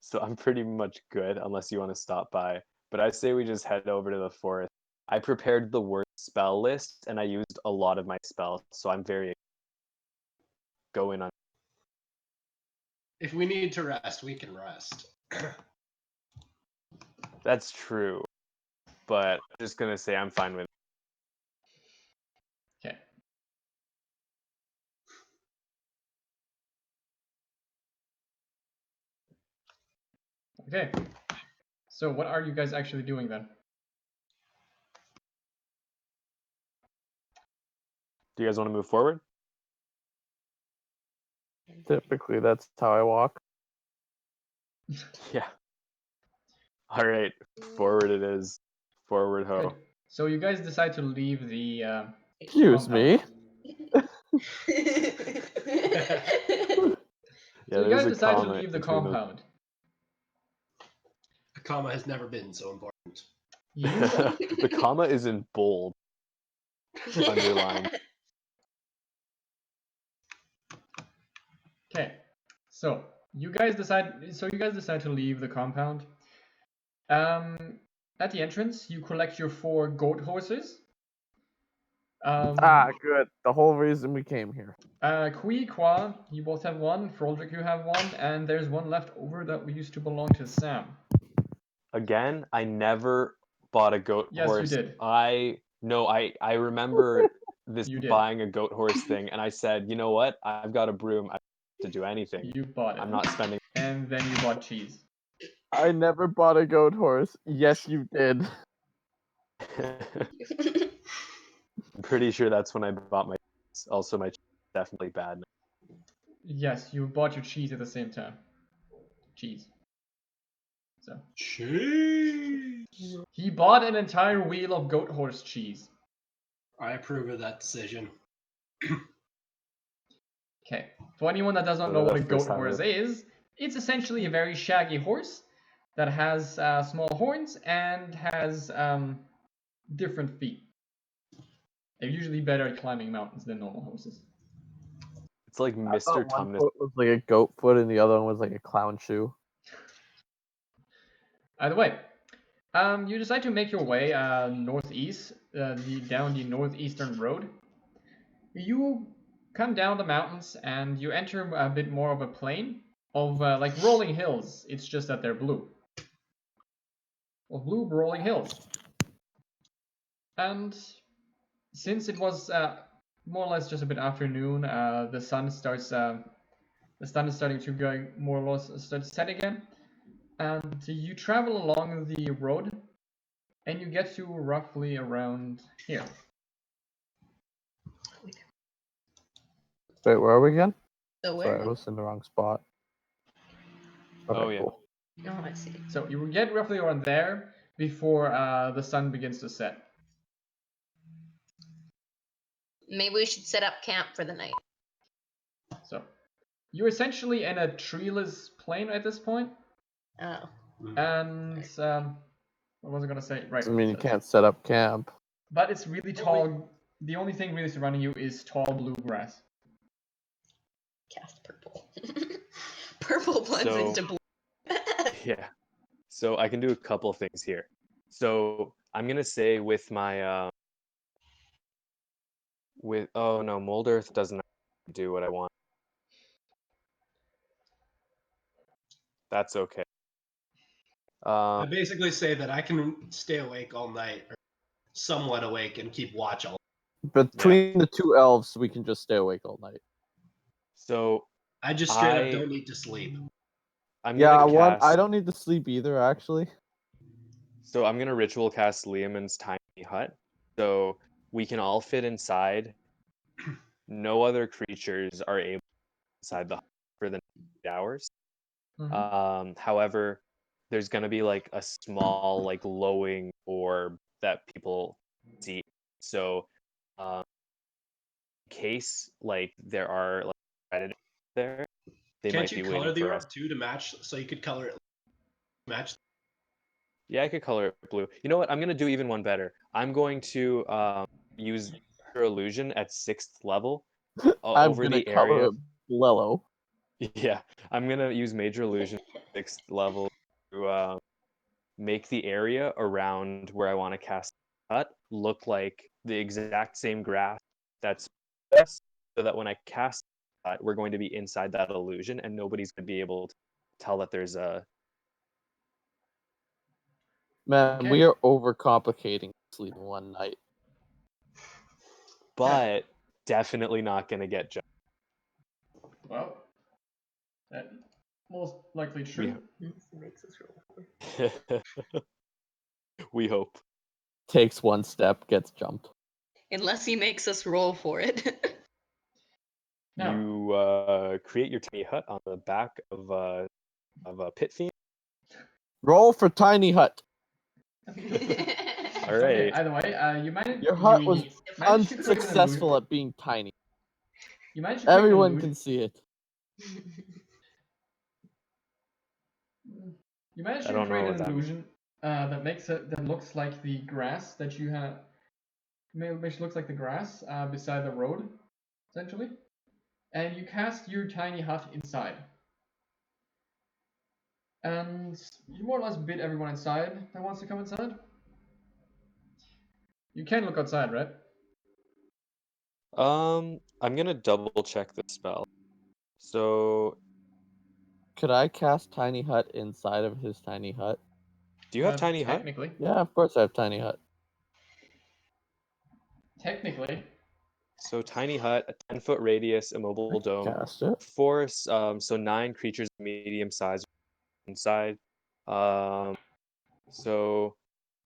So I'm pretty much good unless you want to stop by. But I say we just head over to the forest. I prepared the worst spell list and I used a lot of my spells, so I'm very going on. If we need to rest, we can rest. That's true. But I'm just gonna say I'm fine with it. Okay. Okay. So what are you guys actually doing then? Do you guys want to move forward? Typically, that's how I walk. Yeah. All right, forward it is. Forward ho. Good. So you guys decide to leave the Excuse compound. me. Yeah, So you there's guys a decide to comma leave the between those. compound. A comma has never been so important. You The comma is in bold. Underlined. Okay. So you guys decide to leave the compound. At the entrance, you collect your 4 goat horses. Good. The whole reason we came here. Kwee, Kwoi, you both have 1. Froldrick, you have 1, and there's 1 left over that used to belong to Sam. Again, I never bought a goat Yes, horse. you did. I remember this You did. buying a goat horse thing, and I said, you know what? I've got a broom. I don't have to do anything. You bought it. I'm not spending. And then you bought cheese. I never bought a goat horse. Yes, you did. I'm pretty sure that's when I bought my. Also, my definitely bad. Yes, you bought your cheese at the same time. Cheese. So Cheese. he bought an entire wheel of goat horse cheese. I approve of that decision. Okay. For anyone that doesn't So know what a that's goat first time horse is, it's essentially a very shaggy horse that has small horns and has different feet. They're usually better at climbing mountains than normal horses. It's like I Mr. thought one Tumnus. foot was like a goat foot and the other one was like a clown shoe. Either way, you decide to make your way northeast, down the northeastern road. You come down the mountains and you enter a bit more of a plain of like rolling hills. It's just that they're blue. Well, blue rolling hills. And since it was more or less just a bit afternoon, the sun is starting to go more or less start to set again. And you travel along the road, and you get to roughly around here. Wait, where are we again? So Sorry, I where? was in the wrong spot. Okay, Oh, yeah. cool. Oh, I see. So you will get roughly around there before the sun begins to set. Maybe we should set up camp for the night. So you're essentially in a treeless plain at this point, Oh. and what was I gonna say? Right. I mean, you can't set up camp. But it's really tall. The only thing really surrounding you is tall blue grass. Cast purple. Purple blends So- into blue. Yeah. So I can do a couple things here. So I'm gonna say with my oh no, mold earth doesn't do what I want. That's okay. I basically say that I can stay awake all night, or somewhat awake, and keep watch all. Between the 2 elves, we can just stay awake all night. So I just straight I- up don't need to sleep. I'm Yeah, gonna cast. I don't need to sleep either, actually. So I'm gonna ritual cast Liamon's tiny hut. So we can all fit inside. No other creatures are able inside the hut for the 8 hours. Mhm. However, there's gonna be like a small like glowing orb that people see. So in case like there are like predators there, they Can't might you be color waiting the for orb us. too to match? So you could color it match. Yeah, I could color it blue. You know what? I'm gonna do even one better. I'm going to use her illusion at 6th level I'm over gonna the color area. it Lello. Yeah, I'm gonna use Major Illusion 6th level to make the area around where I want to cast the hut look like the exact same grass that's us, so that when I cast the hut, we're going to be inside that illusion, and nobody's gonna be able to tell that there's a. Man, Okay. we are overcomplicating sleep in one night. But definitely not gonna get jumped. Well, that most likely true. Makes us roll. We hope. Takes one step, gets jumped. Unless he makes us roll for it. Now, You create your tiny hut on the back of a pit fiend. Roll for tiny hut. All okay, right. either way, Your hut you was managed to create an unsuccessful illusion. at being tiny. You managed to create an Everyone illusion. can see it. You managed I to don't know create what an that means. illusion that looks like the grass that you have, which looks like the grass beside the road, essentially. And you cast your tiny hut inside. And you more or less bid everyone inside that wants to come inside. You can look outside, right? I'm gonna double check the spell. So, Could I cast tiny hut inside of his tiny hut? do you have tiny hut? Technically. Yeah, of course I have tiny hut. Technically. So tiny hut, a 10-foot radius, I immobile can dome, cast it. force. So 9 creatures medium size inside. So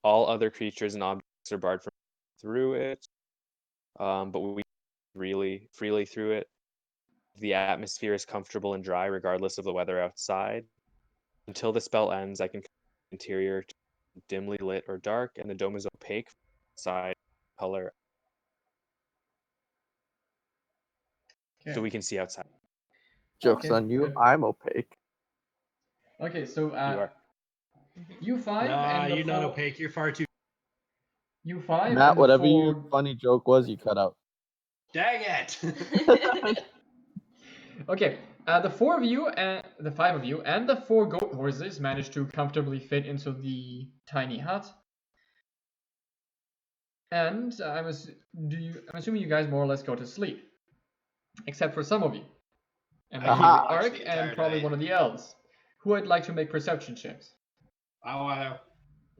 all other creatures and objects are barred from through it. But we freely through it. The atmosphere is comfortable and dry regardless of the weather outside. Until the spell ends, I can interior dimly lit or dark, and the dome is opaque side color, so Okay. we can see outside. Joke's Okay, on you, good. I'm opaque. Okay, so You are. you five Nah, and the you're not four. opaque. You're far too. You five Matt, and the whatever your four. funny joke was, you cut out. Dang it! Okay, the four of you and the five of you and the 4 goat horses managed to comfortably fit into the tiny hut. And I'm assuming you guys more or less go to sleep, except for some of you, and maybe Aha. Ark The and entire probably night. one of the elves, who I'd like to make perception checks. I wanna.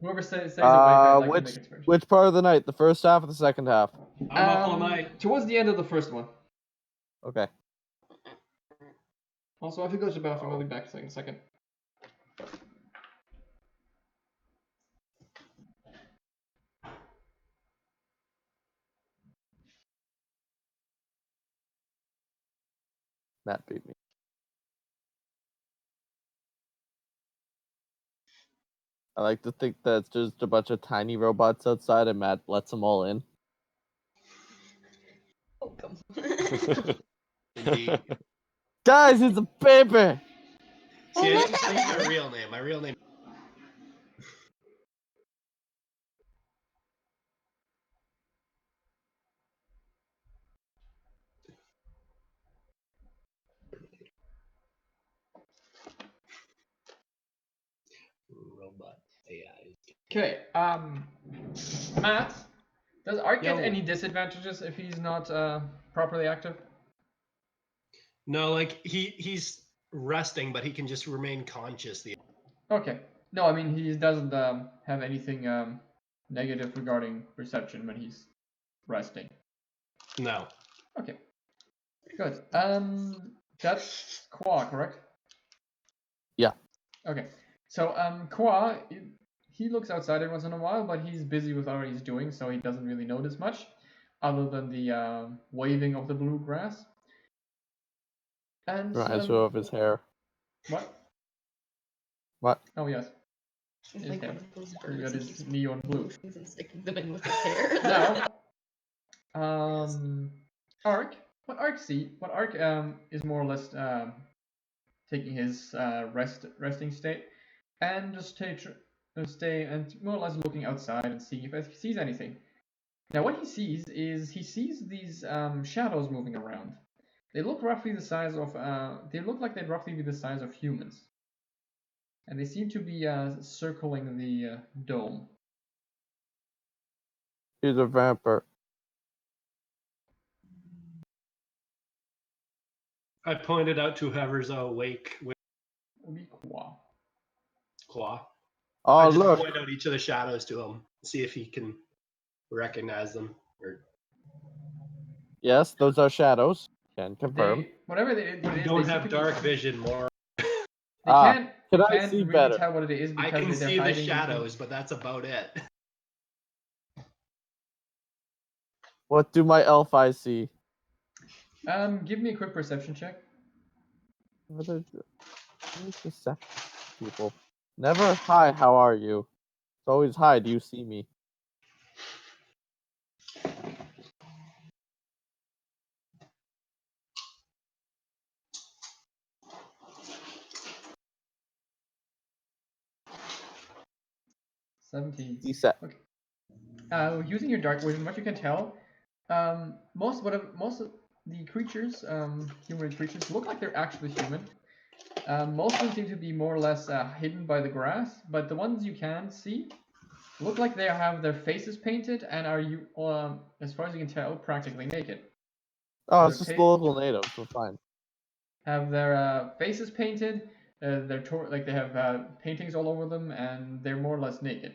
Whoever stays awake, I'd like to make perception. Which part of the night? The first half or the second half? I'm up all night. Towards the end of the first one. Okay. Also, if you go to the bathroom, I'll be back in a second. Matt beat me. I like to think that it's just a bunch of tiny robots outside and Matt lets them all in. Welcome. Indeed. Guys, it's a baby! See, I didn't say my real name. My real name. Robot AI. Okay, Matt, does Ark get Yo. any disadvantages if he's not properly active? No, like he's resting, but he can just remain conscious. Okay. No, I mean he doesn't have anything negative regarding perception when he's resting. No. Okay. Good. That's Kwoi, correct? Yeah. Okay. So Kwoi, he looks outside every once in a while, but he's busy with what he's doing, so he doesn't really notice much, other than the waving of the blue grass. And Reminds me of his hair. what? What? Oh yes. He's His like hair. one of those He got birds. He his keeps neon blue. potions and sticking them in with his hair. Now, Ark. What Ark is more or less taking his resting state, and just stay and more or less looking outside and seeing if he sees anything. Now, what he sees is these shadows moving around. They look roughly the size of. They look like they'd roughly be the size of humans. And they seem to be circling the dome. He's a vampire. I pointed out to whoever's awake with Kwoi. claw. Oh, I just look. point out each of the shadows to him, see if he can recognize them. Or Yes, those are shadows. Can confirm. Whatever what it you is, don't they have seem dark to be, vision more. They Ah, can't. can You I can't see really better? tell what it is I because can they're see the hiding. shadows, but that's about it. What do my elf eyes see? Give me a quick perception check. What is deception, people? Never hi, how are you? It's always hi, do you see me? $17. Okay. Using your dark vision, what you can tell, most of the creatures, humanoid creatures, look like they're actually human. Most of them seem to be more or less hidden by the grass, but the ones you can see look like they have their faces painted and are, as far as you can tell, practically naked. Oh, it's just the local natives, we're fine. Have their faces painted, like they have paintings all over them, and they're more or less naked.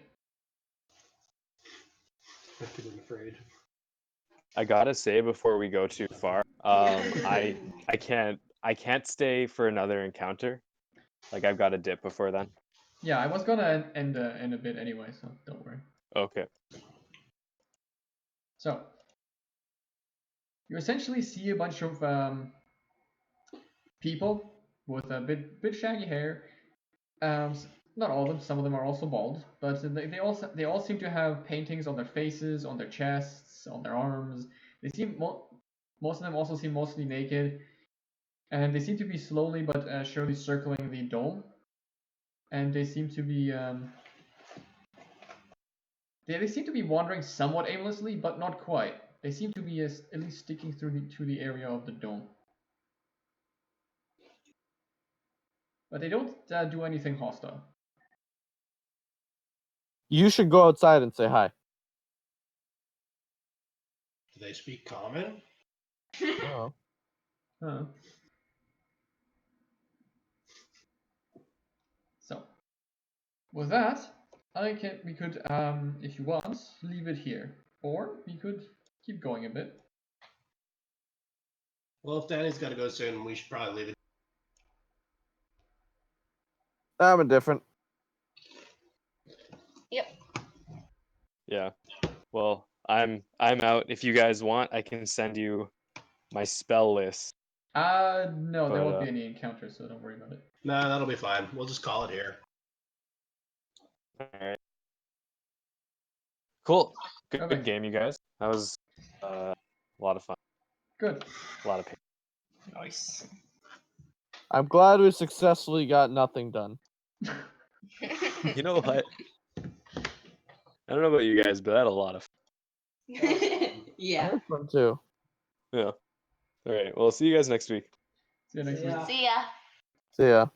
I'm afraid. I gotta say before we go too far, I can't stay for another encounter. Like I've got to dip before then. Yeah, I was gonna end in a bit anyway, so don't worry. Okay. So you essentially see a bunch of people with a bit shaggy hair. Not all of them. Some of them are also bald, but they all seem to have paintings on their faces, on their chests, on their arms. They seem most of them also seem mostly naked, and they seem to be slowly but surely circling the dome. And they seem to be they seem to be wandering somewhat aimlessly, but not quite. They seem to be at least sticking through to the area of the dome. But they don't do anything hostile. You should go outside and say hi. Do they speak common? Oh. So, with that, we could, if you want, leave it here, or we could keep going a bit. Well, if Danny's got to go soon, we should probably leave it. I'm indifferent. Yep. Yeah. Well, I'm out. If you guys want, I can send you my spell list. No, there But, won't be any encounters, so don't worry about it. Nah, that'll be fine. We'll just call it here. Alright. Cool. Good Okay. game, you guys. That was a lot of fun. Good. A lot of pain. Nice. I'm glad we successfully got nothing done. You know what? I don't know about you guys, but I had a lot of fun. I Yeah. had fun too. Yeah. All right. Well, see you guys next week. See you next week. See ya. See ya.